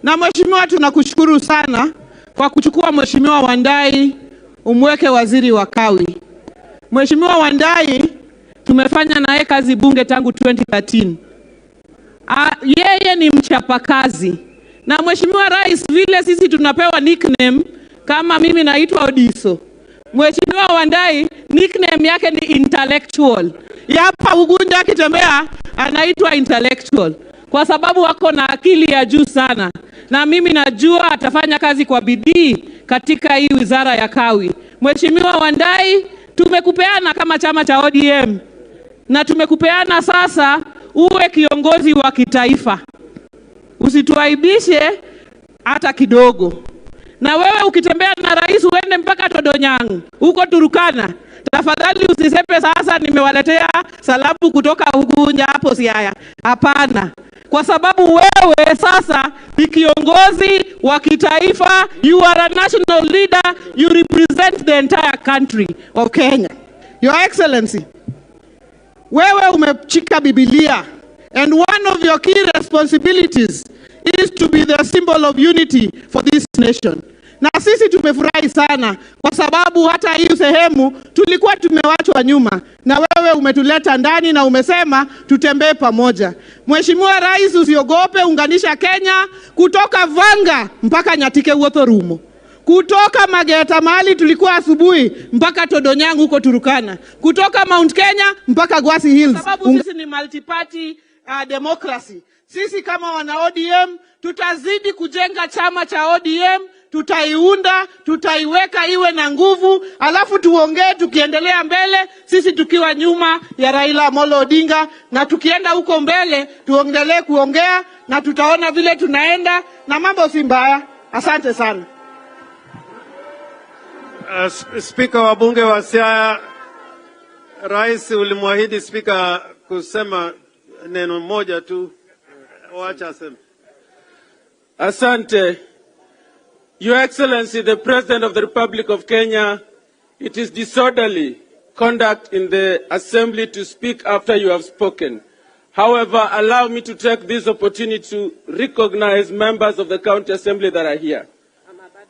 Na mheshimiwa, tunakushukuru sana kwa kuchukua mheshimiwa Wandai umweke waziri wa kawi. Mheshimiwa Wandai tumefanya naye kazi bunge tangu 2013. Yeye ni mchapakazi. Na mheshimiwa rais, vile sisi tunapewa nickname kama mimi naitwa Odiso, Mheshimiwa Wandai nickname yake ni intellectual. Hapa Ugunja akitembea anaitwa intellectual kwa sababu wako na akili ya juu sana. Na mimi najua atafanya kazi kwa bidii katika hii wizara ya kawi. Mheshimiwa Wandai, tumekupeana kama chama cha ODM na tumekupeana sasa uwe kiongozi wa kitaifa. Usituaibishe hata kidogo. Na wewe ukitembea na rais uende mpaka Todonyang, huko Turukana, tafadhali usisepe sasa nimewaletea salamu kutoka Ugunja hapo Siaya. Hapana. Kwa sababu wewe sasa ni kiongozi wa kitaifa, you are a national leader, you represent the entire country of Kenya. Your Excellency, wewe umeshika Biblia, and one of your key responsibilities is to be the symbol of unity for this nation. Na sisi tumefurahi sana kwa sababu hata hii sehemu tulikuwa tumewachwa nyuma na wewe umetuleta ndani na umesema tutembee pamoja. Mheshimiwa Rais, usiogope, unganisha Kenya kutoka Vanga mpaka Nyatike Uothorumo. Kutoka Mageta mahali tulikuwa asubuhi mpaka Todonyang huko Turukana. Kutoka Mount Kenya mpaka Gwasi Hills. Sababu sisi ni multi-party democracy. Sisi kama wana ODM tutazidi kujenga chama cha ODM, tutaiunda, tutaiweka iwe na nguvu, alafu tuongee tukiendelea mbele, sisi tukiwa nyuma ya Raila Amolo Odinga, na tukienda huko mbele tuendelee kuongea na tutaona vile tunaenda na mambo si mbaya. Asante sana. Speaker wa bunge wa Siaya, rais ulimwahidi speaker kusema neno moja tu, wacha aseme. Asante. Your Excellency, the President of the Republic of Kenya, it is disorderly conduct in the Assembly to speak after you have spoken. However, allow me to take this opportunity to recognize members of the County Assembly that are here.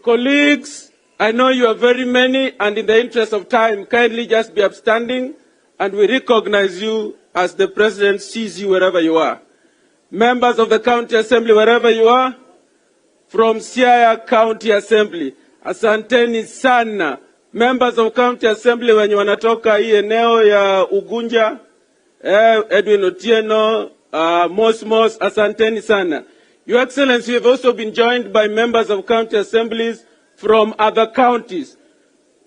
Colleagues, I know you are very many, and in the interest of time, kindly just be upstanding, and we recognize you as the President sees you wherever you are. Members of the County Assembly, wherever you are, from Siaya County Assembly, asanteni sana. Members of County Assembly wenye wanatoka hii eneo ya Ugunja, Edwin Otieno, Mosmos, asanteni sana. Your Excellency, we have also been joined by members of county assemblies from other counties.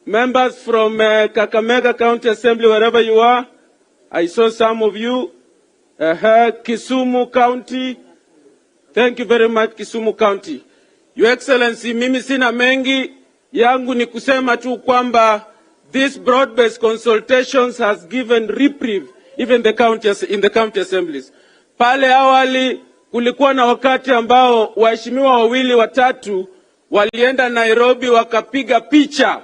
Members from Kakamega County Assembly, wherever you are, I saw some of you. Kisumu County, thank you very much, Kisumu County. Your Excellency, mimi sina mengi, yangu ni kusema tu kwamba this broad-based consultations has given reprieve even in the county assemblies. Pale awali kulikuwa na wakati ambao waheshimiwa wawili watatu walienda Nairobi wakapiga picha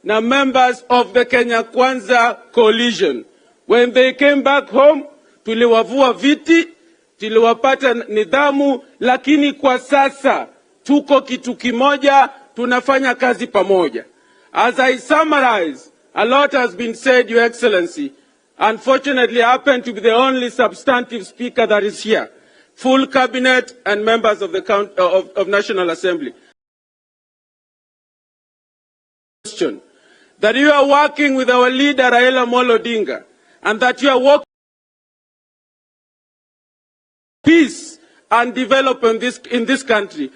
na members of the Kenya Kwanza coalition. When they came back home, tuliwavua viti, tuliwapata nidhamu, lakini kwa sasa tuko kitu kimoja, tunafanya kazi pamoja. As I summarize, a lot has been said, Your Excellency. Unfortunately, I happen to be the only substantive speaker that is here. Full cabinet and members of the National Assembly. That you are working with our leader Raila Amolo Odinga, and that you are working peace and development in this country.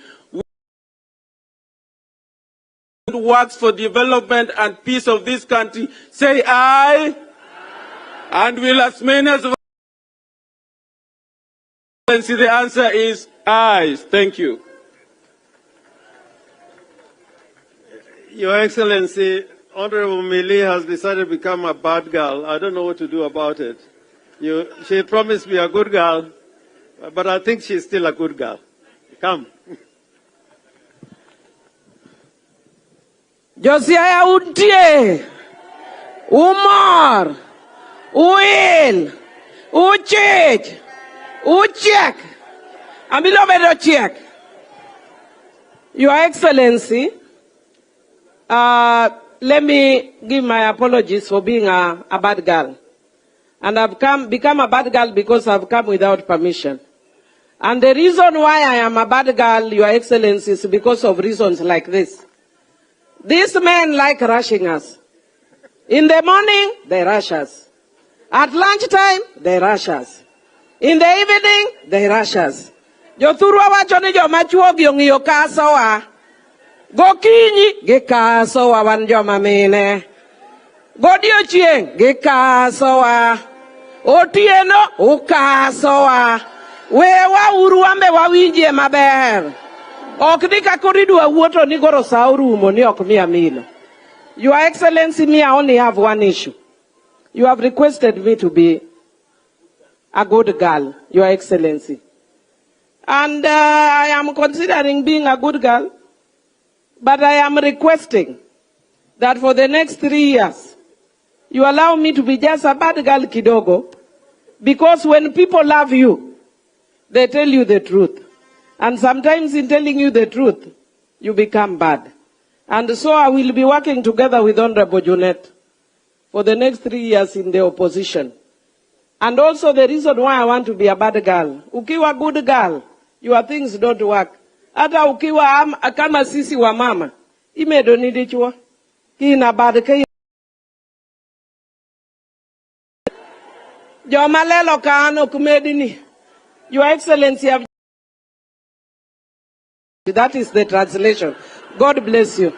Works for development and peace of this country. Say aye. And will as many as the answer is aye. Thank you. Your Excellency, Honorable Millie has decided to become a bad girl. I don't know what to do about it. She promised me a good girl, but I think she's still a good girl. Come. Josiah Udie, Umar, Uil, Uchich, Uchek, Amilomedo Chek. Your Excellency, let me give my apologies for being a bad girl. And I've become a bad girl because I've come without permission. And the reason why I am a bad girl, Your Excellency, is because of reasons like this. These men like rushing us. In the morning, they rush us. At lunchtime, they rush us. In the evening, they rush us. Jo thurwa wacho ni joma chuo gi ong'iyo kasowa. Gokinyi gikasowa wan joma mine. Godiochieng gikasowa. Otieno ukasowa. Wewa uru ambe wawinjie maber. Ok ni kakoridwa wuoto ni goro sa orumo ni ok mi amino. Your Excellency, me I only have one issue. You have requested me to be a good girl, Your Excellency. And I am considering being a good girl. But I am requesting that for the next 3 years, you allow me to be just a bad girl kidogo. Because when people love you, they tell you the truth. And sometimes in telling you the truth, you become bad. And so I will be working together with Honorable Junet for the next 3 years in the opposition. And also the reason why I want to be a bad girl. Ukiwa good girl, your things don't work. Hata ukiwa kama sisi wa mama, imedo nidichwa. Kina bad kaya. Joma lelo kaano kumedini. Your Excellency, that is the translation. God bless you.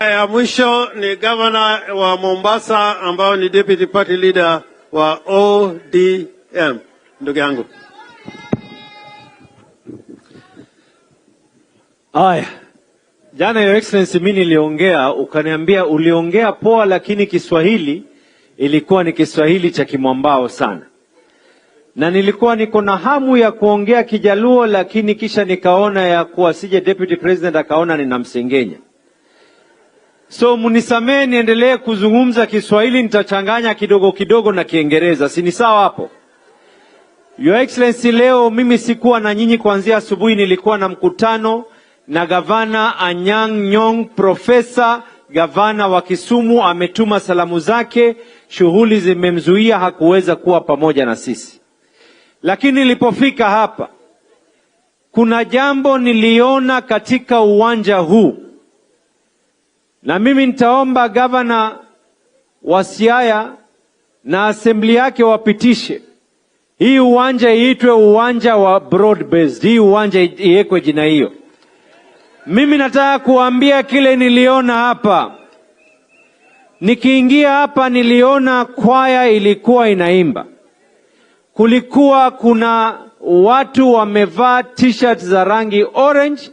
Ya mwisho ni governor wa Mombasa ambao ni deputy party leader wa ODM. Ndugu yangu. Aya. Jana Your Excellency mimi niliongea, ukaniambia uliongea poa lakini Kiswahili ilikuwa ni Kiswahili cha kimwambao sana. Na nilikuwa niko na hamu ya kuongea Kijaluo lakini kisha nikaona ya kuwa sije deputy president akaona ninamsengenya. So munisamee niendelee kuzungumza Kiswahili, nitachanganya kidogo kidogo na Kiingereza. Si ni sawa hapo? Your Excellency, leo mimi sikuwa na nyinyi kuanzia asubuhi, nilikuwa na mkutano na gavana Anyang' Nyong', profesa gavana wa Kisumu, ametuma salamu zake, shughuli zimemzuia hakuweza kuwa pamoja na sisi. Lakini nilipofika hapa, kuna jambo niliona katika uwanja huu. Na mimi nitaomba gavana wa Siaya na assembly yake wapitishe. Hii uwanja iitwe uwanja wa broad based. Hii uwanja iwekwe jina hiyo. Mimi nataka kuambia kile niliona hapa. Nikiingia hapa niliona kwaya ilikuwa inaimba. Kulikuwa kuna watu wamevaa t-shirt za rangi orange,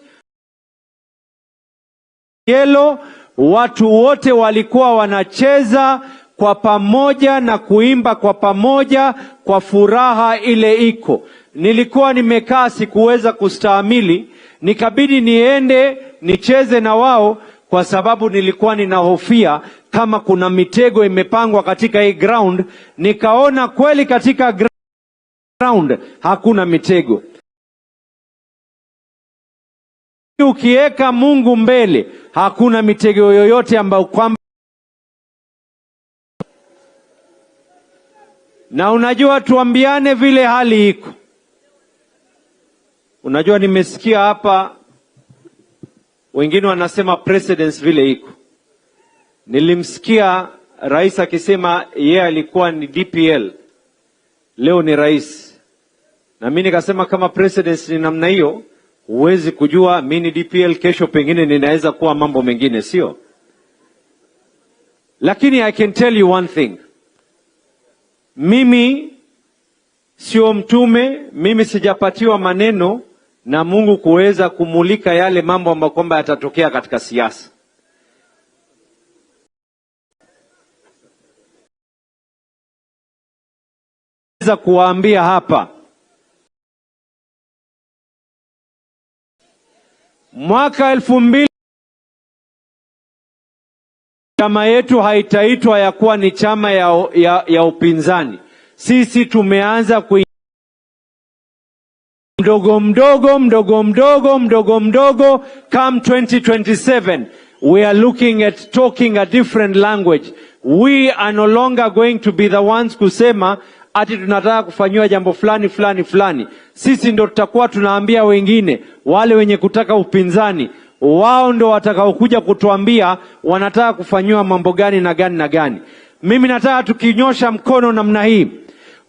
yellow, watu wote walikuwa wanacheza kwa pamoja na kuimba kwa pamoja kwa furaha ile iko. Nilikuwa nimekaa sikuweza kustahimili, nikabidi niende nicheze na wao kwa sababu nilikuwa ninahofia kama kuna mitego imepangwa katika hii ground. Nikaona kweli katika ground hakuna mitego. Ukiweka Mungu mbele, hakuna mitego yoyote ambayo kwamba. Na unajua, tuambiane vile hali iko. Unajua, nimesikia hapa wengine wanasema precedence vile iko. Nilimsikia rais akisema yeye alikuwa ni DPL, leo ni rais. Na mimi nikasema kama precedence ni namna hiyo, huwezi kujua mimi ni DPL, kesho pengine ninaweza kuwa mambo mengine, sio? Lakini I can tell you one thing. Mimi sio mtume, mimi sijapatiwa maneno na Mungu kuweza kumulika yale mambo ambayo kwamba yatatokea katika siasa. Naweza kuwaambia hapa, mwaka 2000 chama yetu haitaitwa ya kuwa ni chama ya upinzani. Sisi tumeanza mdogo mdogo. Come 2027, we are looking at talking a different language. We are no longer going to be the ones kusema ati tunataka kufanywa jambo fulani. Sisi ndo tutakuwa tunaambia wengine, wale wenye kutaka upinzani, wao ndo watakaokuja kutuambia wanataka kufanywa mambo gani na gani na gani. Mimi nataka tukinyosha mkono namna hii,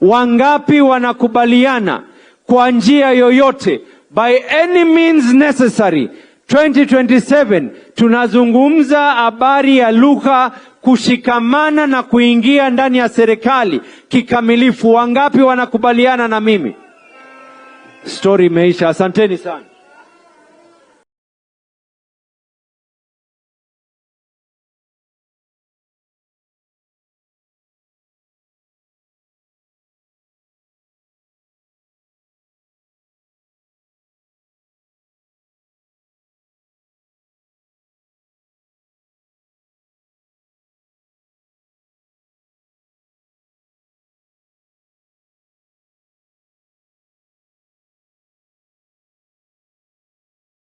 wangapi wanakubaliana kwa njia yoyote, by any means necessary, 2027 tunazungumza habari ya lugha kushikamana na kuingia ndani ya serikali kikamilifu? Wangapi wanakubaliana na mimi? Story imeisha. Asanteni sana.